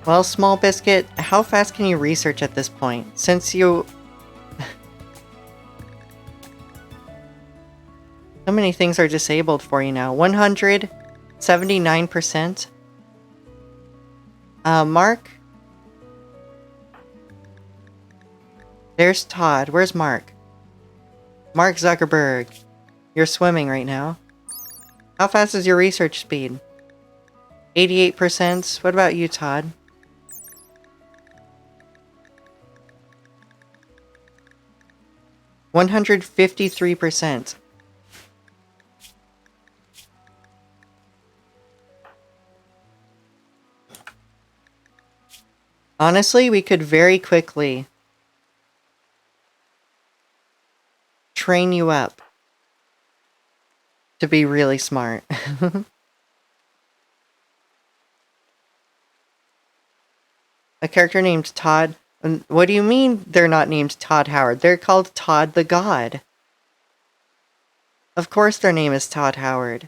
Well, Small Biscuit, how fast can you research at this point? Since you... so many things are disabled for you now. 179%. Mark? There's Todd. Where's Mark? Mark Zuckerberg. You're swimming right now. How fast is your research speed? 88%. What about you, Todd? %153%. Honestly, we could very quickly train you up to be really smart. A character named Todd. What do you mean they're not named Todd Howard? They're called Todd the God. Of course their name is Todd Howard.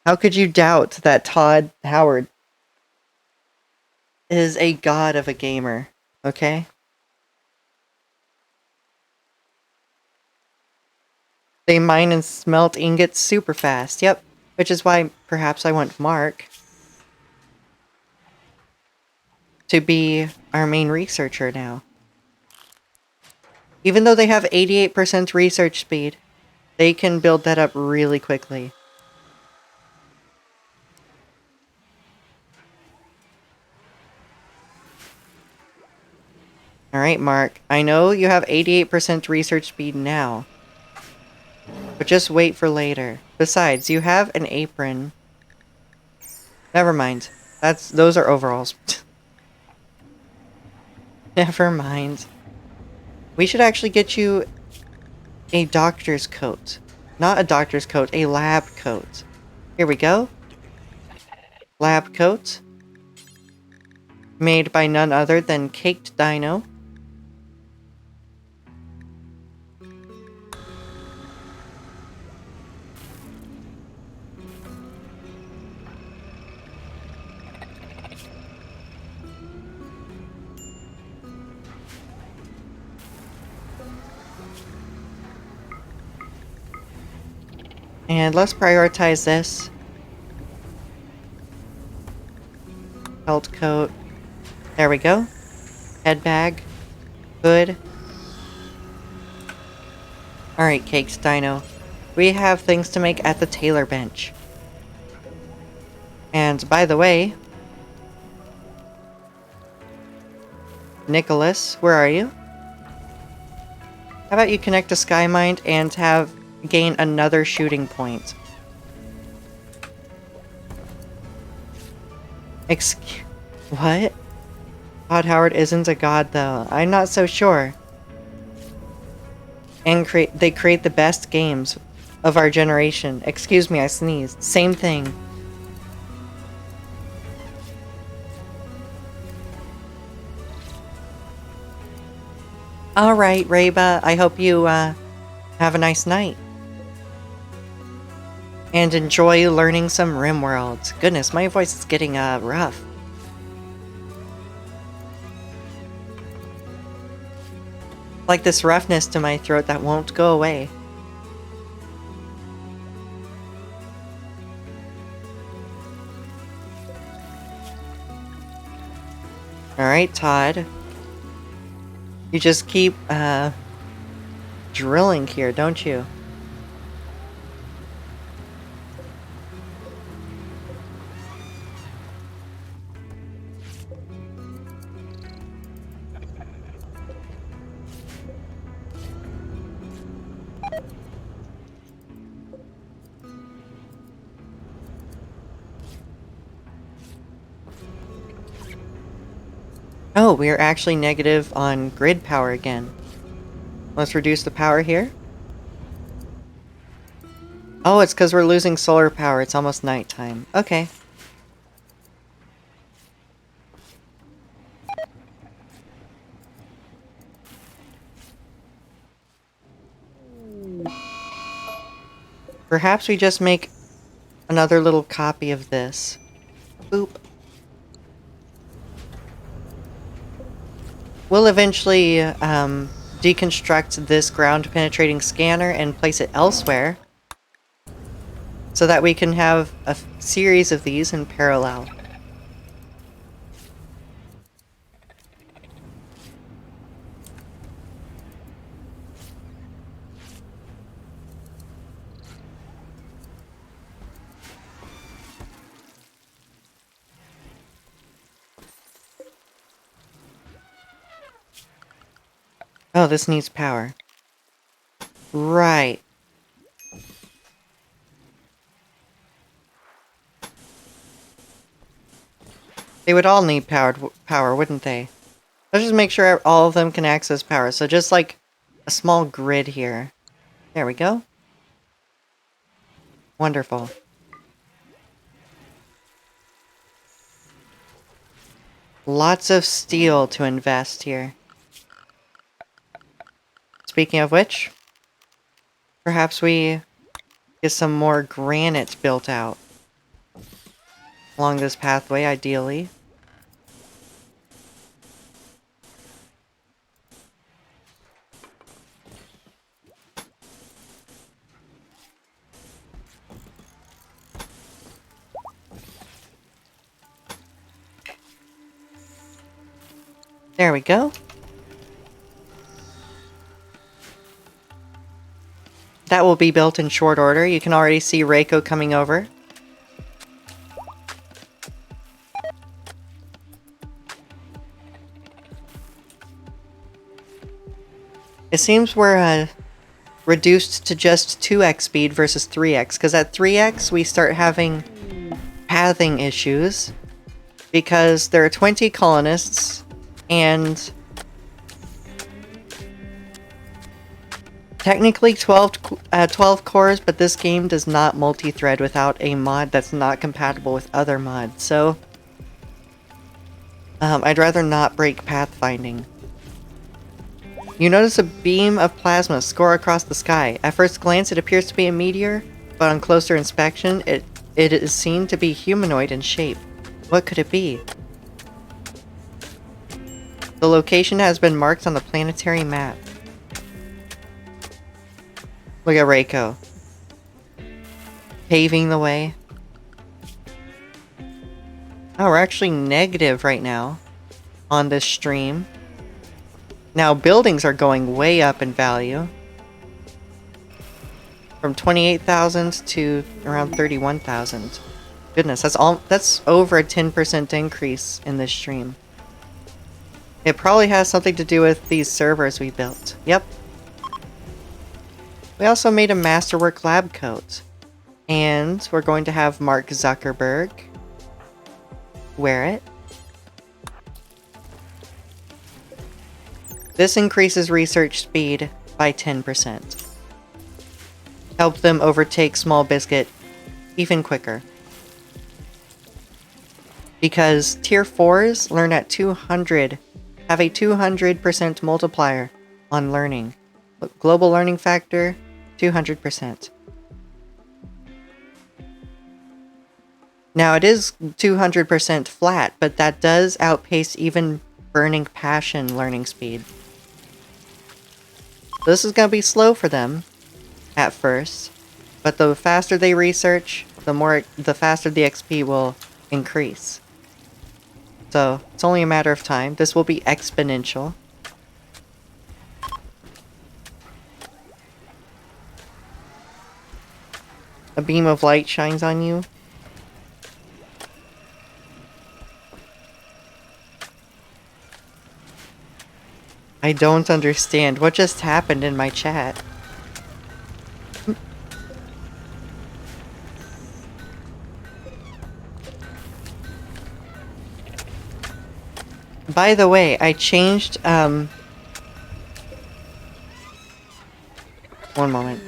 How could you doubt that Todd Howard is a god of a gamer, okay? They mine and smelt ingots super fast, yep. Which is why perhaps I want Mark to be our main researcher now. Even though they have 88% research speed, they can build that up really quickly. Alright, Mark. I know you have 88% research speed now. But just wait for later. Besides, you have an apron. Never mind. Those are overalls. Never mind. We should actually get you a doctor's coat. Not a doctor's coat, a lab coat. Here we go. lab coat made by none other than Caked Dino. And let's prioritize this. Belt coat. There we go. Head bag. Hood. Alright, Cakes Dino. We have things to make at the tailor bench. And by the way, Nicholas, where are you? How about you connect to Skymind and gain another shooting point? What? Todd Howard isn't a god, though. I'm not so sure. And they create the best games of our generation. Excuse me, I sneezed. Same thing. Alright, Reba. I hope you have a nice night. And enjoy learning some RimWorld. Goodness, my voice is getting rough. Like this roughness to my throat that won't go away. Alright, Todd. You just keep drilling here, don't you? Oh, we are actually negative on grid power again. Let's reduce the power here. Oh, it's because we're losing solar power. It's almost nighttime. Okay. Perhaps we just make another little copy of this. Boop. We'll eventually deconstruct this ground-penetrating scanner and place it elsewhere so that we can have a series of these in parallel. Oh, this needs power. Right. They would all need power, wouldn't they? Let's just make sure all of them can access power. So just like a small grid here. There we go. Wonderful. Lots of steel to invest here. Speaking of which, perhaps we get some more granite built out along this pathway, ideally. There we go. That will be built in short order. You can already see Reiko coming over. It seems we're reduced to just 2x speed versus 3x, because at 3x we start having pathing issues, because there are 20 colonists, and Technically 12 cores, but this game does not multi-thread without a mod that's not compatible with other mods, so I'd rather not break pathfinding. You notice a beam of plasma score across the sky. At first glance, it appears to be a meteor, but on closer inspection, it is seen to be humanoid in shape. What could it be? The location has been marked on the planetary map. Look at Reiko. Paving the way. Oh, we're actually negative right now on this stream. Now, buildings are going way up in value. From 28,000 to around 31,000. Goodness, that's over a 10% increase in this stream. It probably has something to do with these servers we built. Yep. We also made a Masterwork lab coat. And we're going to have Mark Zuckerberg wear it. This increases research speed by 10%. Help them overtake Small Biscuit even quicker. Because Tier 4s learn at 200, have a 200% multiplier on learning. Global learning factor, 200%. Now it is 200% flat, but that does outpace even Burning Passion learning speed. This is going to be slow for them at first, but the faster they research, the faster the XP will increase. So it's only a matter of time. This will be exponential. A beam of light shines on you. I don't understand. What just happened in my chat? By the way, I changed, one moment.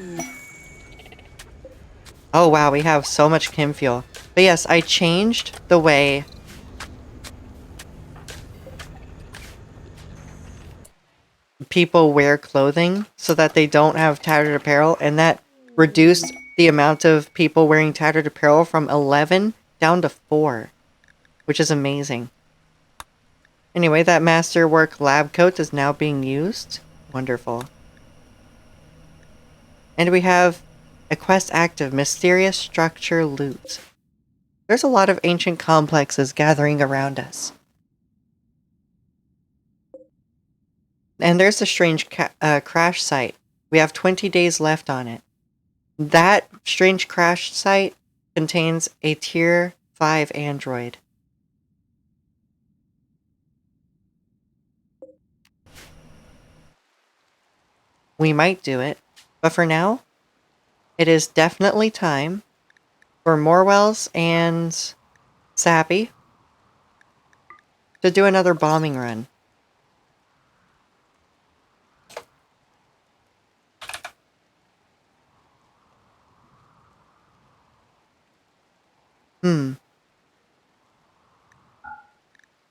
Oh wow, we have so much chem fuel. But yes, I changed the way people wear clothing so that they don't have tattered apparel, and that reduced the amount of people wearing tattered apparel from 11 down to 4, which is amazing. Anyway, that Masterwork lab coat is now being used. Wonderful. And we have a quest active, Mysterious Structure Loot. There's a lot of ancient complexes gathering around us. And there's a strange crash site. We have 20 days left on it. That strange crash site contains a Tier 5 android. We might do it, but for now, it is definitely time for Morwells and Sappy to do another bombing run.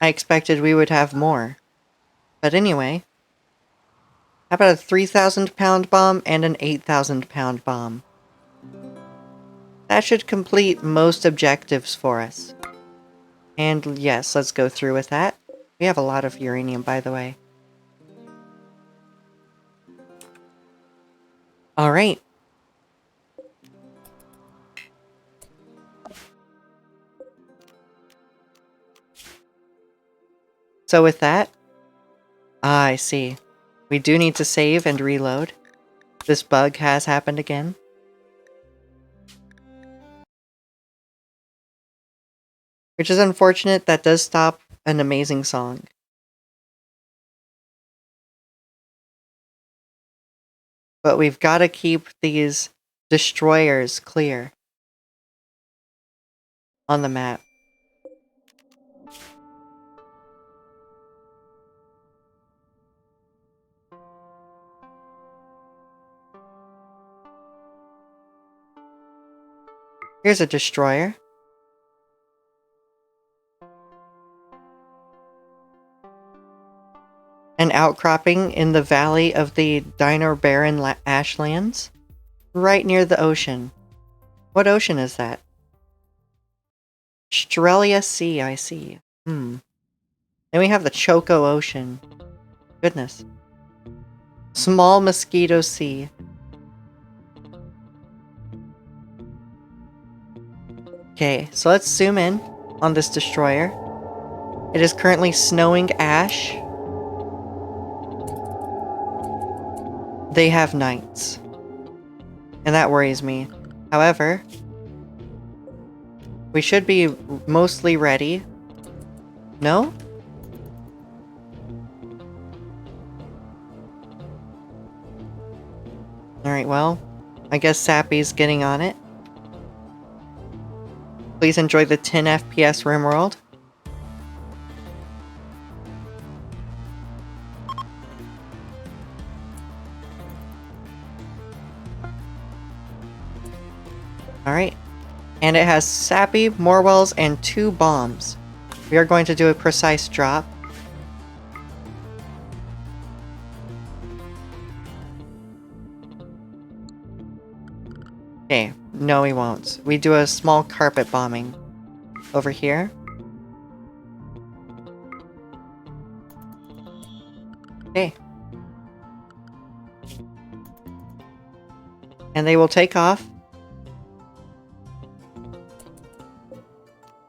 I expected we would have more. But anyway, how about a 3,000-pound bomb and an 8,000-pound bomb? That should complete most objectives for us. And yes, let's go through with that. We have a lot of uranium, by the way. Alright. So with that... I see. We do need to save and reload. This bug has happened again. Which is unfortunate. That does stop an amazing song. But we've got to keep these destroyers clear on the map. Here's a destroyer. An outcropping in the valley of the Dino Baron Ashlands, right near the ocean. What ocean is that? Australia Sea, I see. Then we have the Choco Ocean. Goodness. Small Mosquito Sea. Okay, so let's zoom in on this destroyer. It is currently snowing ash. They have knights. And that worries me. However, we should be mostly ready. No? Alright, well, I guess Sappy's getting on it. Please enjoy the 10 FPS RimWorld. Alright. And it has Sappy, Morwells, and 2 bombs. We are going to do a precise drop. Okay, no we won't. We do a small carpet bombing. Over here. Okay. And they will take off.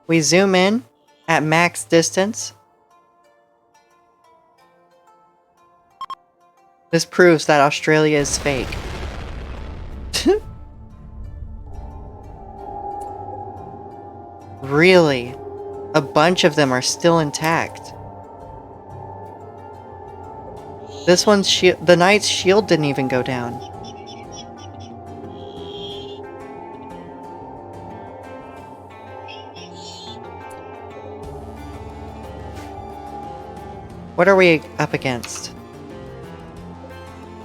We zoom in at max distance. This proves that Australia is fake. Really? A bunch of them are still intact. This one's shield, the knight's shield didn't even go down. What are we up against?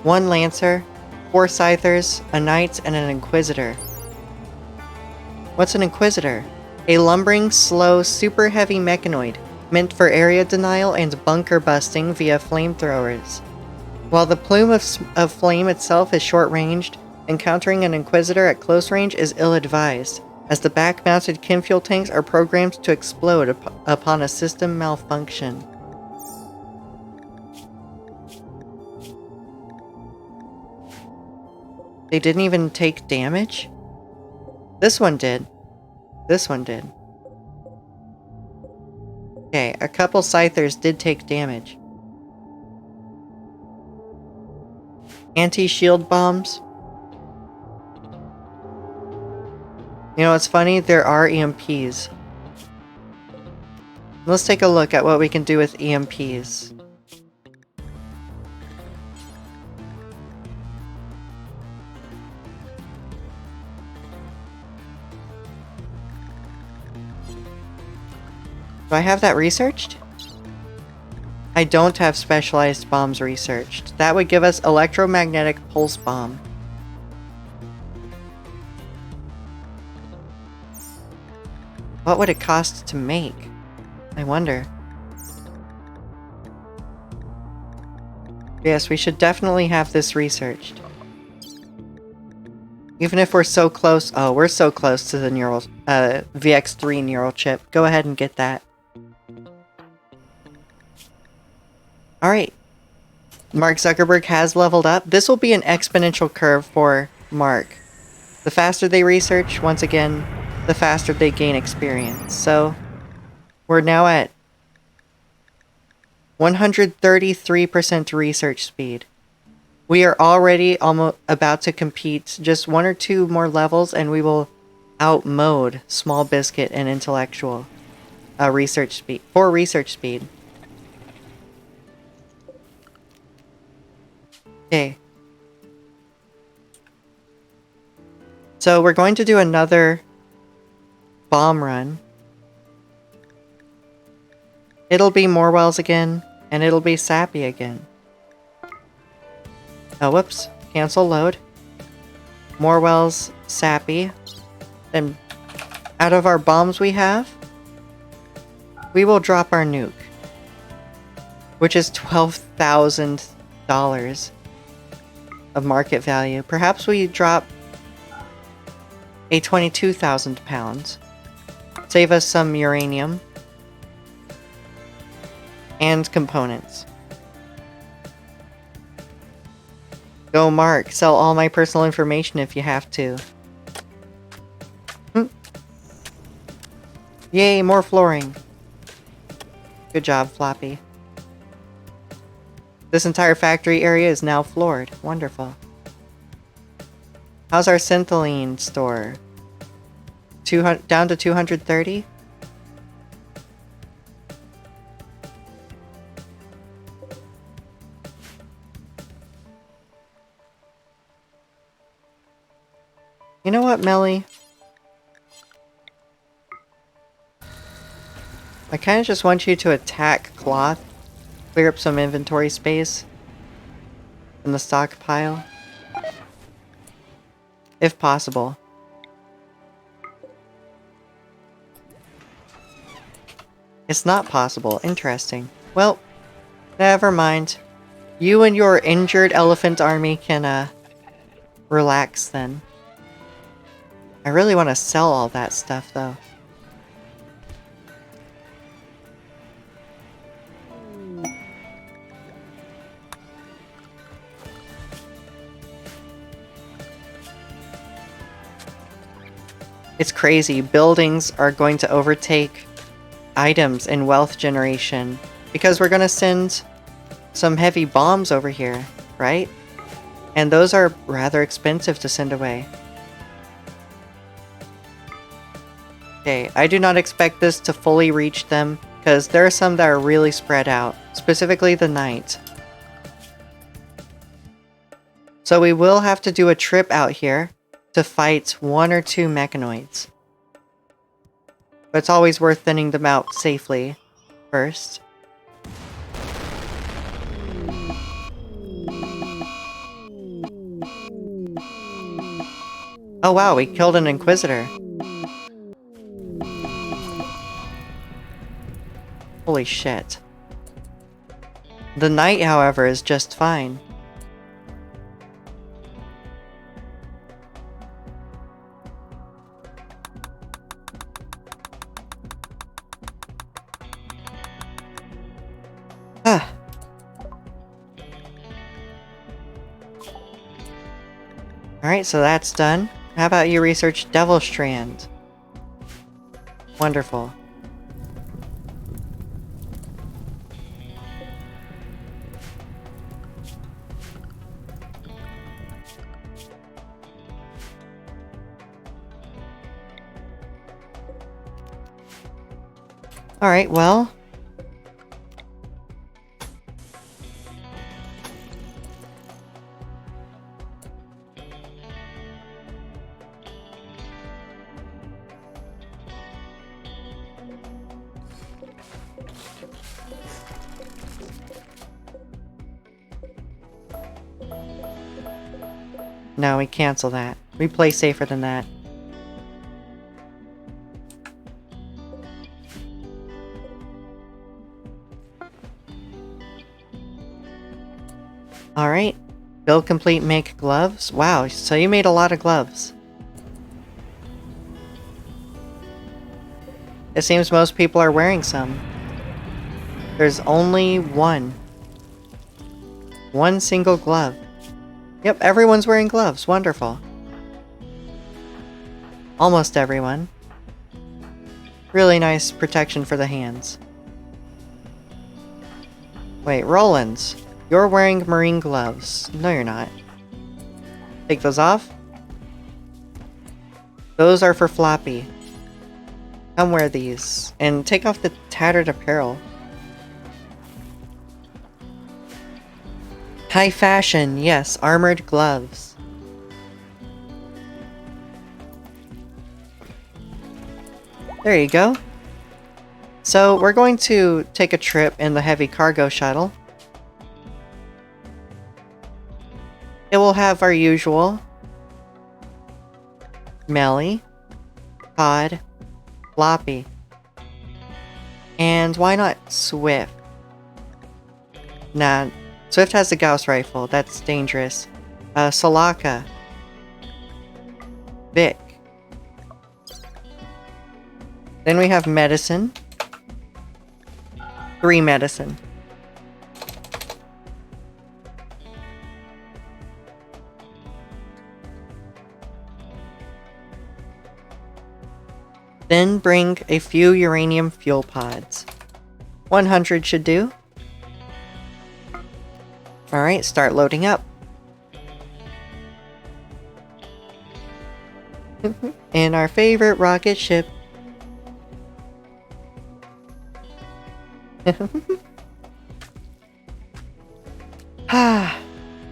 1 Lancer, 4 Scythers, a Knight, and an Inquisitor. What's an Inquisitor? A lumbering, slow, super heavy mechanoid, meant for area denial and bunker busting via flamethrowers. While the plume of flame itself is short-ranged, encountering an Inquisitor at close range is ill-advised, as the back-mounted chem-fuel tanks are programmed to explode upon a system malfunction. They didn't even take damage? This one did. This one did. Okay, a couple Scythers did take damage. Anti-shield bombs. You know what's funny? There are EMPs. Let's take a look at what we can do with EMPs. Do I have that researched? I don't have specialized bombs researched. That would give us electromagnetic pulse bomb. What would it cost to make? I wonder. Yes, we should definitely have this researched. Even if we're so close... Oh, we're so close to the neural... VX3 neural chip. Go ahead and get that. Alright. Mark Zuckerberg has leveled up. This will be an exponential curve for Mark. The faster they research, once again, the faster they gain experience. So, we're now at 133% research speed. We are already almost about to compete just 1 or 2 more levels and we will outmode Small Biscuit and Intellectual research speed. For research speed. Okay. So we're going to do another bomb run. It'll be Morwells again, and it'll be Sappy again. Oh, whoops. Cancel load. Morwells, Sappy. Then Out of our bombs we have, we will drop our nuke, which is $12,000 of market value. Perhaps we drop a 22,000 pounds. Save us some uranium and components. Go, Mark. Sell all my personal information if you have to. Yay, more flooring. Good job, Floppy. This entire factory area is now floored. Wonderful. How's our Syntholine store? Down to 230? You know what, Melly? I kind of just want you to attack cloth. Clear up some inventory space in the stockpile. If possible. It's not possible. Interesting. Well, never mind. You and your injured elephant army can, relax then. I really want to sell all that stuff, though. It's crazy. Buildings are going to overtake items in wealth generation because we're going to send some heavy bombs over here, right? And those are rather expensive to send away. Okay, I do not expect this to fully reach them because there are some that are really spread out, specifically the night. So we will have to do a trip out here to fight 1 or 2 mechanoids. But it's always worth thinning them out safely first. Oh wow, we killed an Inquisitor. Holy shit. The knight, however, is just fine. Ah. Alright, so that's done. How about you research Devil Strand? Wonderful. Alright, well. No, we cancel that. We play safer than that. Alright. Build complete, make gloves. Wow, so you made a lot of gloves. It seems most people are wearing some. There's only one. One single glove. Yep, everyone's wearing gloves. Wonderful. Almost everyone. Really nice protection for the hands. Wait, Roland's. You're wearing marine gloves. No, you're not. Take those off. Those are for Floppy. Come wear these. And take off the tattered apparel. High fashion, yes, armored gloves. There you go. So, we're going to take a trip in the heavy cargo shuttle. It will have our usual Melly, Todd, Floppy. And why not Swift? Nah, Swift has the Gauss rifle. That's dangerous. Solaka. Vic. Then we have medicine. 3 medicine. Then bring a few uranium fuel pods. 100 should do. Alright, start loading up. In our favorite rocket ship.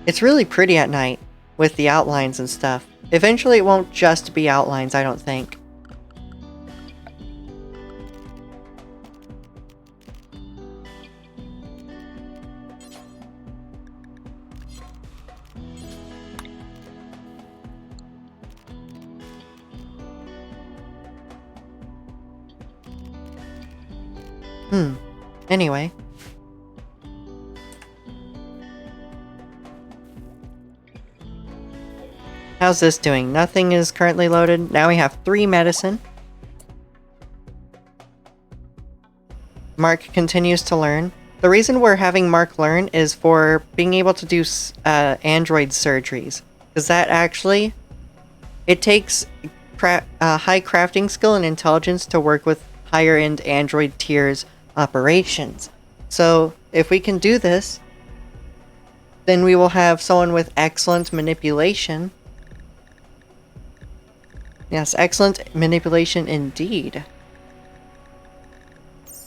It's really pretty at night, with the outlines and stuff. Eventually it won't just be outlines, I don't think. Anyway. How's this doing? Nothing is currently loaded. Now we have 3 medicine. Mark continues to learn. The reason we're having Mark learn is for being able to do android surgeries. Because that actually... It takes high crafting skill and intelligence to work with higher-end android tiers operations. So, if we can do this, then we will have someone with excellent manipulation. Yes, excellent manipulation indeed.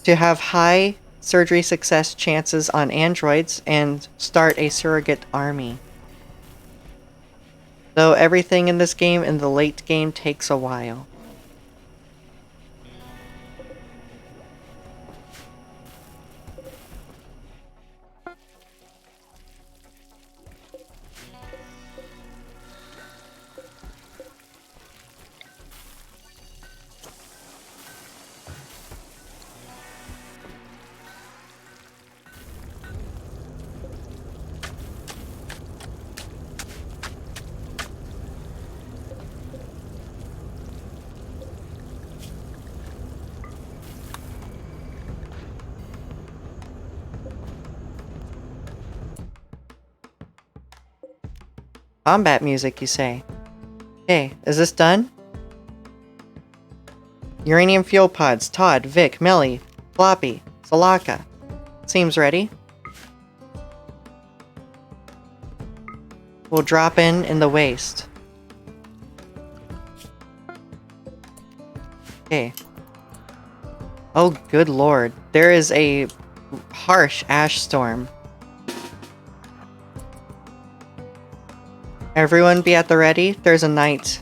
To have high surgery success chances on androids and start a surrogate army. Though everything in this game, in the late game, takes a while. Combat music, you say? Okay, is this done? Uranium fuel pods, Todd, Vic, Melly, Floppy, Solaka. Seems ready. We'll drop in the waste. Okay. Oh, good lord. There is a harsh ash storm. Everyone be at the ready. There's a knight.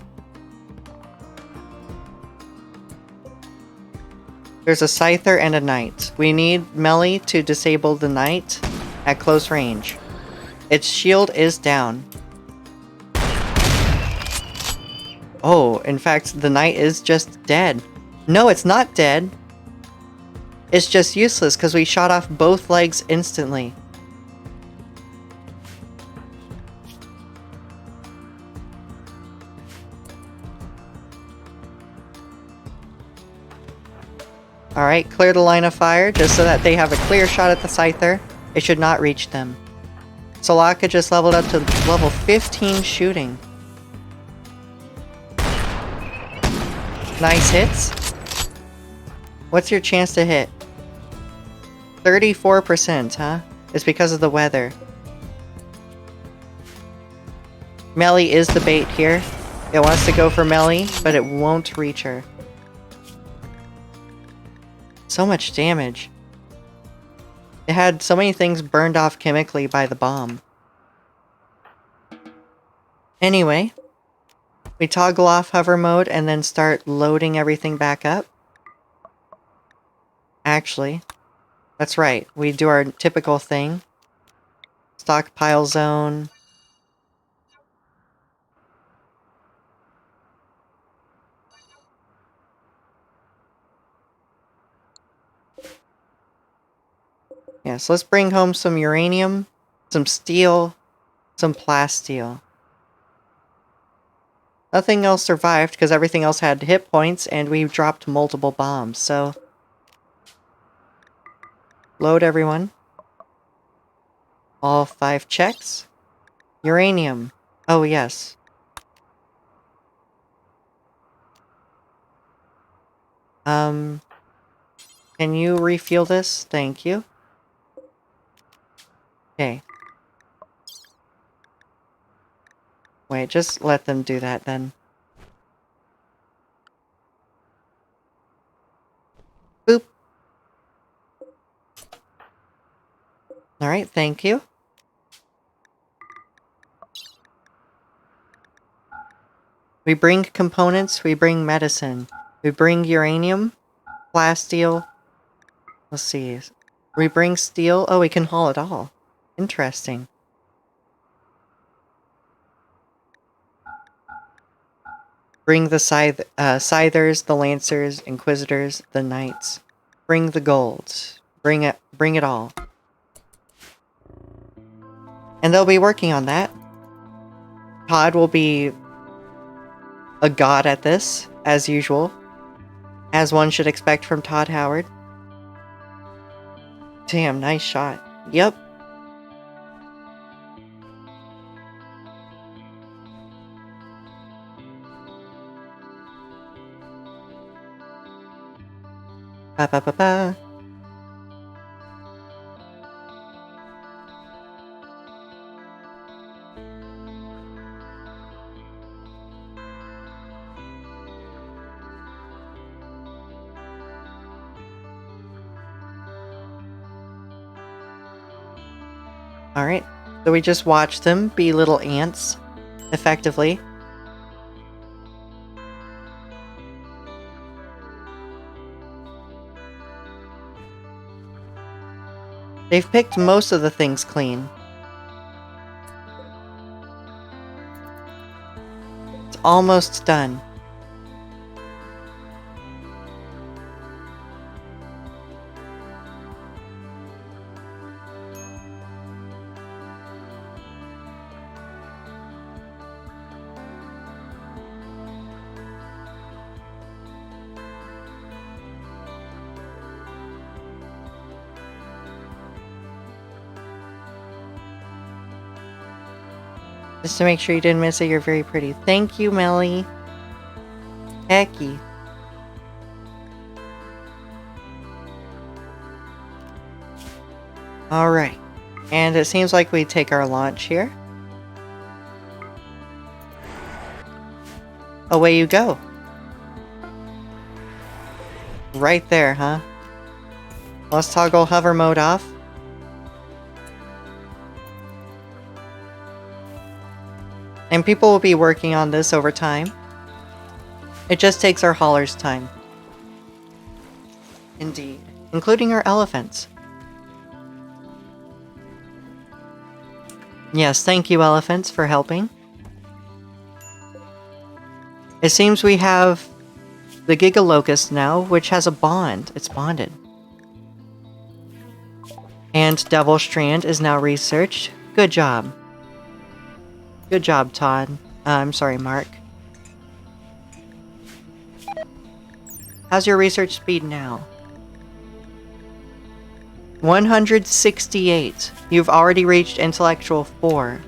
There's a scyther and a knight. We need Melly to disable the knight at close range. Its shield is down. Oh, in fact, the knight is just dead. No, it's not dead. It's just useless because we shot off both legs instantly. Alright, clear the line of fire, just so that they have a clear shot at the scyther. It should not reach them. Solaka just leveled up to level 15 shooting. Nice hits. What's your chance to hit? 34%, huh? It's because of the weather. Melly is the bait here. It wants to go for Melly, but it won't reach her. So much damage. It had so many things burned off chemically by the bomb. Anyway, we toggle off hover mode and then start loading everything back up. Actually, that's right. We do our typical thing. Stockpile zone. Yes, let's bring home some uranium, some steel, some plasteel. Nothing else survived because everything else had hit points and we dropped multiple bombs, so... Load everyone. All 5 checks. Uranium. Oh, yes. Can you refuel this? Thank you. Okay. Wait, just let them do that then. Boop. Alright, thank you. We bring components, we bring medicine. We bring uranium, plasteel. Let's see. We bring steel. Oh, we can haul it all. Interesting. Bring the scythers, the lancers, inquisitors, the knights. Bring the golds. Bring it all. And they'll be working on that. Todd will be a god at this, as usual. As one should expect from Todd Howard. Damn, nice shot. Yep. Ba ba ba ba. Alright, so we just watched them be little ants, effectively. They've picked most of the things clean. It's almost done. Just to make sure you didn't miss it, you're very pretty. Thank you, Melly. Hecky. Alright. And it seems like we take our launch here. Away you go. Right there, huh? Let's toggle hover mode off. And people will be working on this over time. It just takes our haulers time. Indeed. Including our elephants. Yes, thank you, elephants, for helping. It seems we have the Giga Locust now, which has a bond. It's bonded. And Devil Strand is now researched. Good job. Good job, Todd. I'm sorry, Mark. How's your research speed now? 168. You've already reached Intellectual 4.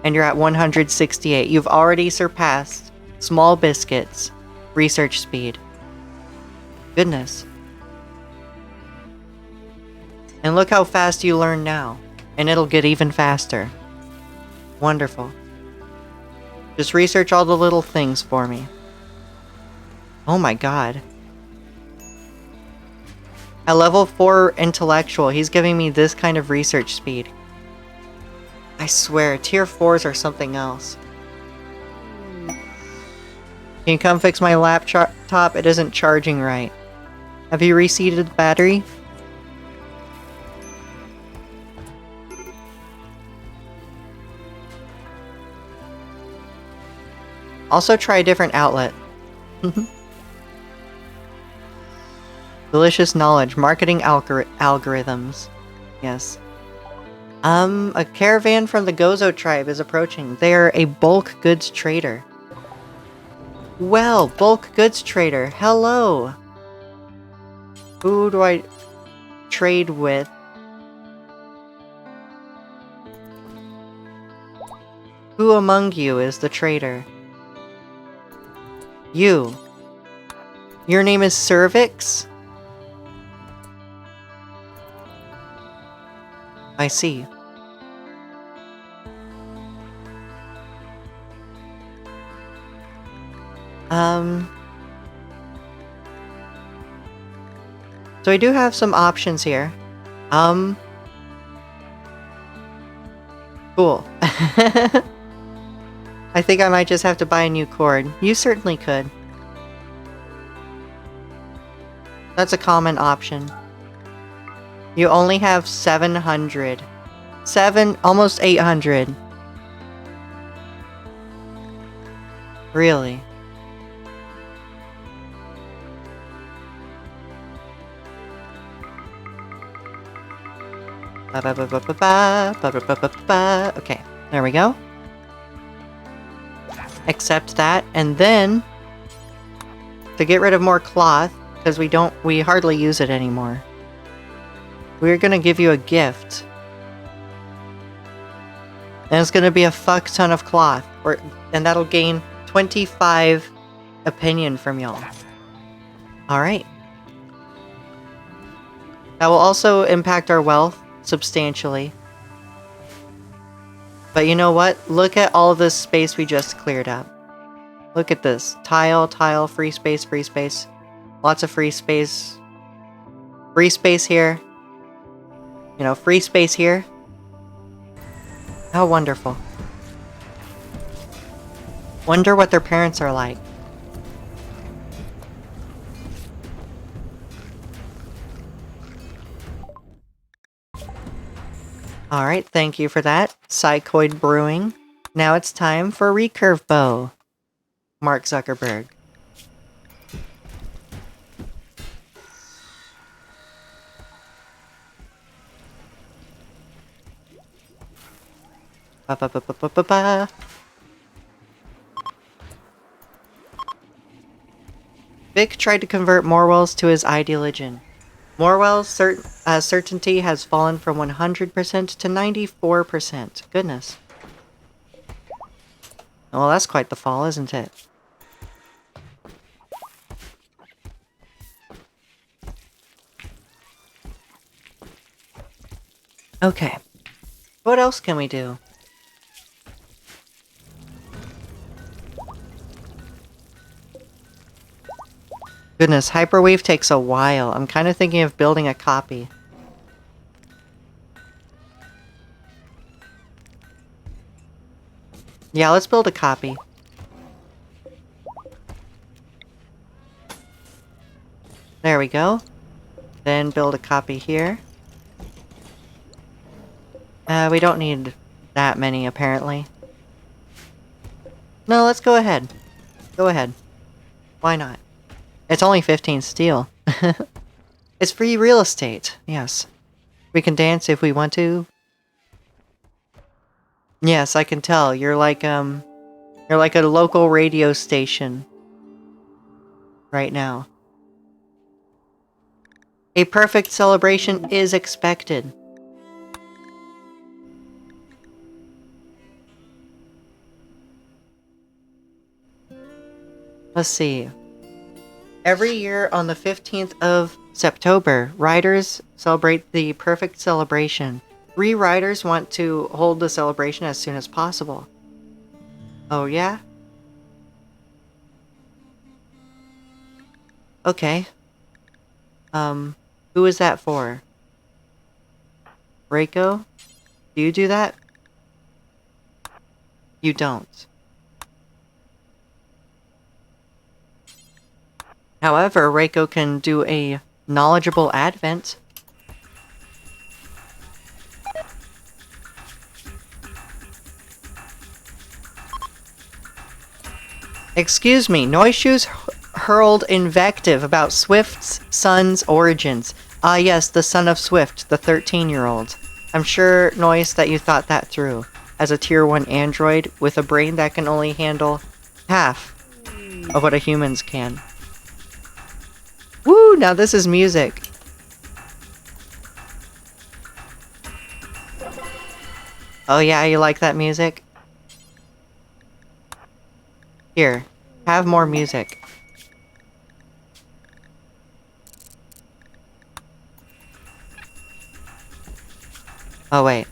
And you're at 168. You've already surpassed Small Biscuit's research speed. Goodness. And look how fast you learn now. And it'll get even faster. Wonderful. Just research all the little things for me. Oh my god. At level 4 intellectual, he's giving me this kind of research speed. I swear, tier 4s are something else. Can you come fix my laptop? It isn't charging right. Have you reseated the battery? Also try a different outlet. Delicious knowledge. Marketing algorithms. Yes. A caravan from the Gozo tribe is approaching. They are a bulk goods trader. Well, bulk goods trader, hello! Who do I trade with? Who among you is the trader? You. Your name is Cervix? I see. So I do have some options here. Cool. I think I might just have to buy a new cord. You certainly could. That's a common option. You only have 700. Almost 800. Really? Okay, there we go. Accept that, and then to get rid of more cloth, because we hardly use it anymore. We're gonna give you a gift. And it's gonna be a fuck ton of cloth, and that'll gain 25 opinion from y'all. Alright. That will also impact our wealth substantially. But you know what? Look at all of this space we just cleared up. Look at this. Tile, tile, free space, free space. Lots of free space. Free space here. You know, free space here. How wonderful. Wonder what their parents are like. Alright, thank you for that. Psychoid Brewing. Now it's time for Recurve Bow. Mark Zuckerberg. Ba-ba-ba-ba-ba-ba. Vic tried to convert Morwell's to his ideology. Morwell's certainty has fallen from 100% to 94%. Goodness. Well, that's quite the fall, isn't it? Okay. What else can we do? Goodness, Hyperwave takes a while. I'm kind of thinking of building a copy. Yeah, let's build a copy. There we go. Then build a copy here. We don't need that many, apparently. No, let's go ahead. Go ahead. Why not? It's only 15 steel. It's free real estate. Yes. We can dance if we want to. Yes, I can tell. You're like a local radio station right now. A perfect celebration is expected. Let's see. Every year on the 15th of September, riders celebrate the perfect celebration. 3 riders want to hold the celebration as soon as possible. Oh, yeah? Okay. Who is that for? Reiko? Do you do that? You don't. However, Reiko can do a knowledgeable advent. Excuse me, Noishoes hurled invective about Swift's son's origins. Ah yes, the son of Swift, the 13-year-old. I'm sure, Noise, that you thought that through. As a tier 1 android with a brain that can only handle half of what a human's can. Woo, now this is music. Oh yeah, you like that music? Here, have more music. Oh wait.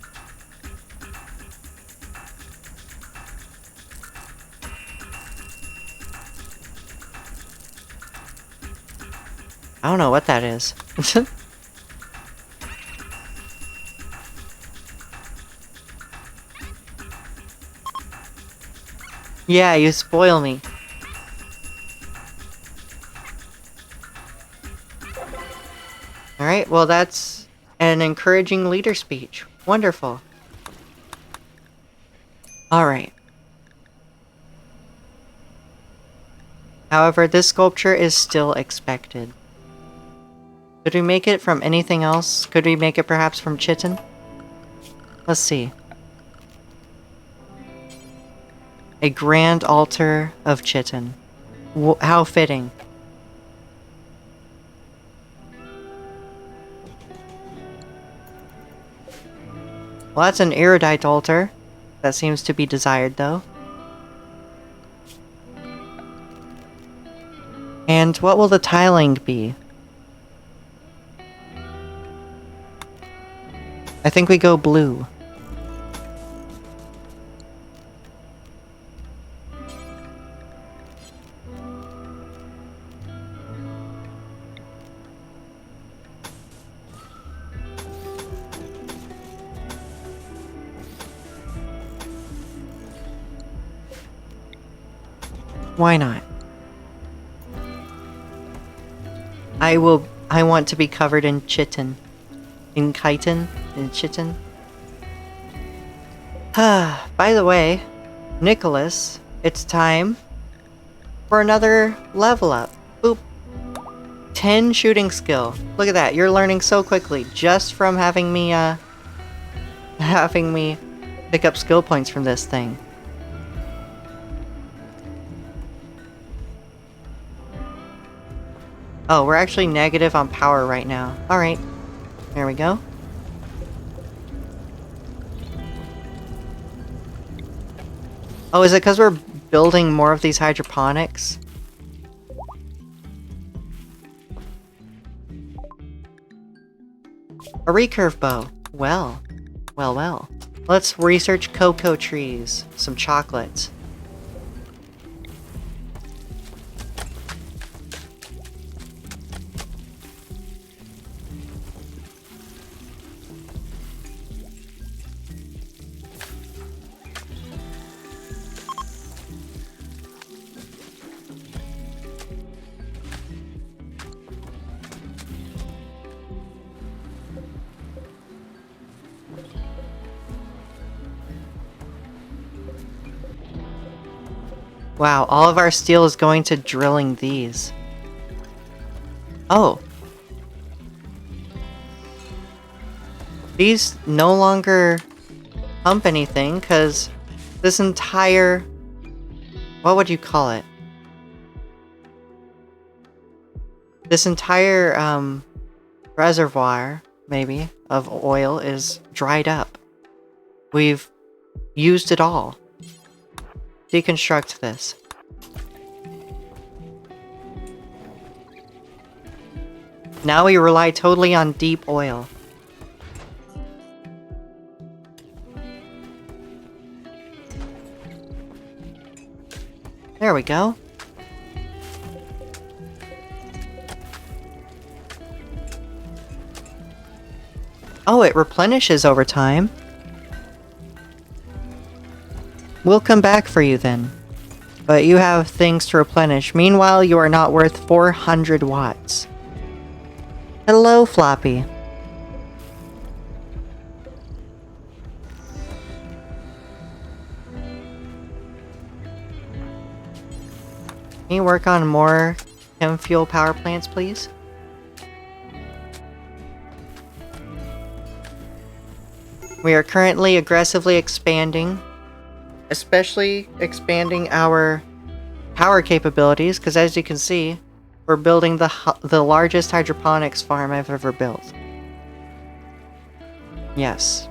I don't know what that is. Yeah, you spoil me. Alright, well that's an encouraging leader speech. Wonderful. Alright. However, this sculpture is still expected. Could we make it from anything else? Could we make it perhaps from chitin? Let's see. A grand altar of chitin. How fitting. Well, that's an erudite altar. That seems to be desired, though. And what will the tiling be? I think we go blue. Why not? I want to be covered in chitin. In chitin? In chitin? By the way, Nicholas, it's time for another level up. Boop. 10 shooting skill. Look at that, you're learning so quickly just from having me pick up skill points from this thing. Oh, we're actually negative on power right now. Alright. There we go. Oh, is it because we're building more of these hydroponics? A recurve bow. Well. Well, well. Let's research cocoa trees. Some chocolates. Wow, all of our steel is going to drilling these. Oh. These no longer pump anything, because this entire... What would you call it? This entire, reservoir, maybe, of oil is dried up. We've used it all. Deconstruct this. Now we rely totally on deep oil. There we go. Oh, it replenishes over time. We'll come back for you then. But you have things to replenish. Meanwhile, you are not worth 400 watts. Hello, Floppy. Can you work on more chem fuel power plants, please? We are currently aggressively expanding, especially expanding our power capabilities, because as you can see, we're building the largest hydroponics farm I've ever built. Yes.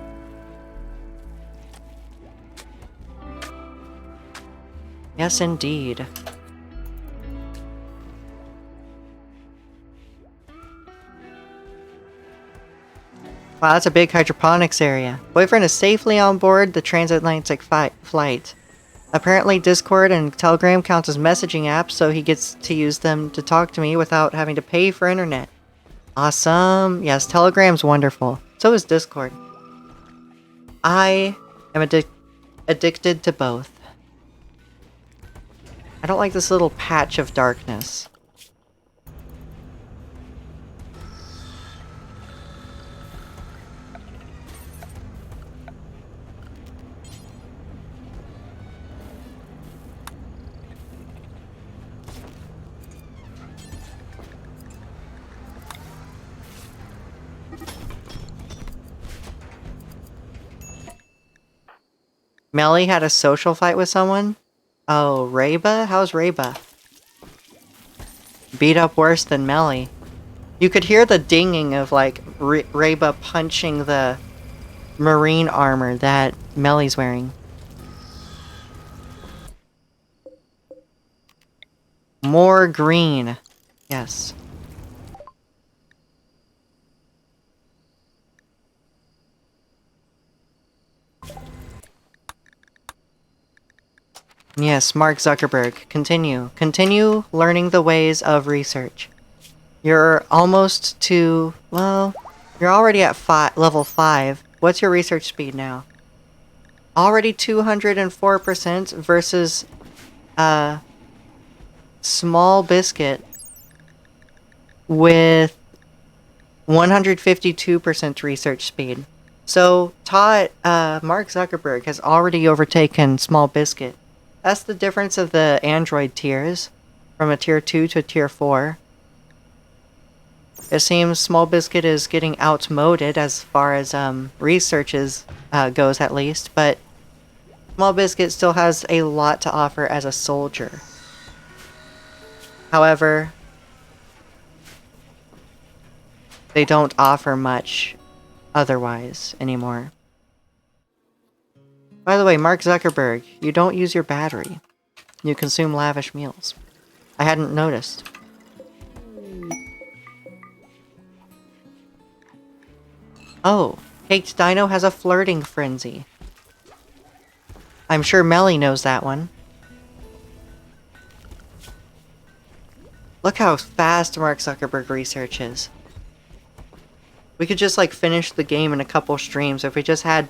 Yes, indeed. Wow, that's a big hydroponics area. Boyfriend is safely on board the transatlantic flight. Apparently Discord and Telegram count as messaging apps, so he gets to use them to talk to me without having to pay for internet. Awesome. Yes, Telegram's wonderful. So is Discord. I am addicted to both. I don't like this little patch of darkness. Melly had a social fight with someone? Oh, Reba? How's Reba? Beat up worse than Melly. You could hear the dinging of, like, Reba punching the marine armor that Melly's wearing. More green. Yes. Yes, Mark Zuckerberg. Continue. Continue learning the ways of research. You're almost to... well, you're already at level 5. What's your research speed now? Already 204% versus... Small Biscuit with 152% research speed. So, Mark Zuckerberg has already overtaken Small Biscuit. That's the difference of the Android tiers, from a tier 2 to a tier 4. It seems Small Biscuit is getting outmoded as far as research goes, at least, but Small Biscuit still has a lot to offer as a soldier. However, they don't offer much otherwise anymore. By the way, Mark Zuckerberg, you don't use your battery. You consume lavish meals. I hadn't noticed. Oh, Caked Dino has a flirting frenzy. I'm sure Melly knows that one. Look how fast Mark Zuckerberg researches. We could just, like, finish the game in a couple streams if we just had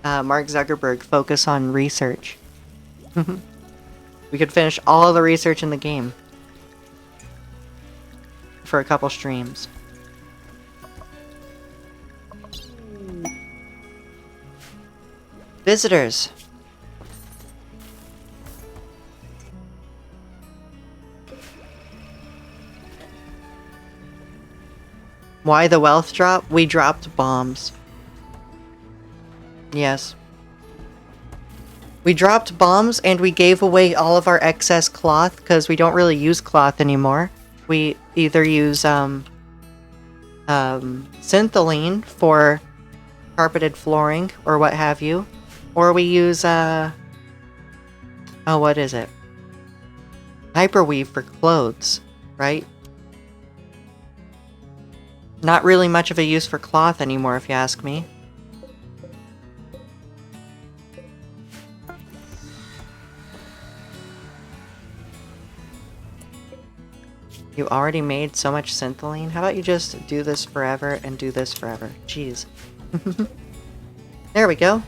Mark Zuckerberg focus on research. We could finish all the research in the game for a couple streams. Visitors. Why the wealth drop? We dropped bombs. Yes. We dropped bombs and we gave away all of our excess cloth because we don't really use cloth anymore. We either use synthylene for carpeted flooring or what have you, or we use oh, what is it? Hyperweave for clothes, right? Not really much of a use for cloth anymore, if you ask me. You already made so much synthylene? How about you just do this forever and do this forever? Jeez. There we go.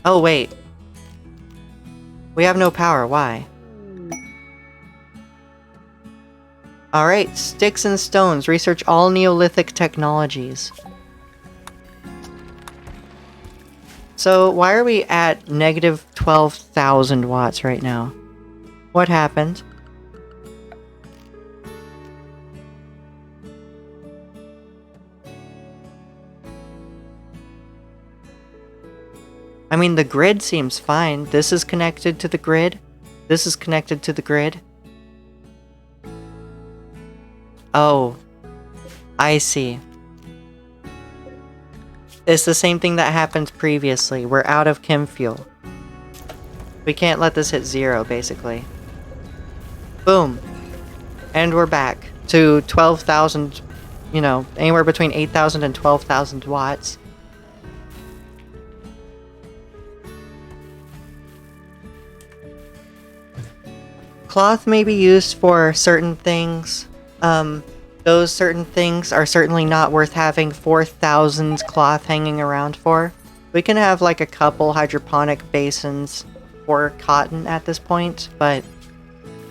Oh, wait. We have no power. Why? Alright, sticks and stones. Research all Neolithic technologies. So, why are we at negative 12,000 watts right now? What happened? I mean, the grid seems fine. This is connected to the grid. This is connected to the grid. Oh, I see. It's the same thing that happened previously. We're out of chem fuel. We can't let this hit 0, basically. Boom. And we're back to 12,000, you know, anywhere between 8,000 and 12,000 watts. Cloth may be used for certain things. Those certain things are certainly not worth having 4,000 cloth hanging around for. We can have like a couple hydroponic basins for cotton at this point, but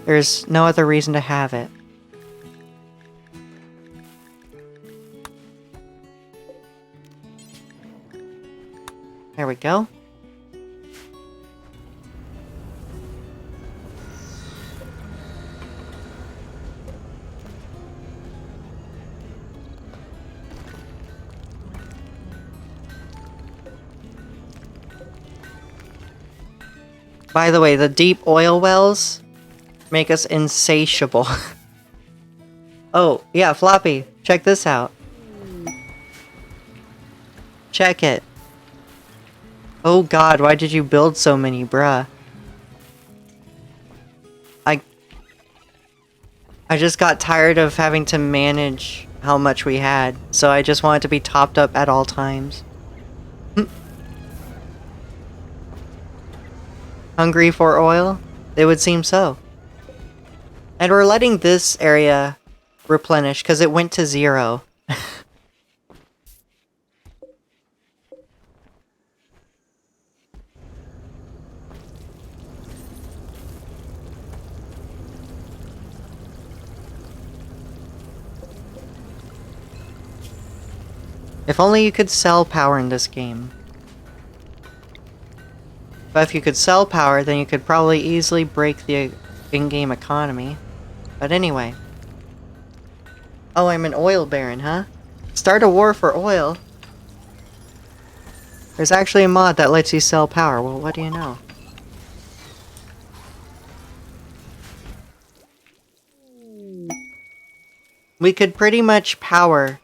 there's no other reason to have it. There we go. By the way, the deep oil wells make us insatiable. Oh, yeah, Floppy, check this out. Check it. Oh god, why did you build so many, bruh? I just got tired of having to manage how much we had, so I just wanted to be topped up at all times. Hungry for oil? It would seem so. And we're letting this area replenish because it went to 0. If only you could sell power in this game. But if you could sell power, then you could probably easily break the in-game economy. But anyway. Oh, I'm an oil baron, huh? Start a war for oil? There's actually a mod that lets you sell power. Well, what do you know? We could pretty much power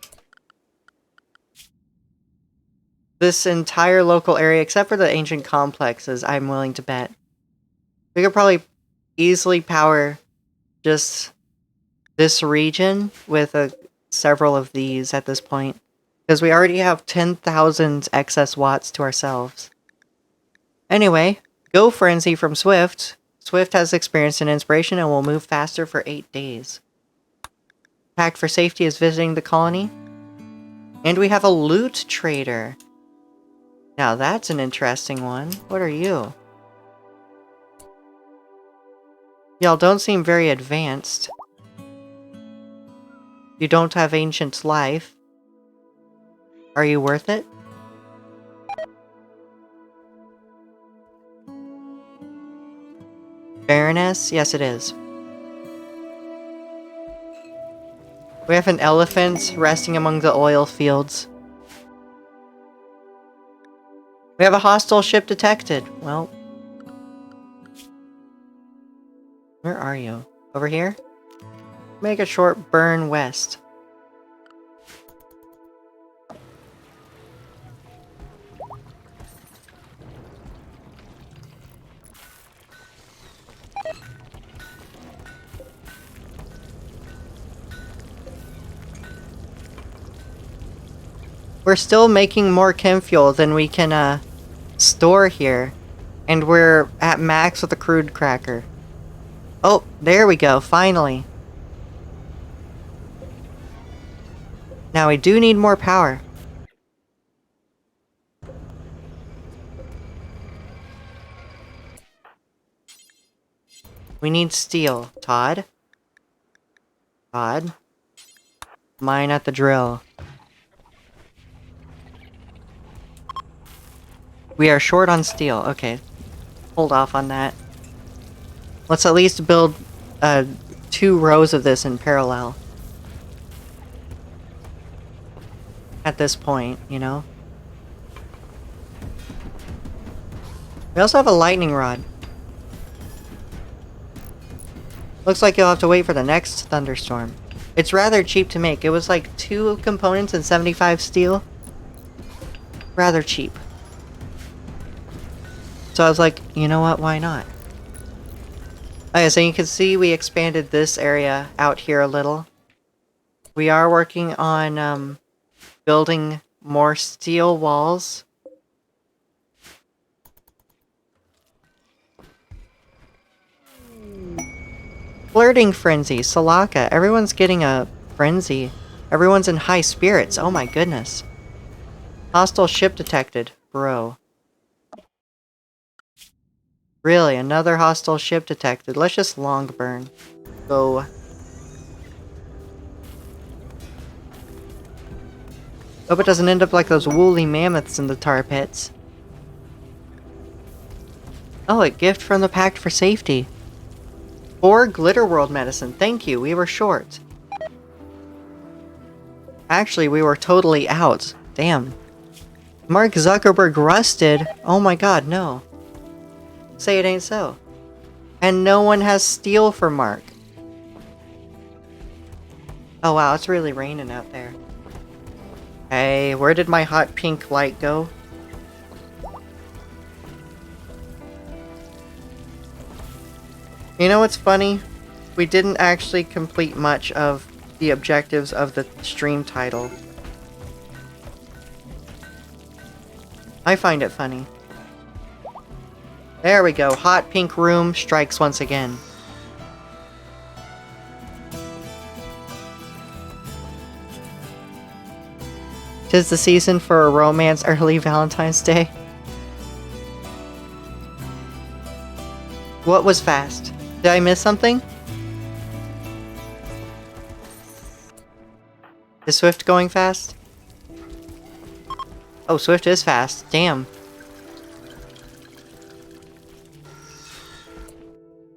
this entire local area, except for the ancient complexes, I'm willing to bet. We could probably easily power just this region with several of these at this point. Because we already have 10,000 excess watts to ourselves. Anyway, Go Frenzy from Swift. Swift has experienced an inspiration and will move faster for 8 days. Pact for Safety is visiting the colony. And we have a loot trader. Now that's an interesting one. What are you? Y'all don't seem very advanced. You don't have ancient life. Are you worth it? Baroness? Yes, it is. We have an elephant resting among the oil fields. We have a hostile ship detected. Well, where are you? Over here? Make a short burn west. We're still making more chem fuel than we can store here, and we're at max with the crude cracker. Oh, there we go, finally. Now we do need more power. We need steel. Todd? Todd? Mine at the drill. We are short on steel. Okay. Hold off on that. Let's at least build 2 rows of this in parallel. At this point, you know? We also have a lightning rod. Looks like you'll have to wait for the next thunderstorm. It's rather cheap to make. It was like 2 components and 75 steel. Rather cheap. So I was like, you know what, why not? Okay, so you can see we expanded this area out here a little. We are working on building more steel walls. Flirting frenzy, Salaka. Everyone's getting a frenzy. Everyone's in high spirits. Oh my goodness. Hostile ship detected. Bro. Really, another hostile ship detected. Let's just long burn. Go. Hope it doesn't end up like those woolly mammoths in the tar pits. Oh, a gift from the Pact for Safety. 4 Glitter World medicine. Thank you, we were short. Actually, we were totally out. Damn. Mark Zuckerberg rusted. Oh my god, no. Say it ain't so. And no one has steel for Mark. Oh wow, it's really raining out there. Hey, where did my hot pink light go? You know what's funny? We didn't actually complete much of the objectives of the stream title. I find it funny. There we go. Hot pink room strikes once again. Tis the season for a romance early Valentine's Day. What was fast? Did I miss something? Is Swift going fast? Oh, Swift is fast. Damn.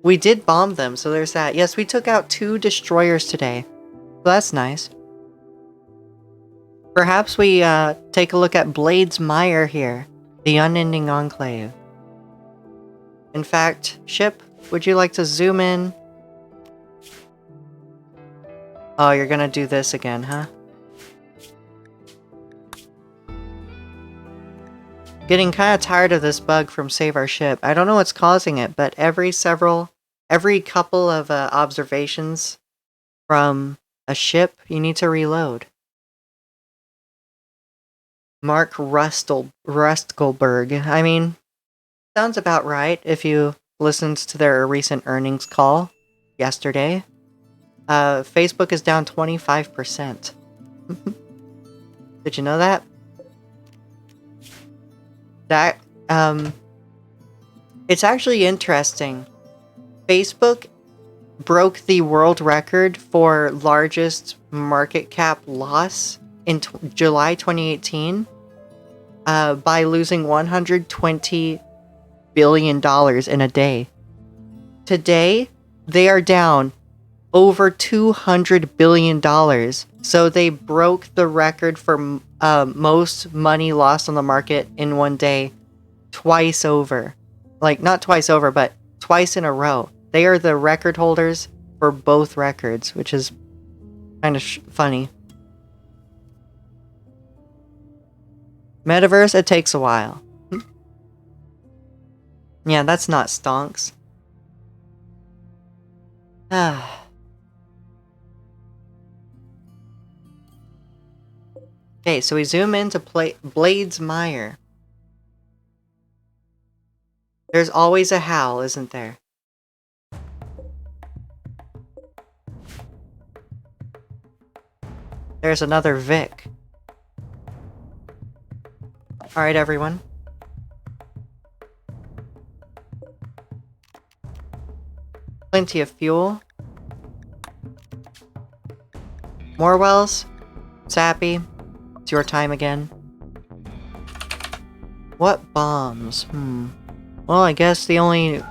We did bomb them, so there's that. Yes, we took out 2 destroyers today. So that's nice. Perhaps we take a look at Blade's Mire here. The Unending Enclave. In fact, ship, would you like to zoom in? Oh, you're gonna do this again, huh? Getting kind of tired of this bug from Save Our Ship. I don't know what's causing it, but every couple of observations from a ship, you need to reload. Mark Rustgelberg. I mean, sounds about right if you listened to their recent earnings call yesterday. Facebook is down 25%. Did you know that? That, it's actually interesting. Facebook broke the world record for largest market cap loss in July 2018 by losing $120 billion in a day. Today, they are down over $200 billion. So they broke the record for most money lost on the market in one day twice over. Like, not twice over, but twice in a row. They are the record holders for both records, which is kind of funny. Metaverse, it takes a while. Yeah, that's not stonks. Okay, so we zoom into Blade's Mire. There's always a howl, isn't there? There's another Vic. Alright, everyone. Plenty of fuel. More wells. Sappy. It's your time again. What bombs? Well, I guess the only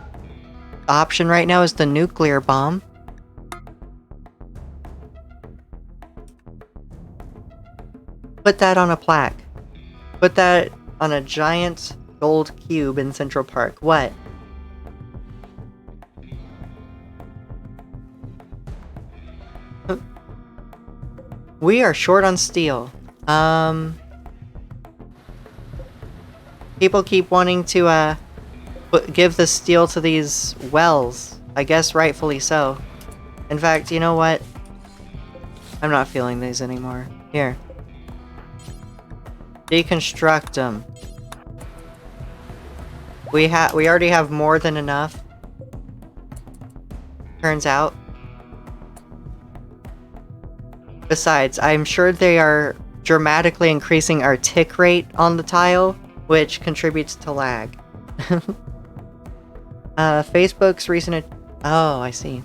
option right now is the nuclear bomb. Put that on a plaque. Put that on a giant gold cube in Central Park. What? We are short on steel. People keep wanting to, give the steel to these wells. I guess rightfully so. In fact, you know what? I'm not feeling these anymore. Here. Deconstruct them. We already have more than enough. Turns out. Besides, I'm sure they are dramatically increasing our tick rate on the tile, which contributes to lag. Facebook's recent... Oh, I see.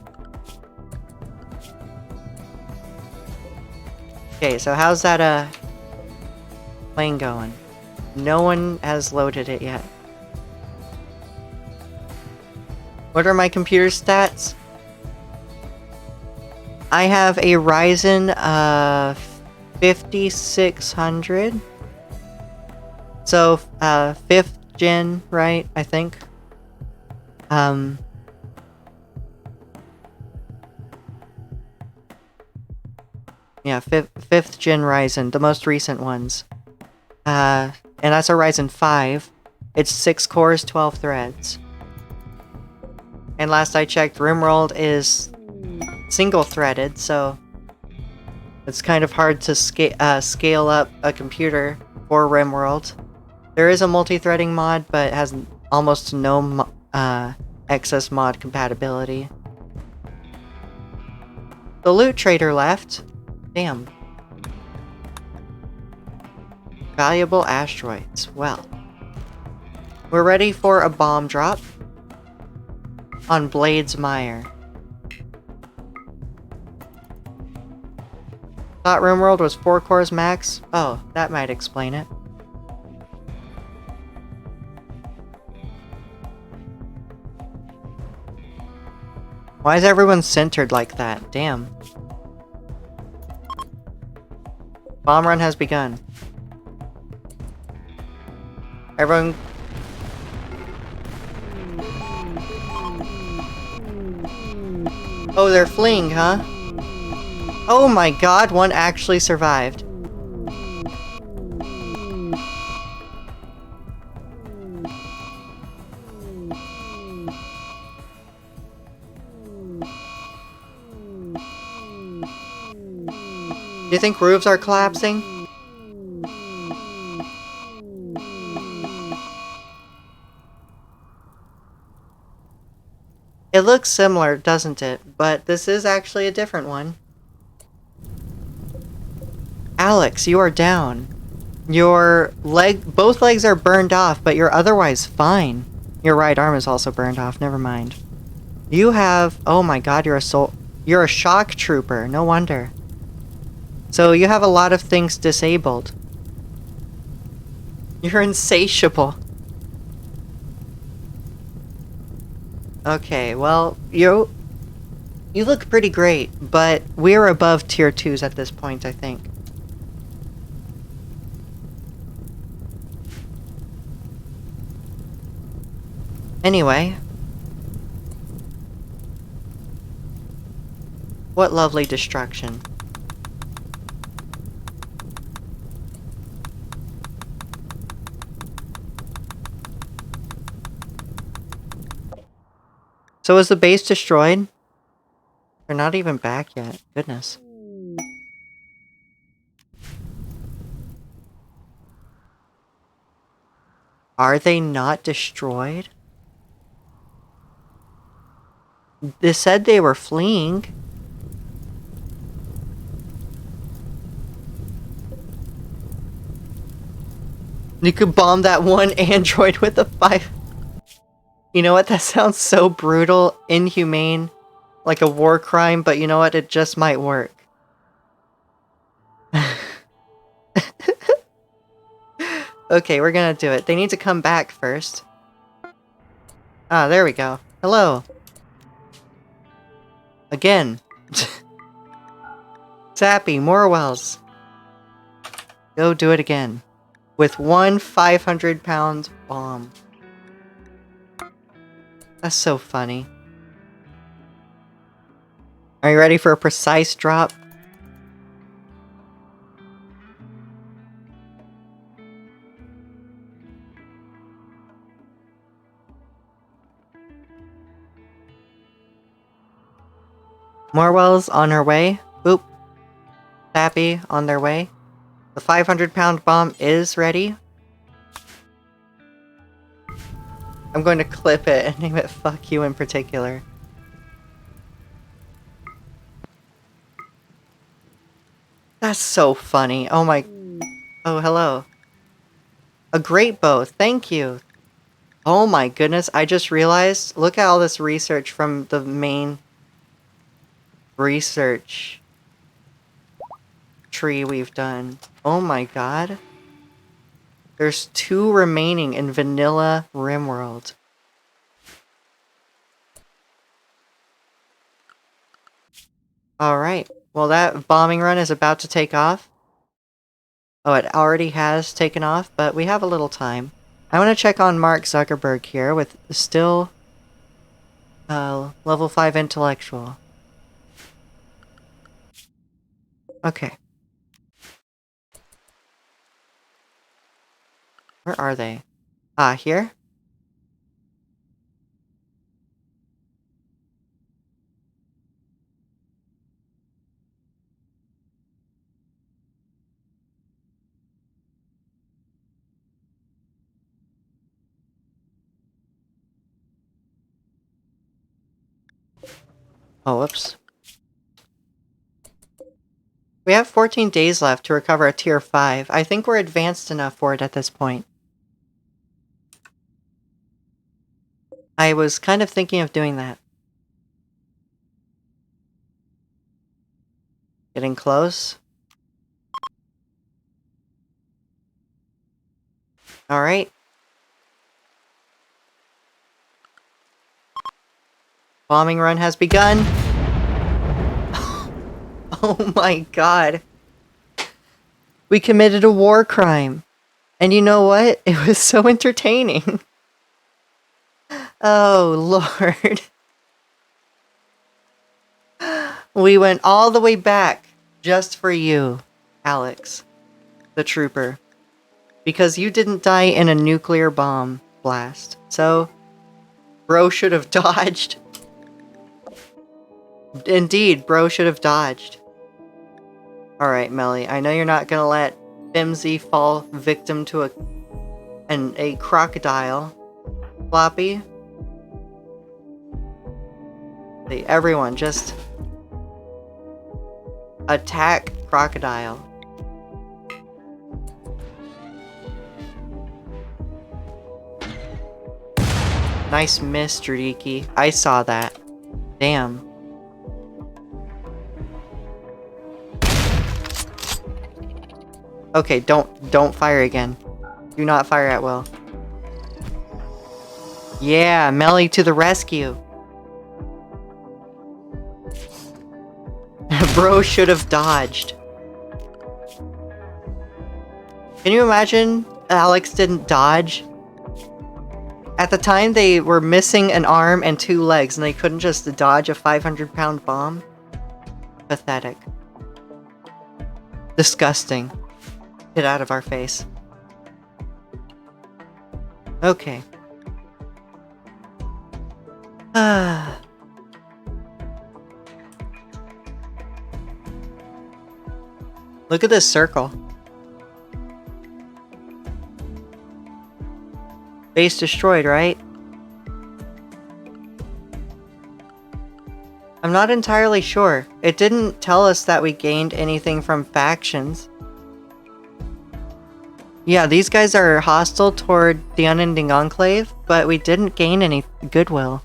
Okay, so how's that, plane going? No one has loaded it yet. What are my computer stats? I have a Ryzen 5600. So 5th gen, right? I think. Yeah, 5th gen Ryzen, the most recent ones. And that's a Ryzen 5. It's 6 cores, 12 threads. And last I checked, RimWorld is single-threaded, so it's kind of hard to scale up a computer for RimWorld. There is a multi-threading mod, but it has almost no excess mod compatibility. The loot trader left. Damn. Valuable asteroids. Well. We're ready for a bomb drop on Blades Mire. Thought RimWorld was 4 cores max? Oh, that might explain it. Why is everyone centered like that? Damn. Bomb run has begun. Everyone... Oh, they're fleeing, huh? Oh my god, one actually survived. Do you think roofs are collapsing? It looks similar, doesn't it? But this is actually a different one. Alex, you are down. Your both legs are burned off, but you're otherwise fine. Your right arm is also burned off, never mind. You have... Oh my god, you're a shock trooper, no wonder. So you have a lot of things disabled. You're insatiable. Okay, well, you look pretty great, but we're above tier 2s at this point, I think. Anyway. What lovely destruction. So is the base destroyed? They're not even back yet. Goodness. Are they not destroyed? They said they were fleeing. You could bomb that one android with a 5... You know what? That sounds so brutal, inhumane, like a war crime, but you know what? It just might work. Okay, we're gonna do it. They need to come back first. Ah, there we go. Hello. Again. Sappy, more wells. Go do it again. with one 500-pound bomb. That's so funny. Are you ready for a precise drop? Morwell's on her way. Boop. Sappy on their way. The 500-pound bomb is ready. I'm going to clip it and name it Fuck You in particular. That's so funny. Oh my... Oh, hello. A great bow. Thank you. Oh my goodness. I just realized. Look at all this research from the main research tree we've done. Oh my god. There's 2 remaining in Vanilla Rimworld. Alright. Well, that bombing run is about to take off. Oh, it already has taken off, but we have a little time. I want to check on Mark Zuckerberg here with still level 5 intellectual. Okay. Where are they? Ah, here? Oh, whoops. We have 14 days left to recover a tier 5. I think we're advanced enough for it at this point. I was kind of thinking of doing that. Getting close. Alright. Bombing run has begun. Oh my god. We committed a war crime. And you know what? It was so entertaining. Oh, Lord. We went all the way back just for you, Alex, the trooper. Because you didn't die in a nuclear bomb blast. So, bro should have dodged. Indeed, bro should have dodged. Alright, Melly, I know you're not gonna let Fimsy fall victim to a crocodile. Floppy. Hey, everyone, just attack crocodile. Nice miss, Dradiki. I saw that. Damn. Okay, don't fire again. Do not fire at will. Yeah, Melly to the rescue. Bro should have dodged. Can you imagine Alex didn't dodge? At the time, they were missing an arm and 2 legs, and they couldn't just dodge a 500-pound bomb? Pathetic. Disgusting. Get out of our face. Okay. Look at this circle. Base destroyed, right? I'm not entirely sure. It didn't tell us that we gained anything from factions. Yeah, these guys are hostile toward the Unending Enclave, but we didn't gain any goodwill.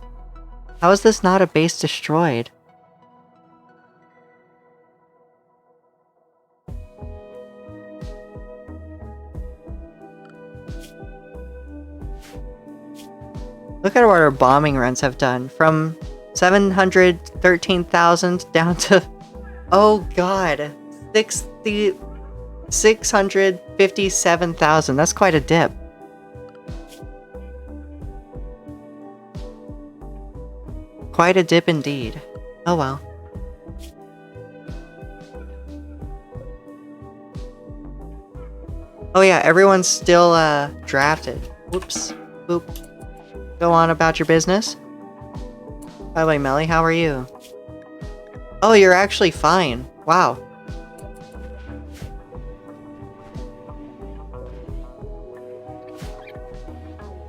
How is this not a base destroyed? Look at what our bombing runs have done. From 713,000 down to... Oh god. 60... 657,000. That's quite a dip. Quite a dip indeed. Oh well. Oh yeah, everyone's still drafted. Whoops. Boop. Go on about your business. By the way, Melly, how are you? Oh, you're actually fine. Wow.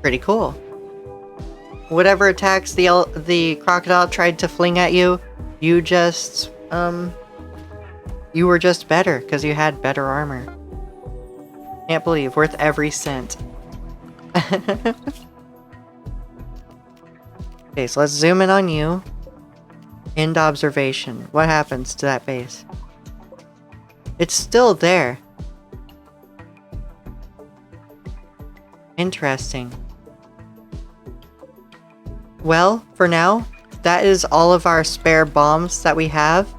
Pretty cool. Whatever attacks the crocodile tried to fling at you, you just, you were just better, because you had better armor. Can't believe, worth every cent. Okay, so let's zoom in on you. End observation. What happens to that base? It's still there. Interesting. Well, for now, that is all of our spare bombs that we have.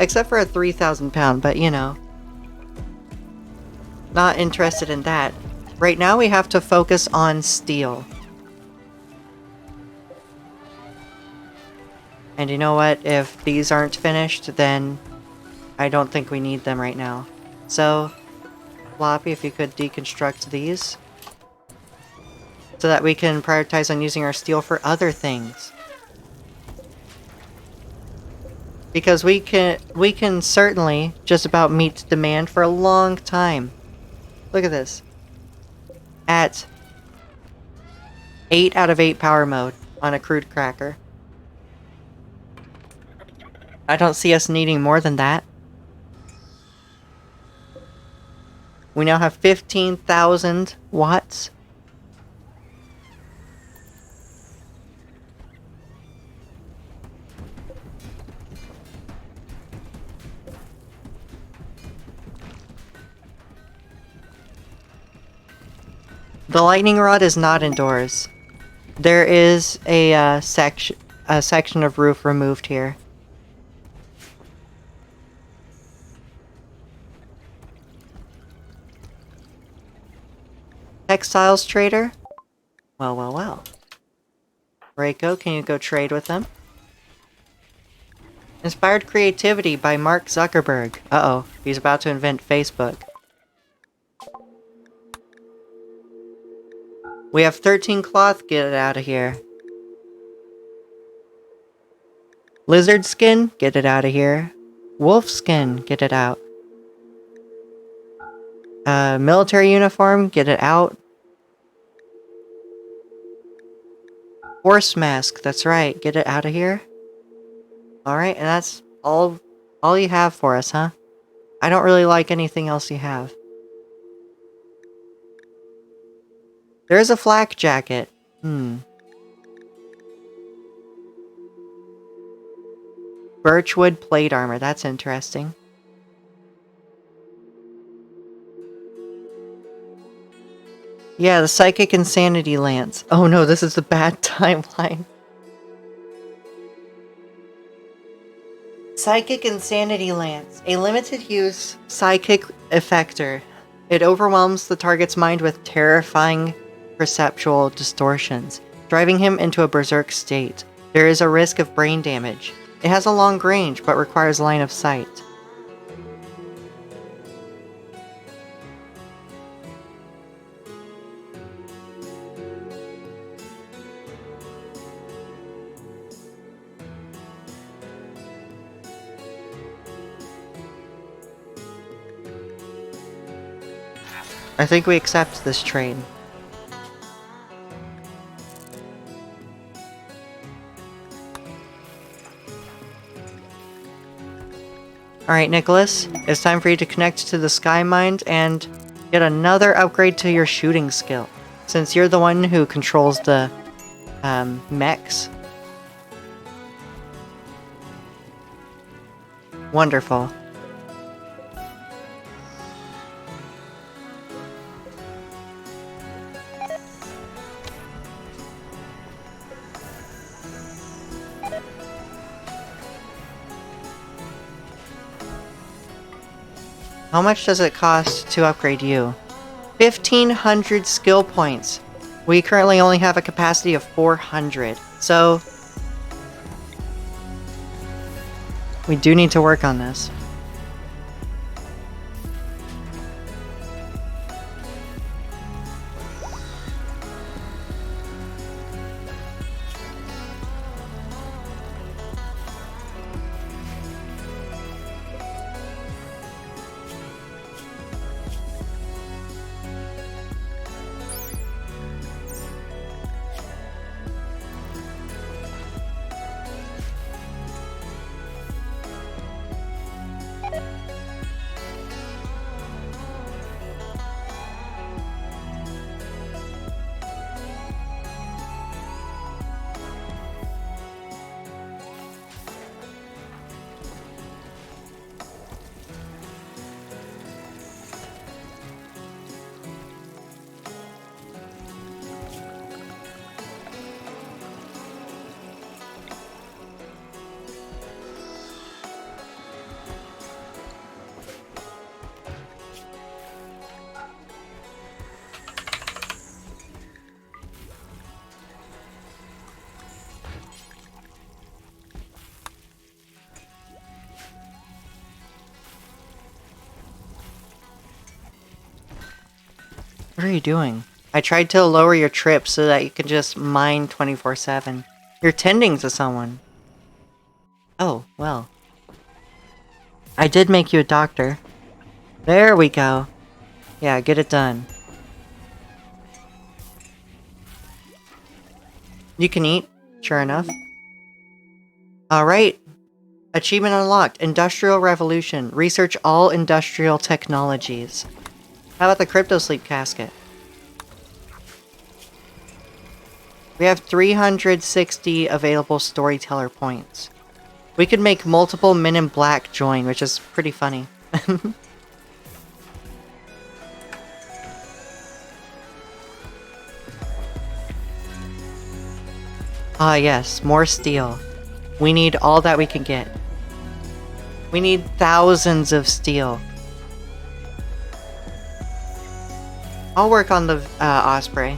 Except for a 3,000 pound, but you know. Not interested in that. Right now we have to focus on steel. And you know what? If these aren't finished, then I don't think we need them right now. So, Floppy, if you could deconstruct these. So that we can prioritize on using our steel for other things. Because we can certainly just about meet demand for a long time. Look at this. At 8 out of 8 power mode on a crude cracker. I don't see us needing more than that. We now have 15,000 watts. The lightning rod is not indoors. There is a section of roof removed here. Textiles trader? Well, well, well. Reiko, can you go trade with them? Inspired creativity by Mark Zuckerberg. Uh-oh, he's about to invent Facebook. We have 13 cloth, get it out of here. Lizard skin, get it out of here. Wolf skin, get it out. Military uniform, get it out. Horse mask, that's right, get it out of here. Alright, and that's all you have for us, huh? I don't really like anything else you have. There is a flak jacket. Birchwood plate armor, that's interesting. Yeah, the Psychic Insanity Lance. Oh no, this is the bad timeline. Psychic Insanity Lance. A limited-use psychic effector. It overwhelms the target's mind with terrifying perceptual distortions, driving him into a berserk state. There is a risk of brain damage. It has a long range, but requires line of sight. I think we accept this trade. Alright, Nicholas, it's time for you to connect to the Sky Mind and get another upgrade to your shooting skill. Since you're the one who controls the mechs. Wonderful. How much does it cost to upgrade you? 1,500 skill points. We currently only have a capacity of 400, so we do need to work on this. What are you doing? I tried to lower your trip so that you can just mine 24/7. You're tending to someone. Oh, well. I did make you a doctor. There we go. Yeah, get it done. You can eat, sure enough. Alright. Achievement unlocked. Industrial Revolution. Research all industrial technologies. How about the Crypto Sleep Casket? We have 360 available Storyteller points. We could make multiple Men in Black join, which is pretty funny. Ah yes, more steel. We need all that we can get. We need thousands of steel. I'll work on the Osprey.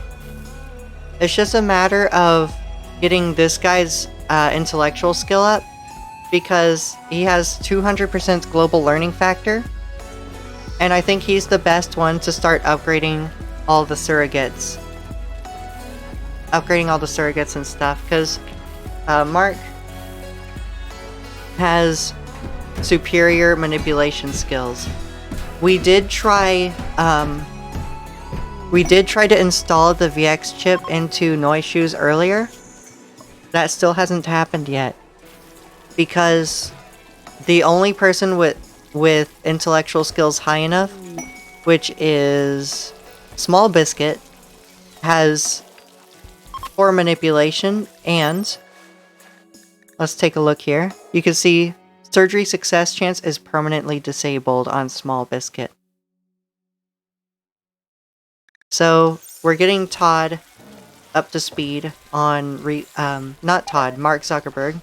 It's just a matter of getting this guy's intellectual skill up, because he has 200% global learning factor, and I think he's the best one to start upgrading all the surrogates. Upgrading all the surrogates and stuff, because Mark has superior manipulation skills. We did try to install the VX chip into Noise Shoes earlier. That still hasn't happened yet, because the only person with intellectual skills high enough, which is Small Biscuit, has 4 manipulation, and let's take a look here. You can see surgery success chance is permanently disabled on Small Biscuit. So we're getting Todd up to speed on not Todd, Mark Zuckerberg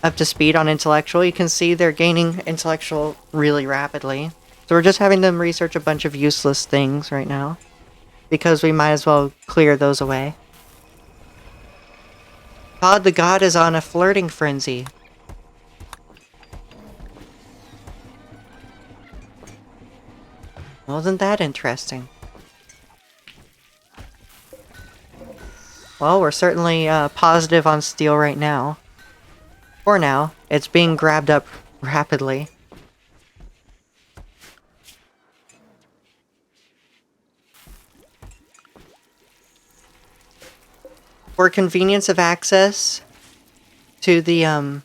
up to speed on intellectual. You can see they're gaining intellectual really rapidly. So we're just having them research a bunch of useless things right now, because we might as well clear those away. Todd the God is on a flirting frenzy. Wasn't that interesting? Well, we're certainly positive on steel right now. For now, it's being grabbed up rapidly. For convenience of access to the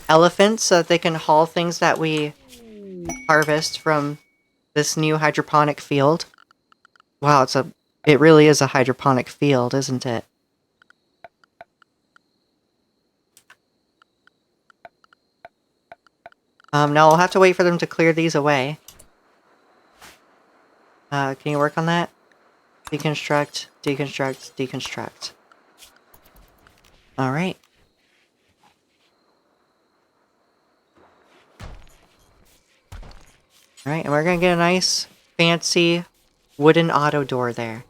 elephants, so that they can haul things that we harvest from this new hydroponic field. Wow, it really is a hydroponic field, isn't it? Now I'll have to wait for them to clear these away. Can you work on that? Deconstruct, deconstruct, deconstruct. Alright. Alright, and we're gonna get a nice, fancy, wooden auto door there.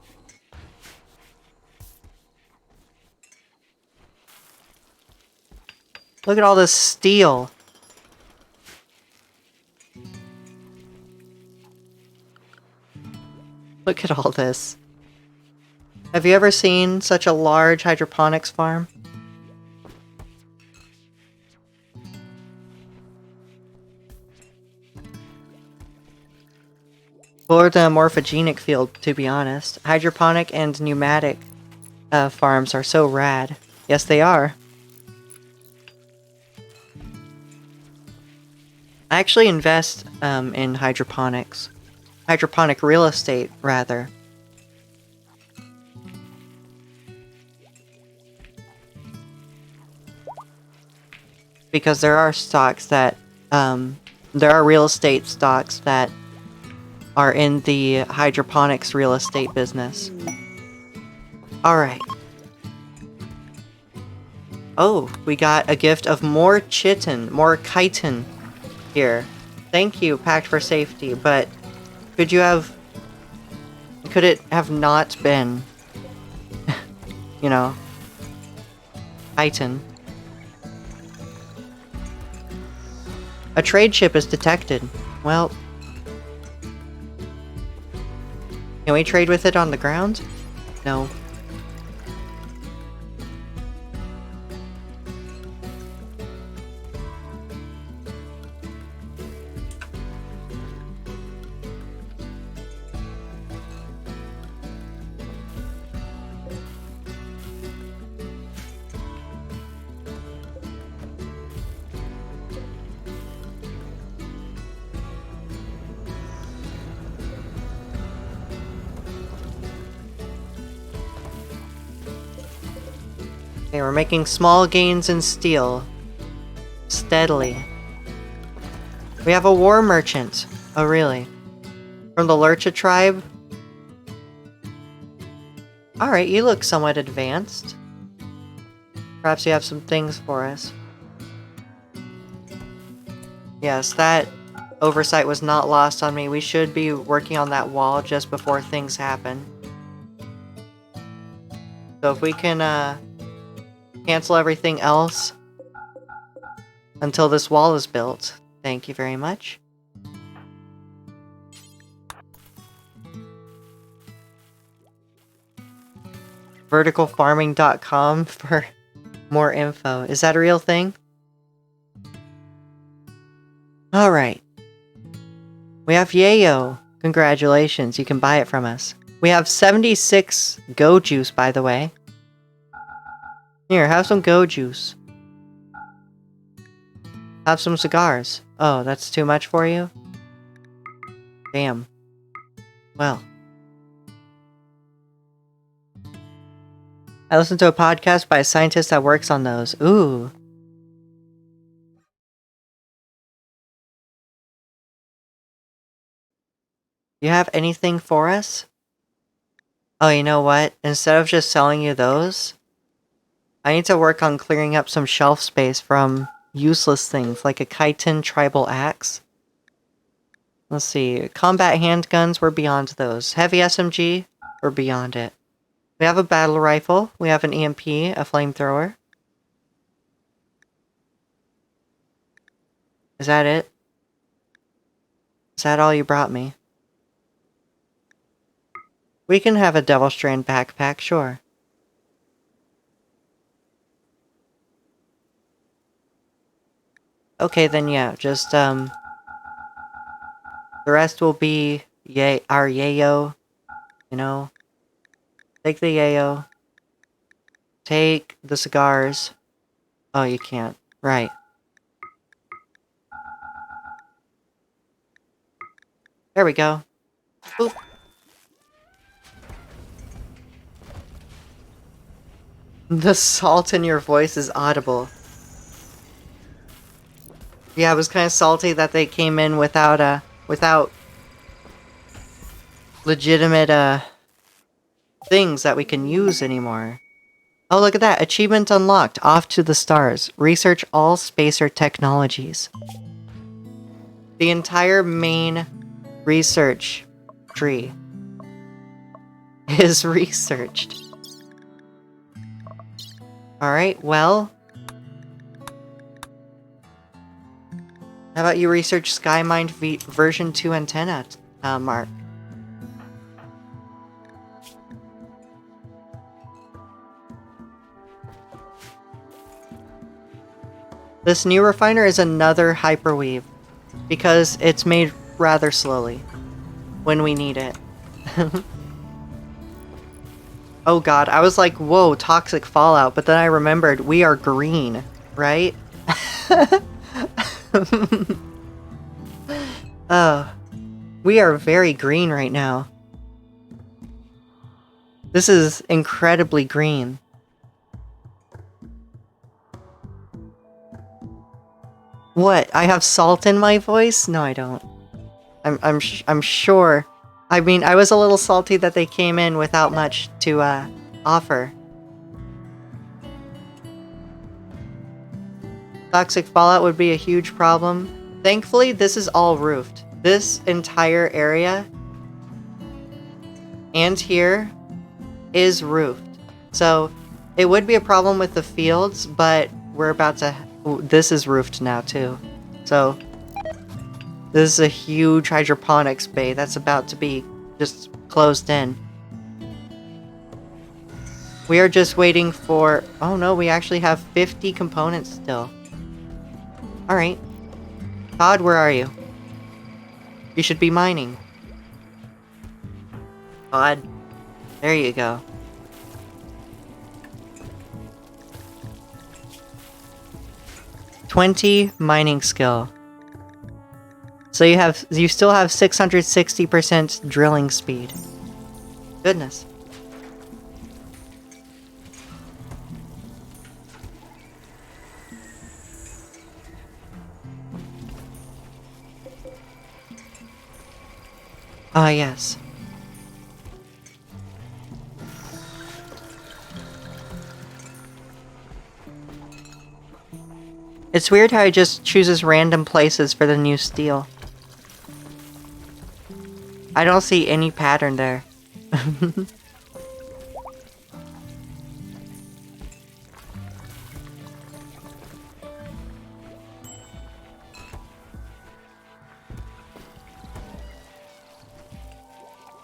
Look at all this steel. Look at all this. Have you ever seen such a large hydroponics farm? Or the morphogenic field, to be honest. Hydroponic and pneumatic farms are so rad. Yes, they are. I actually invest in hydroponics. Hydroponic real estate, rather. Because there are stocks that, there are real estate stocks that are in the hydroponics real estate business. Alright. Oh, we got a gift of more chitin, more chitin here. Thank you, Pact for Safety, but could it have not been, you know, chitin? A trade ship is detected. Well, can we trade with it on the ground? No. Okay, we're making small gains in steel. Steadily. We have a war merchant. Oh, really? From the Lurcha tribe? Alright, you look somewhat advanced. Perhaps you have some things for us. Yes, that oversight was not lost on me. We should be working on that wall just before things happen. So if we can, cancel everything else until this wall is built. Thank you very much. Verticalfarming.com for more info. Is that a real thing? Alright. We have Yayo. Congratulations, you can buy it from us. We have 76 Go Juice, by the way. Here, have some Go Juice. Have some cigars. Oh, that's too much for you? Damn. Well. I listened to a podcast by a scientist that works on those. Ooh. You have anything for us? Oh, you know what? Instead of just selling you those, I need to work on clearing up some shelf space from useless things like a chitin tribal axe. Let's see. Combat handguns, we're beyond those. Heavy SMG, we're beyond it. We have a battle rifle. We have an EMP, a flamethrower. Is that it? Is that all you brought me? We can have a Devil Strand backpack, sure. Okay, then yeah, just, the rest will be our yayo, you know? Take the yayo. Take the cigars. Oh, you can't. Right. There we go. Boop. The salt in your voice is audible. Yeah, it was kind of salty that they came in without legitimate, things that we can use anymore. Oh, look at that. Achievement unlocked. Off to the stars. Research all spacer technologies. The entire main Research tree is researched. Alright, well. How about you research SkyMind version 2 antenna, Mark? This new refiner is another hyperweave, because it's made rather slowly when we need it. Oh god, I was like, whoa, toxic fallout, but then I remembered we are green, right? We are very green right now. This is incredibly green. What? I have salt in my voice? No, I don't. I'm sure. I mean, I was a little salty that they came in without much to offer. Toxic fallout would be a huge problem. Thankfully, this is all roofed. This entire area and here is roofed. So it would be a problem with the fields, but we're about to... Ooh, this is roofed now too. So this is a huge hydroponics bay that's about to be just closed in. We are just waiting for... Oh no, we actually have 50 components still. Alright. Todd, where are you? You should be mining. Todd. There you go. $20 mining skill. So you still have 660% drilling speed. Goodness. Ah, yes. It's weird how he just chooses random places for the new steel. I don't see any pattern there.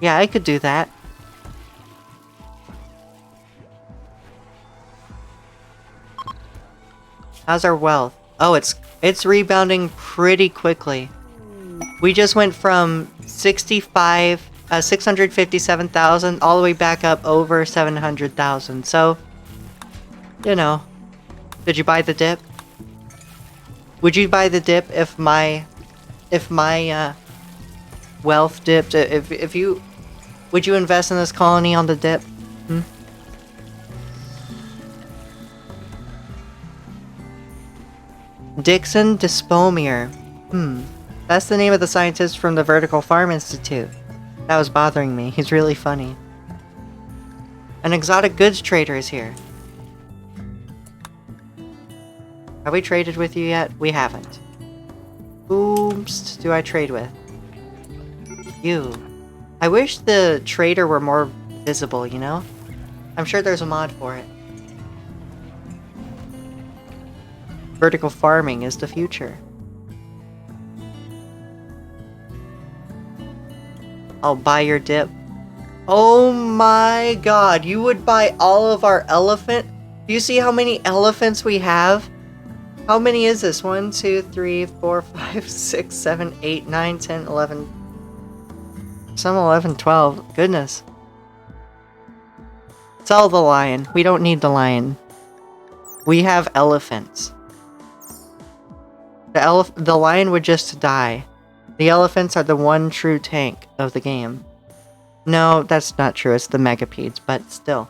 Yeah, I could do that. How's our wealth? Oh, it's rebounding pretty quickly. We just went from 657,000 all the way back up over 700,000. So, you know, did you buy the dip? Would you buy the dip if my wealth dipped? If you would you invest in this colony on the dip? Hmm? Dixon Despommier. That's the name of the scientist from the Vertical Farm Institute. That was bothering me. He's really funny. An exotic goods trader is here. Have we traded with you yet? We haven't. Whom do I trade with? You. I wish the trader were more visible, you know? I'm sure there's a mod for it. Vertical farming is the future. I'll buy your dip. Oh my god, you would buy all of our elephant? Do you see how many elephants we have? How many is this? 1, 2, 3, 4, 5, 6, 7, 8, 9, 10, 11. Some 11, 12. Goodness. Sell the lion. We don't need the lion. We have elephants. The lion would just die. The elephants are the one true tank of the game. No, that's not true. It's the megapedes, but still.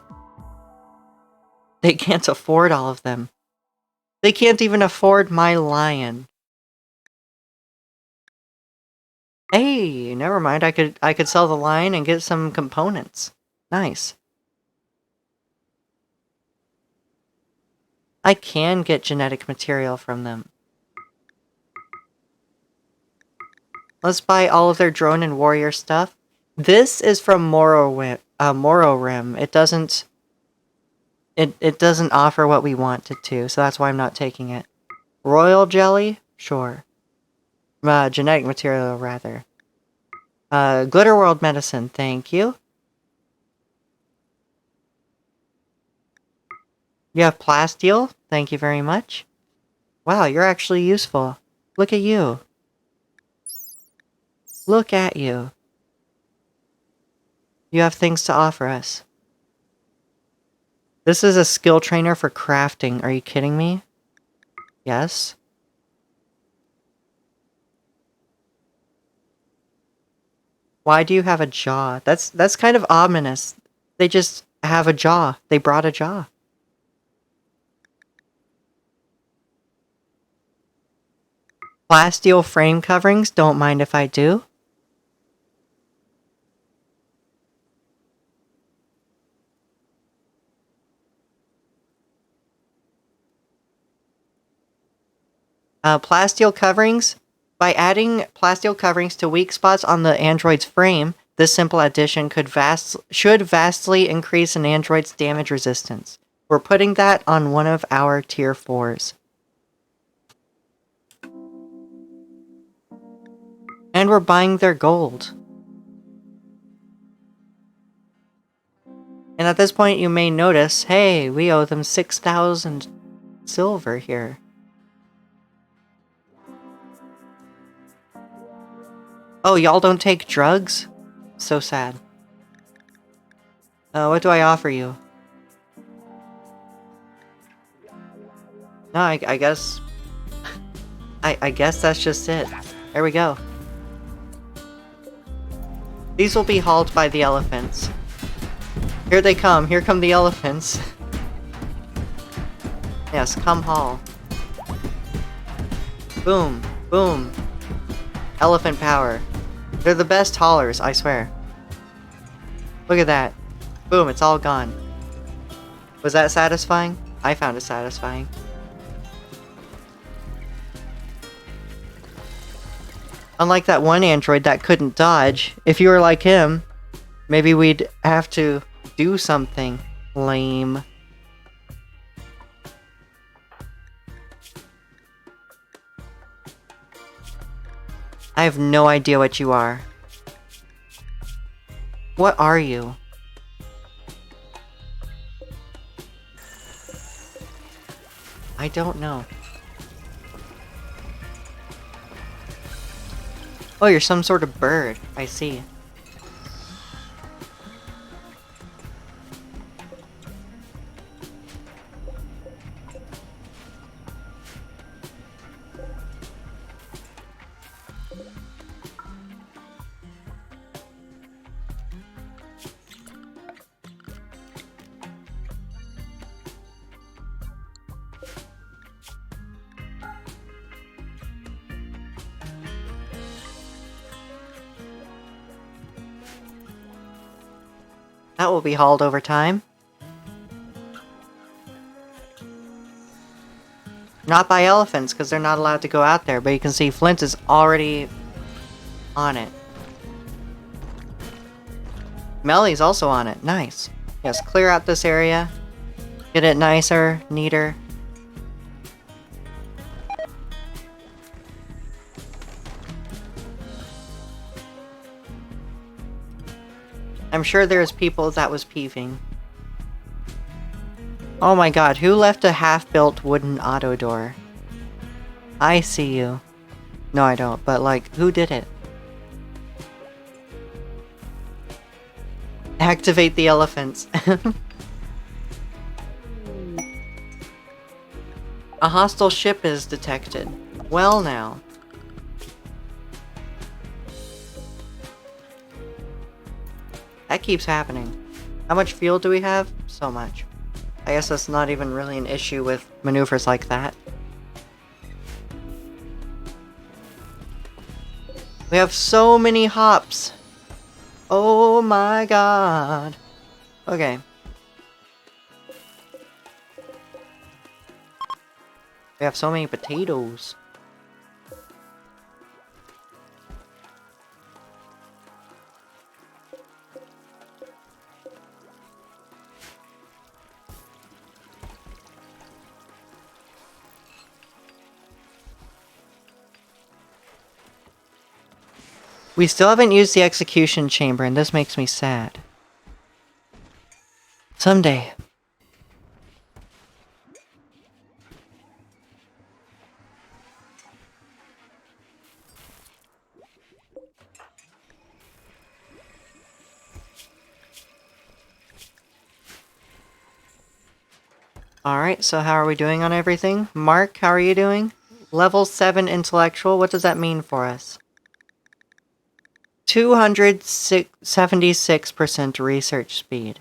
They can't afford all of them. They can't even afford my lion. Hey, never mind. I could sell the lion and get some components. Nice. I can get genetic material from them. Let's buy all of their drone and warrior stuff. This is from Morrowind. It doesn't... It doesn't offer what we want it to, so that's why I'm not taking it. Royal jelly? Sure. Genetic material, rather. Glitter World medicine, thank you. You have plasteel? Thank you very much. Wow, you're actually useful. Look at you. Look at you. You have things to offer us. This is a skill trainer for crafting. Are you kidding me? Yes. Why do you have a jaw? That's kind of ominous. They just have a jaw. They brought a jaw. Plasteel frame coverings? Don't mind if I do. Plasteel coverings? By adding plasteel coverings to weak spots on the android's frame, this simple addition should vastly increase an android's damage resistance. We're putting that on one of our tier 4s. And we're buying their gold. And at this point you may notice, hey, we owe them 6,000 silver here. Oh, y'all don't take drugs? So sad. What do I offer you? No, I guess... I guess that's just it. There we go. These will be hauled by the elephants. Here they come. Here come the elephants. Yes, come haul. Boom. Boom. Elephant power. They're the best haulers, I swear. Look at that. Boom, it's all gone. Was that satisfying? I found it satisfying. Unlike that one android that couldn't dodge, if you were like him, maybe we'd have to do something lame. I have no idea what you are. What are you? I don't know. Oh, you're some sort of bird. I see. That will be hauled over time. Not by elephants, because they're not allowed to go out there, but you can see Flint is already on it. Melly's also on it. Nice. Yes, clear out this area. Get it nicer, neater. I'm sure there's people that was peeving. Oh my god, who left a half-built wooden auto door? I see you. No, I don't, but like, who did it? Activate the elephants. A hostile ship is detected. Well now. That keeps happening. How much fuel do we have? So much. I guess that's not even really an issue with maneuvers like that. We have so many hops. Oh my god. Okay. We have so many potatoes. We still haven't used the execution chamber, and this makes me sad. Someday. Alright, so how are we doing on everything? Mark, how are you doing? Level 7 intellectual, what does that mean for us? 276% research speed.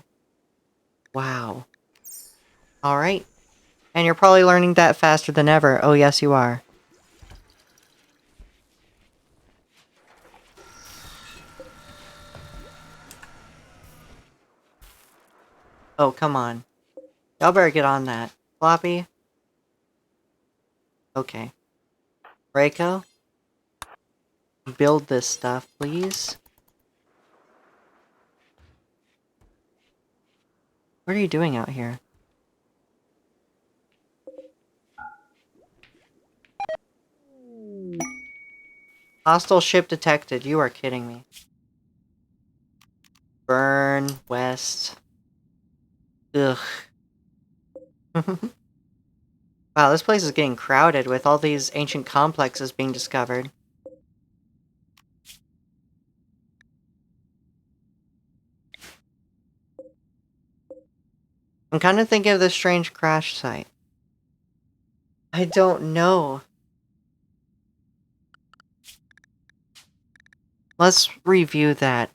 Wow. Alright. And you're probably learning that faster than ever. Oh, yes, you are. Oh, come on. Y'all better get on that. Floppy? Okay. Reiko? Build this stuff, please. What are you doing out here? Hostile ship detected. You are kidding me. Burn, west. Ugh. Wow, this place is getting crowded with all these ancient complexes being discovered. I'm kind of thinking of this strange crash site. I don't know. Let's review that.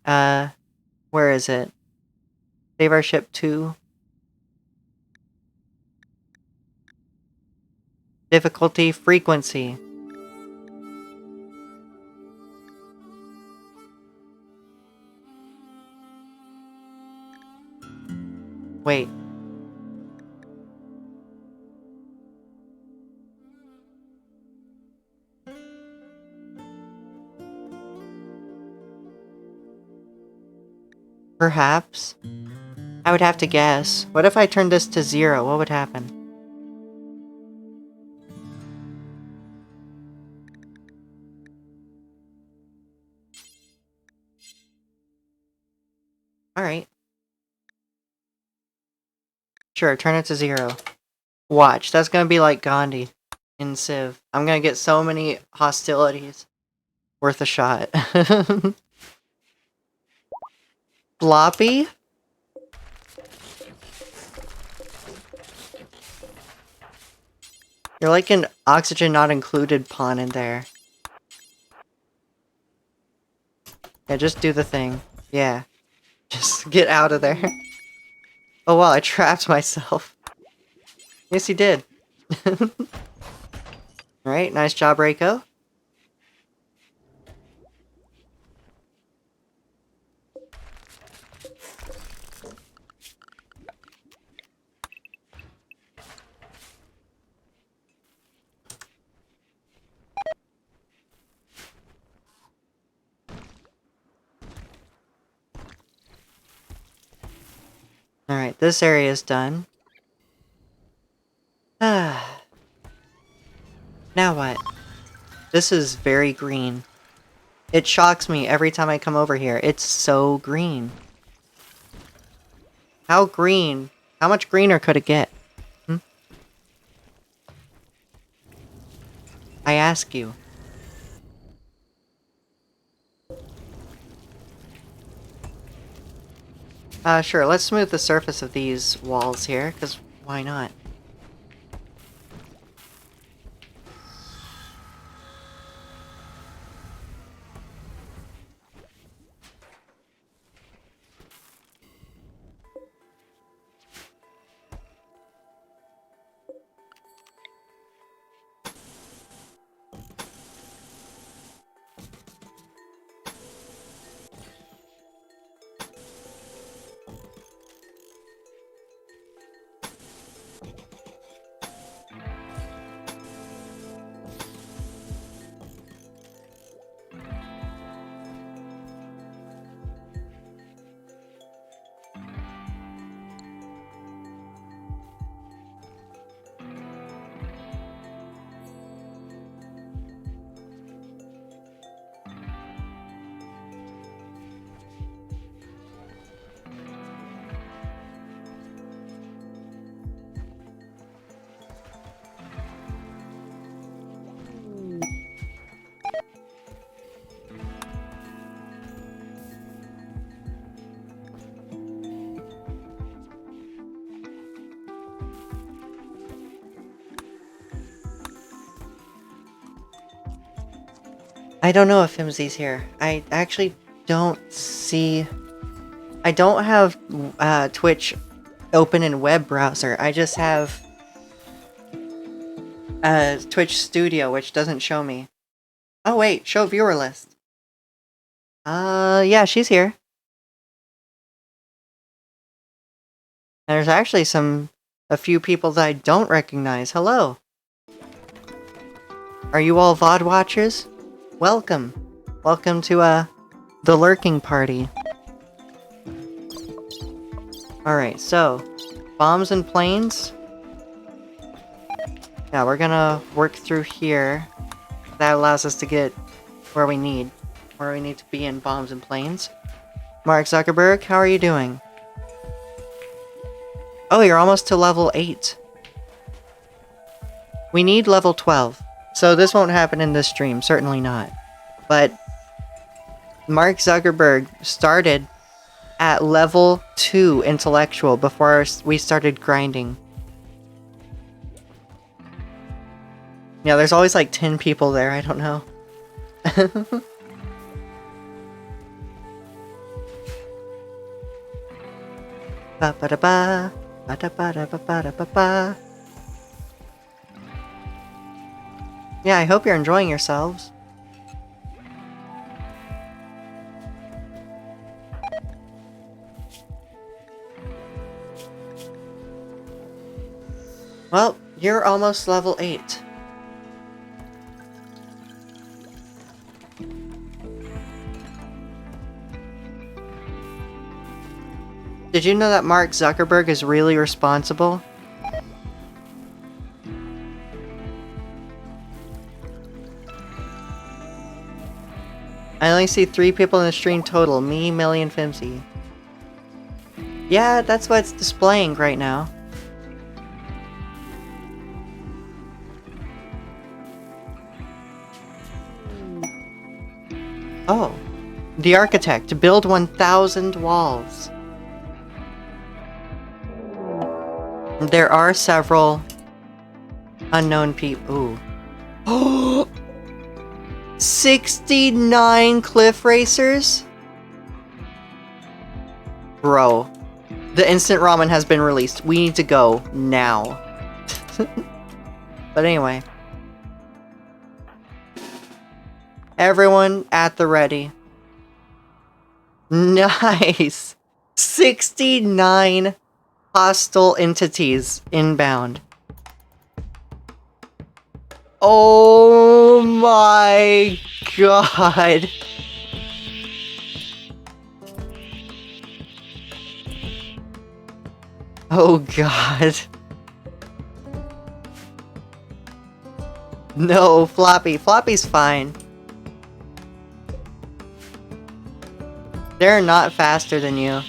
Where is it? Save our ship 2. Difficulty, frequency. Wait. Perhaps? I would have to guess. What if I turned this to 0? What would happen? Alright. Sure, turn it to 0. Watch, that's gonna be like Gandhi in Civ. I'm gonna get so many hostilities. Worth a shot. Floppy? You're like an oxygen not included pawn in there. Yeah, just do the thing. Yeah. Just get out of there. Oh wow, I trapped myself. Yes, you did. Alright, nice job, Reiko. Alright, this area is done. Ah. Now what? This is very green. It shocks me every time I come over here. It's so green. How green? How much greener could it get? Hmm? I ask you. Sure, let's smooth the surface of these walls here, because why not? I don't know if Fimsy's here. I actually don't see... I don't have Twitch open in web browser. I just have Twitch Studio, which doesn't show me. Oh wait, show viewer list. Yeah, she's here. There's actually a few people that I don't recognize. Hello. Are you all VOD watchers? Welcome. Welcome to, the lurking party. Alright, so, bombs and planes. Yeah, we're gonna work through here. That allows us to get where we need to be in bombs and planes. Mark Zuckerberg, how are you doing? Oh, you're almost to level 8. We need level 12. So this won't happen in this stream, certainly not. But Mark Zuckerberg started at level 2 intellectual before we started grinding. Yeah, there's always like 10 people there, I don't know. Ba-ba-da-ba, ba-da-ba-da-ba-ba-da-ba-ba. Yeah, I hope you're enjoying yourselves. Well, you're almost level 8. Did you know that Mark Zuckerberg is really responsible? I only see 3 people in the stream total. Me, Millie, and Fimsy. Yeah, that's what it's displaying right now. Oh. The architect. To build 1,000 walls. There are several unknown people. Ooh. Oh! 69 cliff racers? Bro. The instant ramen has been released. We need to go now. But anyway. Everyone at the ready. Nice! 69 hostile entities inbound. Oh my god. Oh god. No, Floppy. Floppy's fine. They're not faster than you.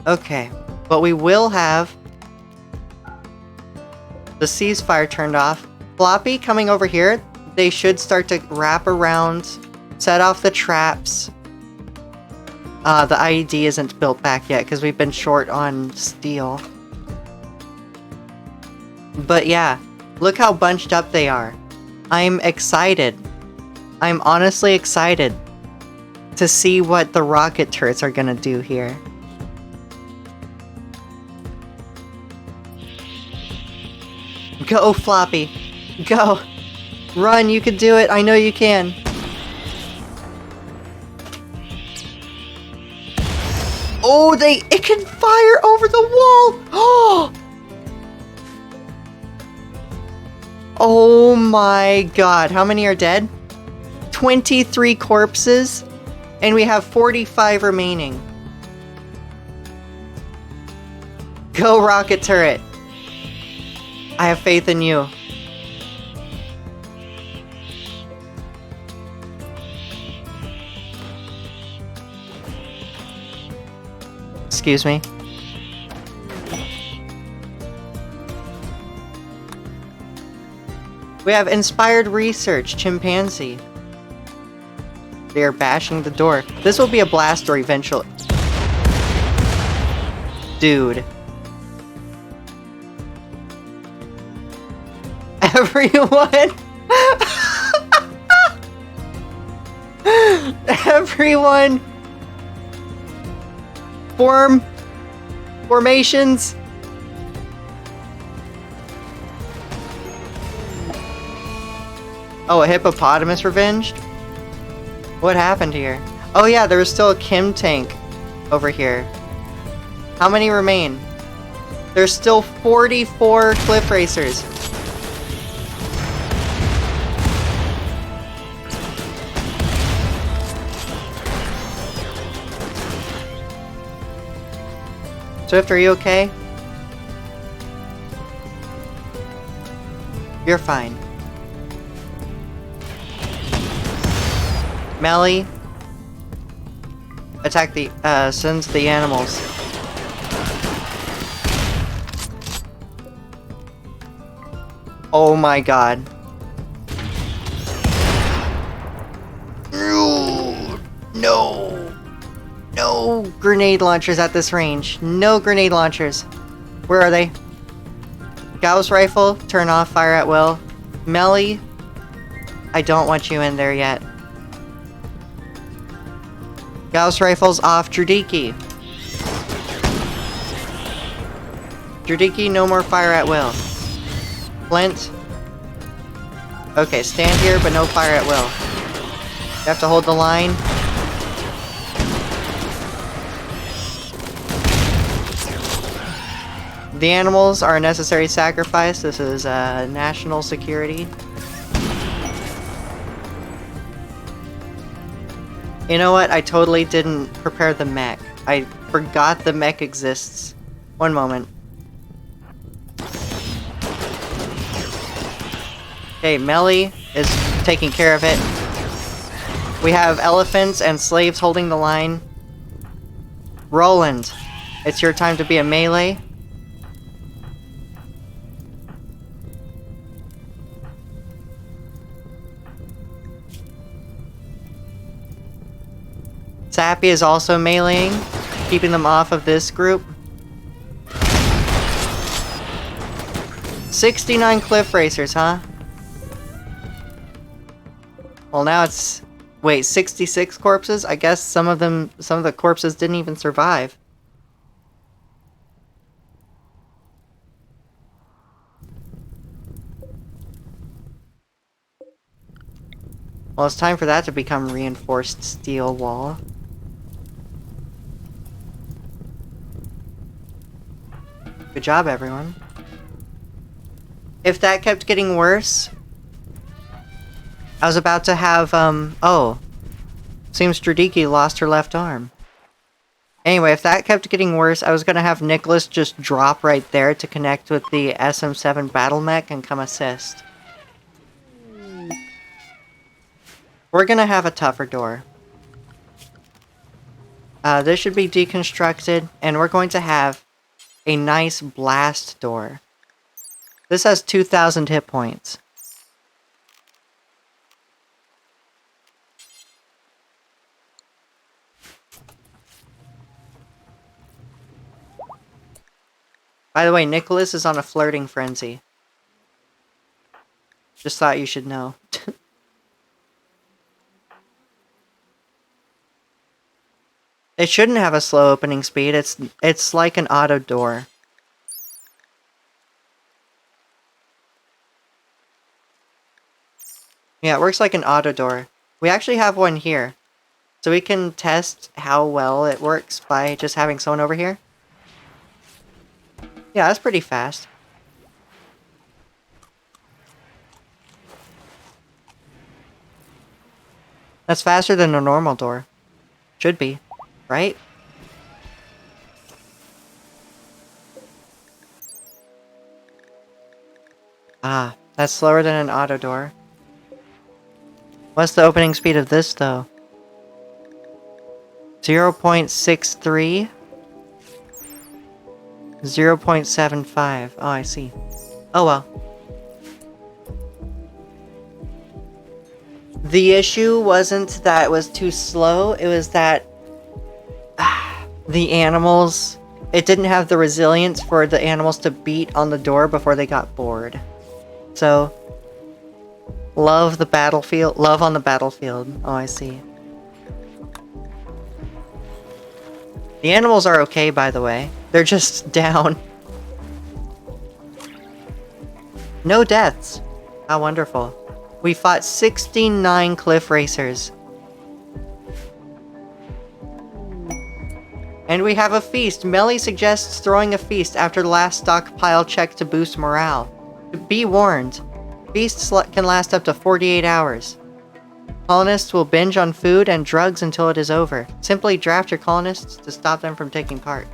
Okay. But we will have the ceasefire turned off. Floppy coming over here, they should start to wrap around, set off the traps. The IED isn't built back yet because we've been short on steel. But yeah, look how bunched up they are. I'm excited. I'm honestly excited to see what the rocket turrets are gonna do here. Go, Floppy. Go. Run, you can do it. I know you can. Oh, it can fire over the wall. Oh! Oh my god. How many are dead? 23 corpses. And we have 45 remaining. Go, rocket turret. I have faith in you. Excuse me. We have inspired research, chimpanzee. They are bashing the door. This will be a blast door eventually. Dude. Everyone. Everyone! Formations! Oh, a hippopotamus revenged? What happened here? Oh yeah, there was still a Kim tank over here. How many remain? There's still 44 cliff racers. Swift, are you okay? You're fine. Melly, attack the, sends the animals. Oh my god. No! No grenade launchers at this range. No grenade launchers. Where are they? Gauss rifle, turn off, fire at will. Melly, I don't want you in there yet. Gauss rifles off Dradiki. Dradiki, no more fire at will. Flint. Okay, stand here, but no fire at will. You have to hold the line. The animals are a necessary sacrifice. This is national security. You know what? I totally didn't prepare the mech. I forgot the mech exists. One moment. Okay, Melly is taking care of it. We have elephants and slaves holding the line. Roland, it's your time to be a melee. Sappy is also meleeing, keeping them off of this group. 69 cliff racers, huh? Well, now it's... Wait, 66 corpses? I guess some of the corpses didn't even survive. Well, it's time for that to become reinforced steel wall. Good job, everyone. If that kept getting worse... I was about to have, oh. Seems Stradiki lost her left arm. Anyway, if that kept getting worse, I was gonna have Nicholas just drop right there to connect with the SM7 battle mech and come assist. We're gonna have a tougher door. This should be deconstructed, and we're going to have a nice blast door. This has 2,000 hit points. By the way, Nicholas is on a flirting frenzy. Just thought you should know. It shouldn't have a slow opening speed. It's like an auto door. Yeah, it works like an auto door. We actually have one here. So we can test how well it works by just having someone over here. Yeah, that's pretty fast. That's faster than a normal door. Should be, right? Ah, that's slower than an auto door. What's the opening speed of this, though? 0.63? 0.75. Oh, I see. Oh well. The issue wasn't that it was too slow, it was that the animals... It didn't have the resilience for the animals to beat on the door before they got bored. So... Love the battlefield. Love on the battlefield. Oh, I see. The animals are okay, by the way. They're just down. No deaths. How wonderful. We fought 69 cliff racers. And we have a feast. Melly suggests throwing a feast after the last stockpile check to boost morale. Be warned, feasts can last up to 48 hours. Colonists will binge on food and drugs until it is over. Simply draft your colonists to stop them from taking part.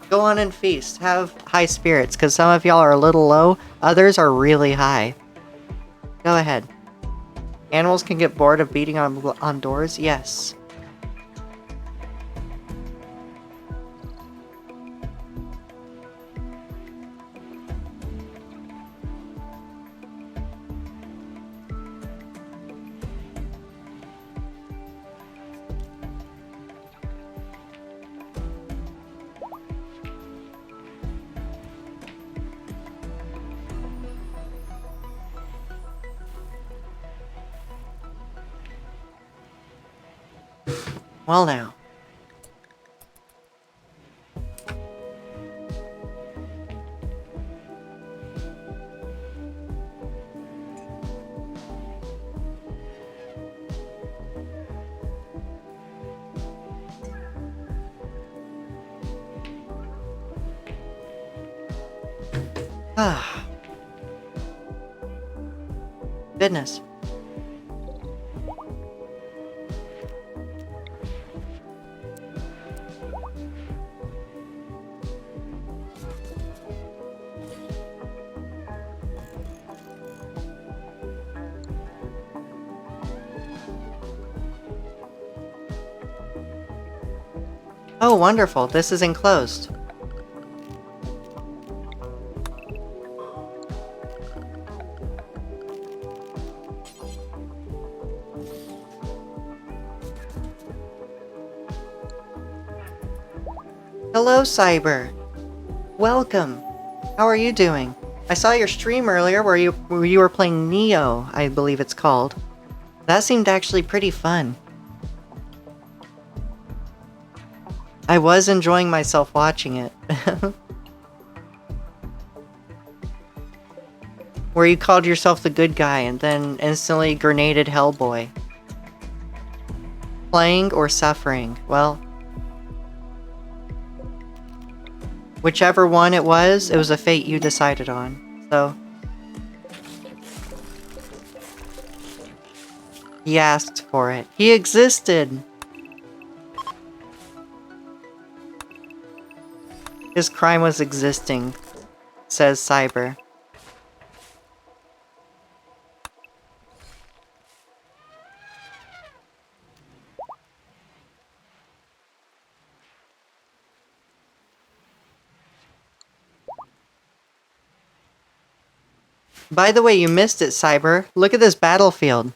Go on and feast. Have high spirits, because some of y'all are a little low, others are really high. Go ahead. Animals can get bored of beating on doors? Yes. Well now. Ah. Goodness. Oh, wonderful. This is enclosed. Hello, Cyber. Welcome. How are you doing? I saw your stream earlier where you were playing Neo, I believe it's called. That seemed actually pretty fun. I was enjoying myself watching it. Where you called yourself the good guy and then instantly grenaded Hellboy. Playing or suffering? Well, whichever one it was a fate you decided on. So, he asked for it. He existed! His crime was existing, says Cyber. By the way, you missed it, Cyber. Look at this battlefield.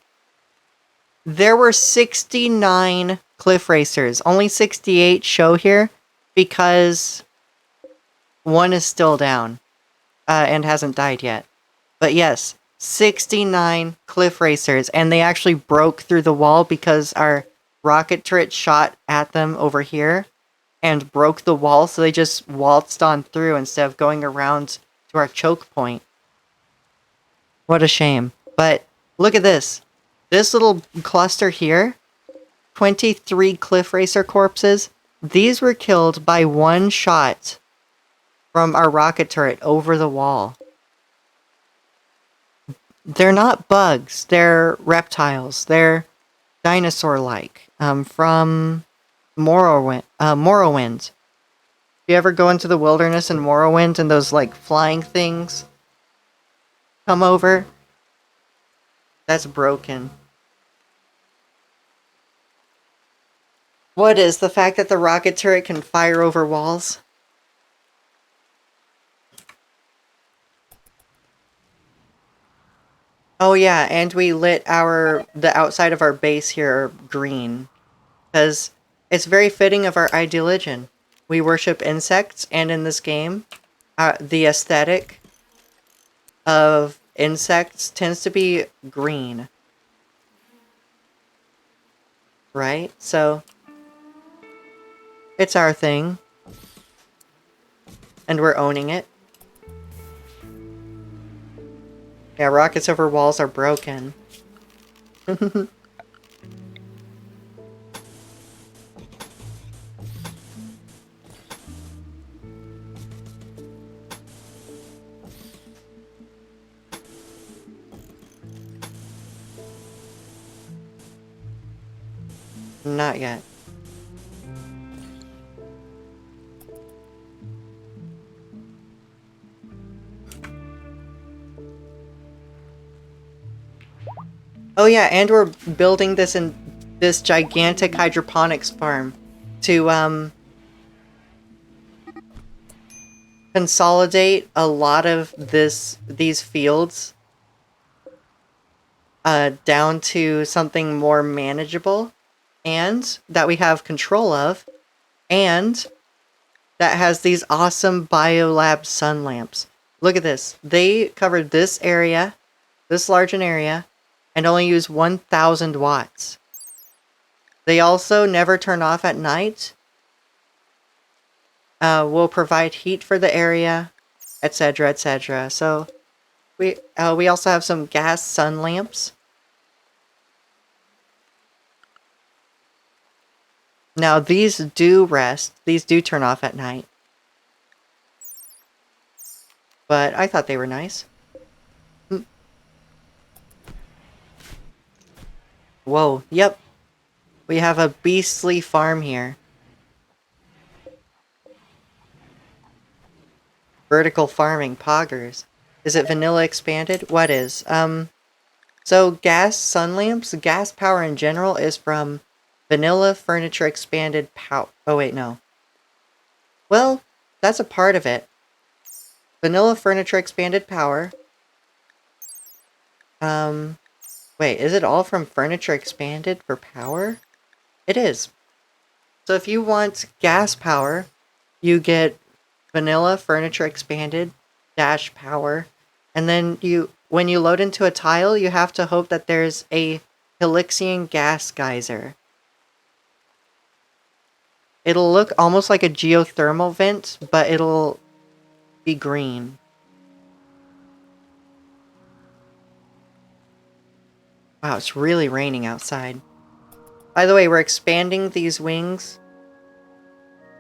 There were 69 cliff racers. Only 68 show here because one is still down and hasn't died yet. But yes, 69 cliff racers, and they actually broke through the wall because our rocket turret shot at them over here and broke the wall, so they just waltzed on through instead of going around to our choke point. What a shame. But look at this. This little cluster here, 23 cliff racer corpses. These were killed by one shot from our rocket turret over the wall. They're not bugs. They're reptiles. They're dinosaur-like. From Morrowind. You ever go into the wilderness in Morrowind and those, like, flying things come over? That's broken. What is the fact that the rocket turret can fire over walls? Oh yeah, and we lit the outside of our base here green. Because it's very fitting of our ideology. We worship insects, and in this game, the aesthetic of insects tends to be green. Right? So, It's our thing. And we're owning it. Yeah, rockets over walls are broken. Not yet. Oh yeah, and we're building this gigantic hydroponics farm to consolidate a lot of these fields down to something more manageable and that we have control of, and that has these awesome biolab sun lamps. Look at this. They covered this area, this large an area, and only use 1,000 watts. They also never turn off at night. Will provide heat for the area, etc., etc. So we also have some gas sun lamps. Now these do rest. These do turn off at night. But I thought they were nice. Whoa, yep. We have a beastly farm here. Vertical farming, poggers. Is it vanilla expanded? What is? So gas sun lamps, gas power in general is from vanilla furniture expanded power. Oh wait, no. Well, that's a part of it. Vanilla furniture expanded power. Wait, is it all from furniture expanded for power? It is. So if you want gas power, you get vanilla furniture expanded dash power, and then when you load into a tile, you have to hope that there's a Helixian gas geyser. It'll look almost like a geothermal vent, but it'll be green. Wow, it's really raining outside. By the way, we're expanding these wings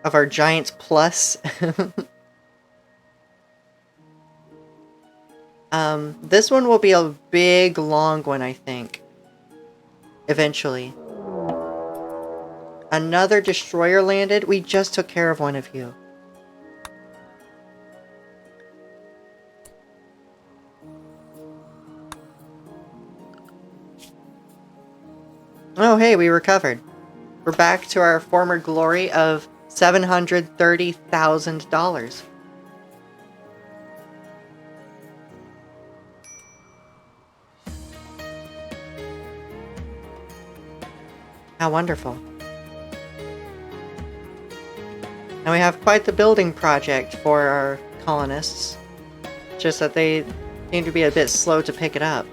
of our Giants Plus. This one will be a big, long one, I think. Eventually. Another destroyer landed. We just took care of one of you. Oh, hey, we recovered. We're back to our former glory of $730,000. How wonderful. And we have quite the building project for our colonists. Just that they seem to be a bit slow to pick it up.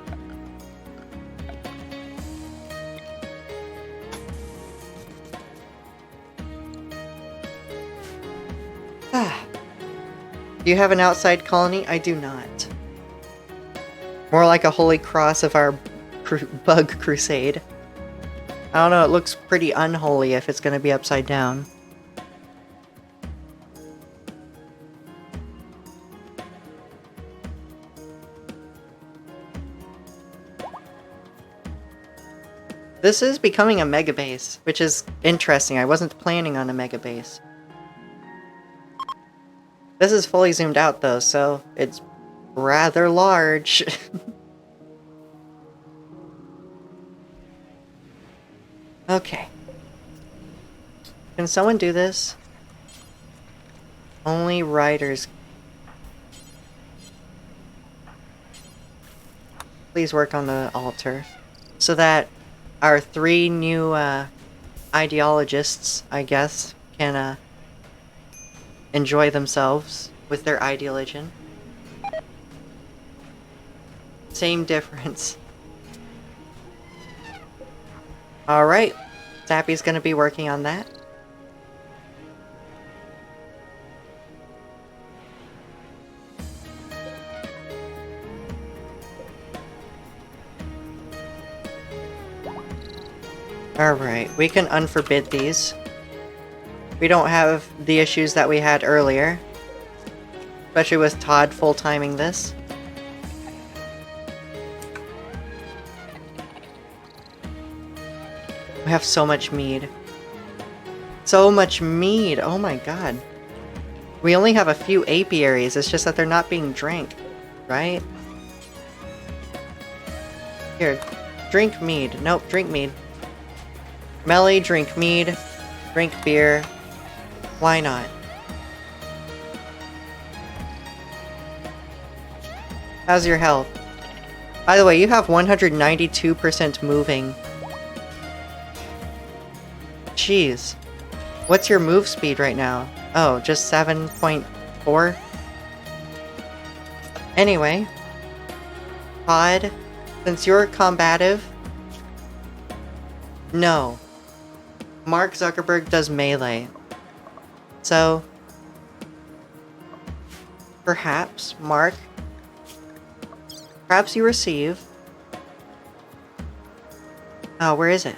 Do you have an outside colony? I do not. More like a holy cross of our bug crusade. I don't know, it looks pretty unholy if it's going to be upside down. This is becoming a mega base, which is interesting. I wasn't planning on a mega base. This is fully zoomed out though, so it's rather large. Okay. Can someone do this? Only riders. Please work on the altar. So that our 3 new ideologists, I guess, can enjoy themselves with their ideology. Same difference. Alright. Zappy's gonna be working on that. Alright, we can unforbid these. We don't have the issues that we had earlier. Especially with Todd full-timing this. We have so much mead. So much mead! Oh my god. We only have a few apiaries, it's just that they're not being drank. Right? Here, drink mead. Nope, drink mead. Melly, drink mead. Drink beer. Why not? How's your health? By the way, you have 192% moving. Jeez. What's your move speed right now? Oh, just 7.4? Anyway. Todd, since you're combative... No. Mark Zuckerberg does melee. So... Perhaps, Mark... Perhaps you receive... Oh, where is it?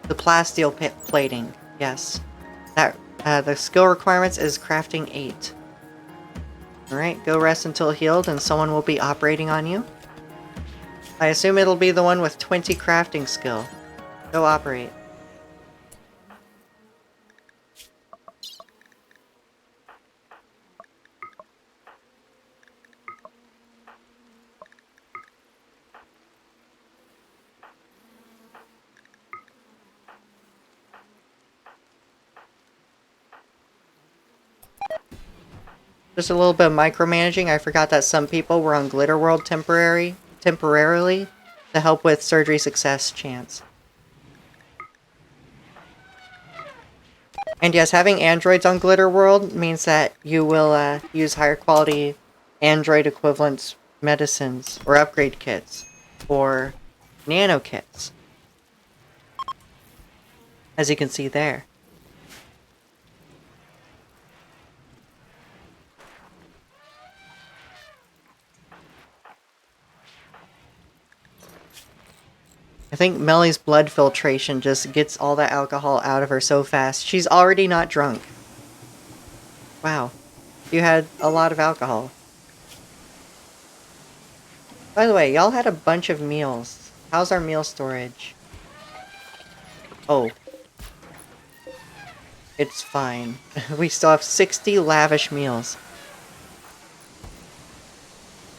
The plasteel plating, yes. That the skill requirements is crafting 8. Alright, go rest until healed and someone will be operating on you. I assume it'll be the one with 20 crafting skill. Go operate. Just a little bit of micromanaging. I forgot that some people were on Glitter World temporarily to help with surgery success chance. And yes, having androids on Glitter World means that you will use higher quality android equivalent medicines or upgrade kits or nano kits. As you can see there. I think Melly's blood filtration just gets all that alcohol out of her so fast. She's already not drunk. Wow. You had a lot of alcohol. By the way, y'all had a bunch of meals. How's our meal storage? Oh. It's fine. We still have 60 lavish meals.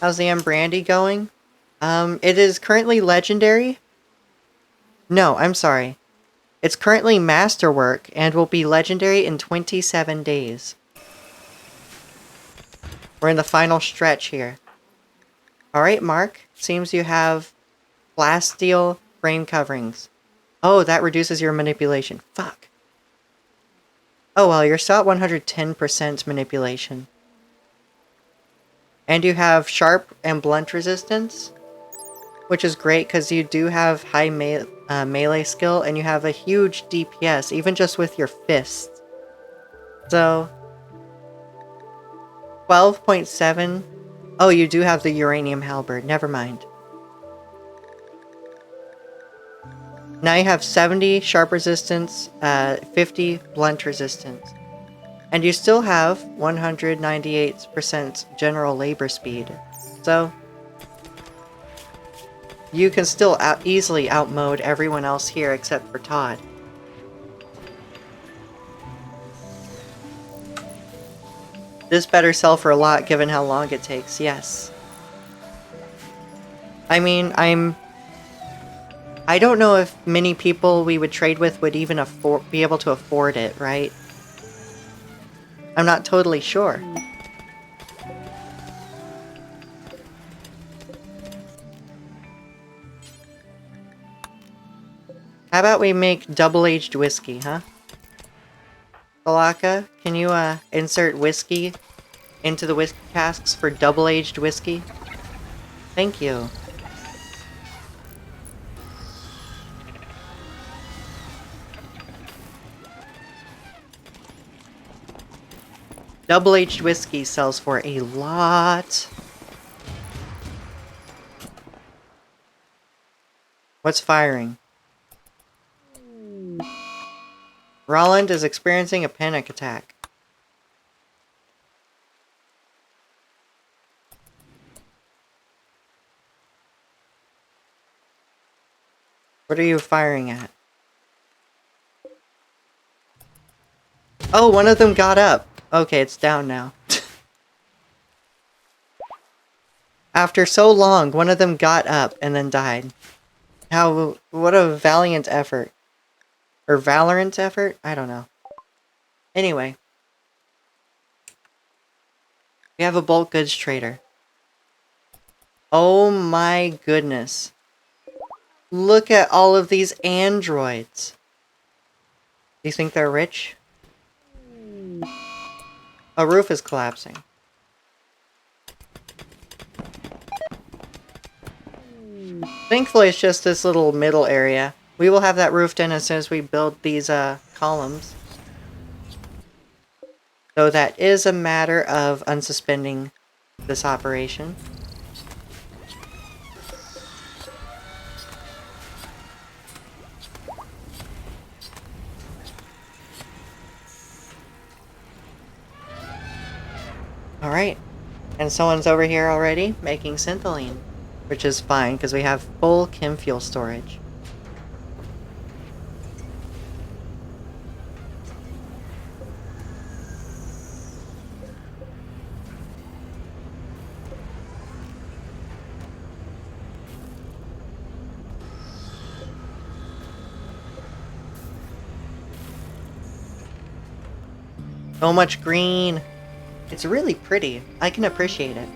How's the M Brandy going? It is currently legendary. No, I'm sorry. It's currently masterwork and will be legendary in 27 days. We're in the final stretch here. Alright, Mark. Seems you have glass steel frame coverings. Oh, that reduces your manipulation. Fuck. Oh well, you're still at 110% manipulation. And you have sharp and blunt resistance, which is great because you do have high melee skill and you have a huge DPS, even just with your fists. So, 12.7. Oh, you do have the uranium halberd. Never mind. Now you have 70 sharp resistance, 50 blunt resistance. And you still have 198% general labor speed. So, you can still easily outmode everyone else here except for Todd. This better sell for a lot given how long it takes, yes. I mean, I don't know if many people we would trade with would even be able to afford it, right? I'm not totally sure. How about we make double-aged whiskey, huh? Balaka, can you insert whiskey into the whiskey casks for double-aged whiskey? Thank you. Double-aged whiskey sells for a lot. What's firing? Roland is experiencing a panic attack. What are you firing at? Oh, one of them got up. Okay, it's down now. After so long, one of them got up and then died. What a valiant effort. Or valorant effort? I don't know. Anyway. We have a bulk goods trader. Oh my goodness. Look at all of these androids. Do you think they're rich? A roof is collapsing. Thankfully, it's just this little middle area. We will have that roofed in as soon as we build these columns. So that is a matter of unsuspending this operation. Alright. And someone's over here already making synthylene. Which is fine, because we have full chem fuel storage. So much green! It's really pretty. I can appreciate it.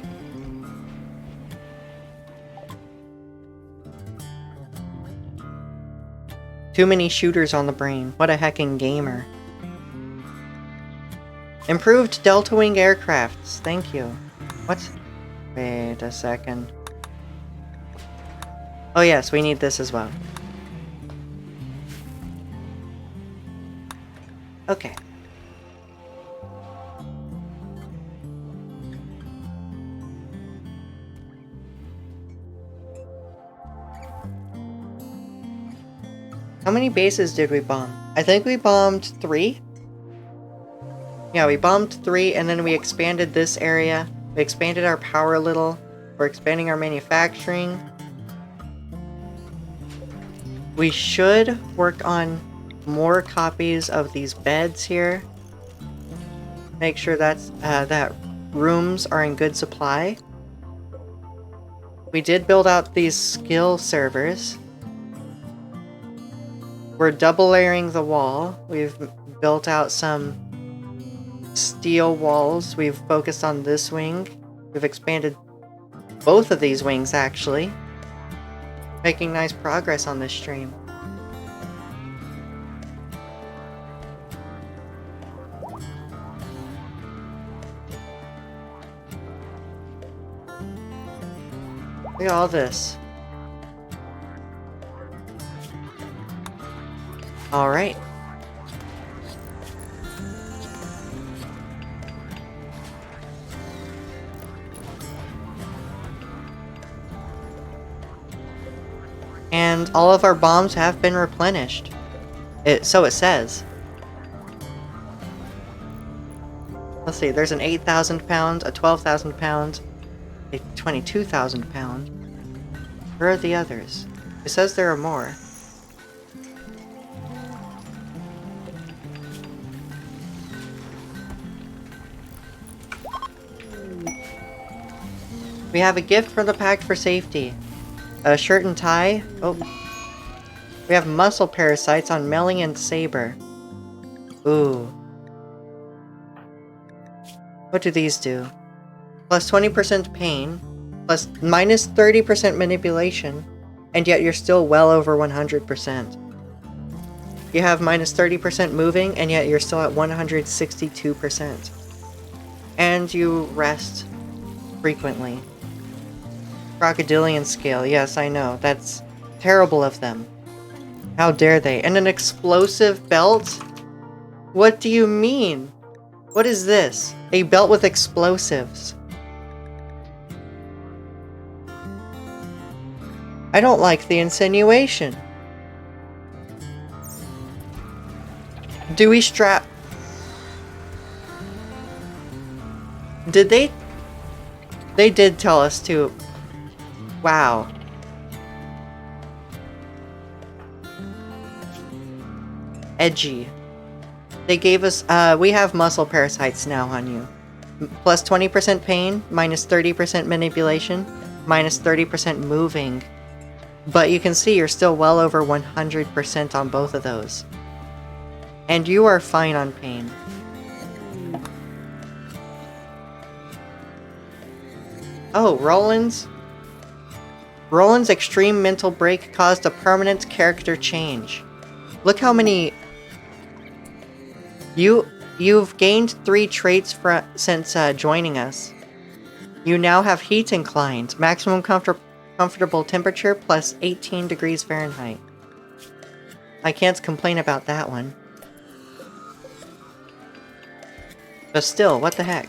Too many shooters on the brain. What a heckin' gamer. Improved Delta Wing aircrafts. Thank you. What? Wait a second. Oh yes, we need this as well. Okay. How many bases did we bomb? I think we bombed 3? Yeah, we bombed 3, and then we expanded this area. We expanded our power a little. We're expanding our manufacturing. We should work on more copies of these beds here. Make sure that's that rooms are in good supply. We did build out these skill servers. We're double layering the wall. We've built out some steel walls. We've focused on this wing. We've expanded both of these wings, actually. Making nice progress on this stream. Look at all this. Alright. And all of our bombs have been replenished. So it says. Let's see, there's an 8,000 pound, a 12,000 pound, a 22,000 pound. Where are the others? It says there are more. We have a gift from the Pact for Safety. A shirt and tie. Oh. We have muscle parasites on Melly and Saber. Ooh. What do these do? Plus 20% pain. Plus minus 30% manipulation. And yet you're still well over 100%. You have minus 30% moving, and yet you're still at 162%. And you rest frequently. Crocodilian scale, yes, I know. That's terrible of them. How dare they? And an explosive belt? What do you mean? What is this? A belt with explosives. I don't like the insinuation. Do we strap... Did they... They did tell us to... Wow. Edgy. They gave us... we have muscle parasites now on you. Plus 20% pain, minus 30% manipulation, minus 30% moving. But you can see you're still well over 100% on both of those. And you are fine on pain. Oh, Roland's extreme mental break caused a permanent character change. Look how many... You've gained 3 traits since joining us. You now have heat inclined, maximum comfortable temperature plus 18 degrees Fahrenheit. I can't complain about that one. But still, what the heck?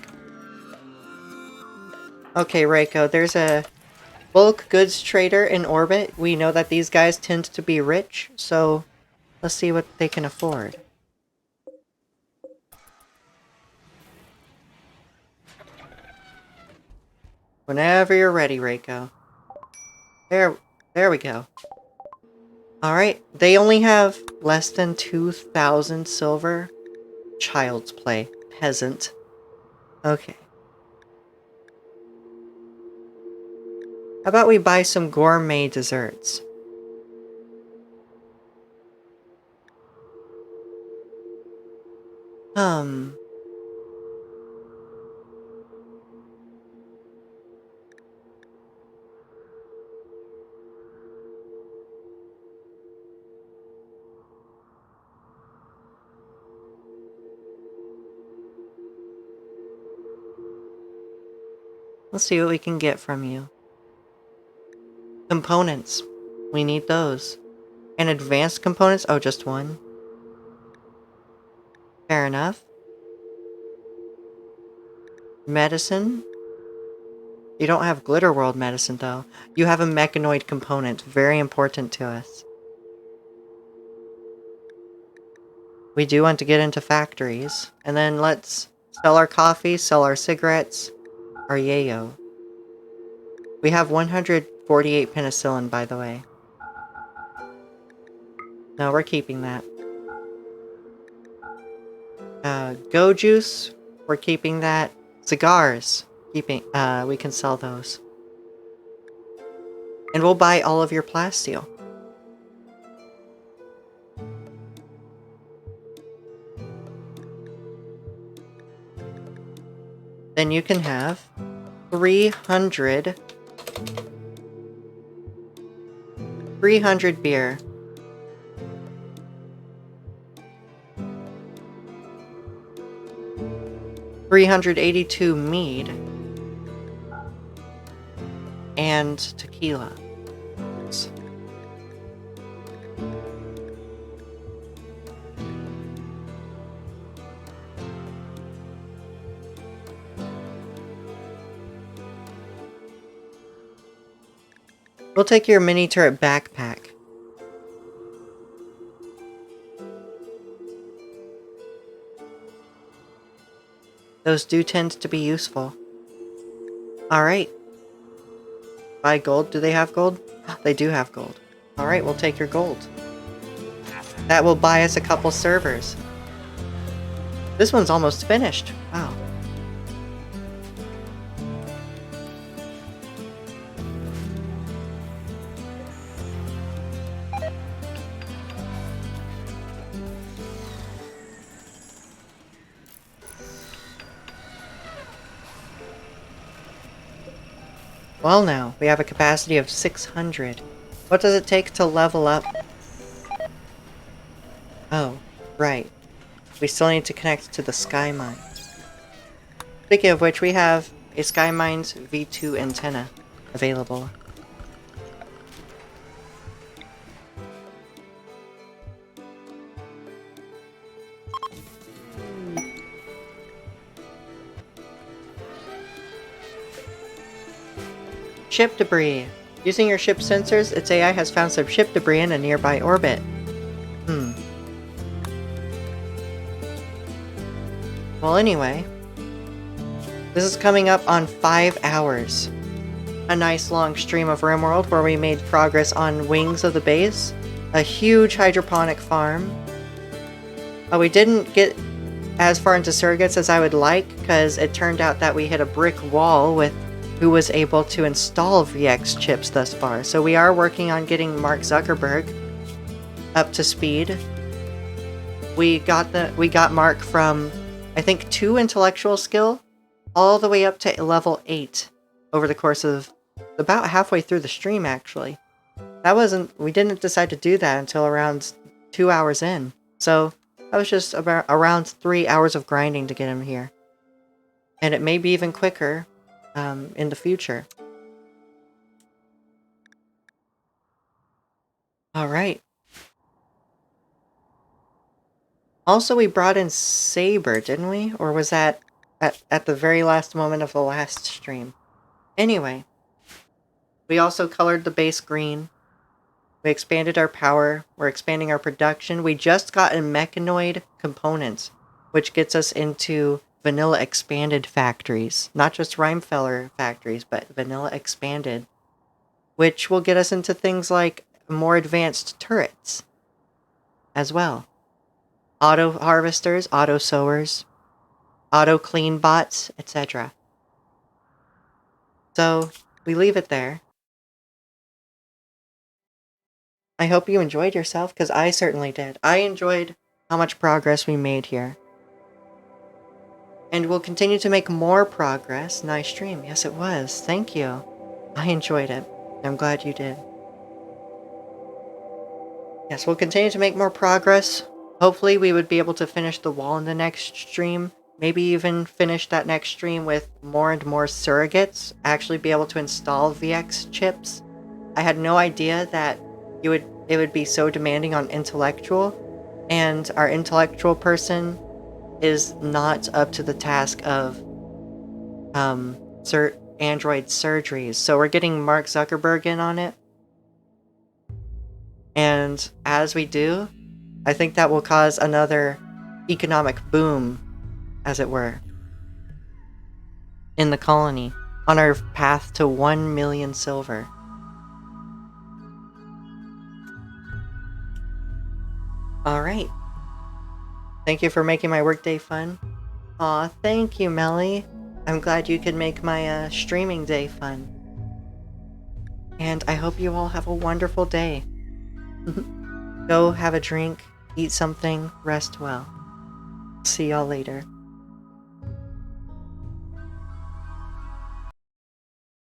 Okay, Reiko, there's a bulk goods trader in orbit. We know that these guys tend to be rich, so let's see what they can afford. Whenever you're ready, Reiko. There we go. Alright, they only have less than 2,000 silver. Child's play. Peasant. Okay. How about we buy some gourmet desserts? Let's see what we can get from you. Components. We need those. And advanced components? Oh, just one. Fair enough. Medicine. You don't have Glitter World medicine, though. You have a mechanoid component. Very important to us. We do want to get into factories. And then let's sell our coffee, sell our cigarettes, our yayo. We have 148 penicillin, by the way. No, we're keeping that. Go juice, we're keeping that. Cigars, we can sell those. And we'll buy all of your plasteel. Then you can have 300 beer. 382 mead. And tequila. We'll take your mini turret backpack. Those do tend to be useful. Alright. Buy gold. Do they have gold? They do have gold. Alright, we'll take your gold. That will buy us a couple servers. This one's almost finished. Wow. Well now, we have a capacity of 600. What does it take to level up? Oh, right. We still need to connect to the Sky Mines. Speaking of which, we have a Sky Mines V2 antenna available. Ship debris. Using your ship's sensors, its AI has found some ship debris in a nearby orbit. Well, anyway, this is coming up on 5 hours. A nice long stream of RimWorld where we made progress on wings of the base, a huge hydroponic farm. We didn't get as far into surrogates as I would like, because it turned out that we hit a brick wall with who was able to install VX chips thus far. So we are working on getting Mark Zuckerberg up to speed. We got Mark from, I think, 2 intellectual skill all the way up to level 8 over the course of about halfway through the stream, actually. We didn't decide to do that until around 2 hours in. So that was just about around 3 hours of grinding to get him here. And it may be even quicker in the future. Alright. Also, we brought in Saber, didn't we? Or was that at the very last moment of the last stream? Anyway. We also colored the base green. We expanded our power. We're expanding our production. We just got a mechanoid component, which gets us into vanilla expanded factories. Not just Rheinfeller factories, but vanilla expanded. Which will get us into things like more advanced turrets as well. Auto harvesters, auto sowers, auto clean bots, etc. So, we leave it there. I hope you enjoyed yourself, because I certainly did. I enjoyed how much progress we made here. And we'll continue to make more progress. Nice stream. Yes, it was. Thank you. I enjoyed it. I'm glad you did. Yes, we'll continue to make more progress. Hopefully we would be able to finish the wall in the next stream. Maybe even finish that next stream with more and more surrogates. Actually be able to install VX chips. I had no idea that it would be so demanding on intellectual. And our intellectual person is not up to the task of Android surgeries. So we're getting Mark Zuckerberg in on it. And as we do, I think that will cause another economic boom, as it were, in the colony, on our path to 1 million silver. Alright. Thank you for making my workday fun. Aw, thank you, Melly. I'm glad you could make my streaming day fun. And I hope you all have a wonderful day. Go have a drink, eat something, rest well. See y'all later.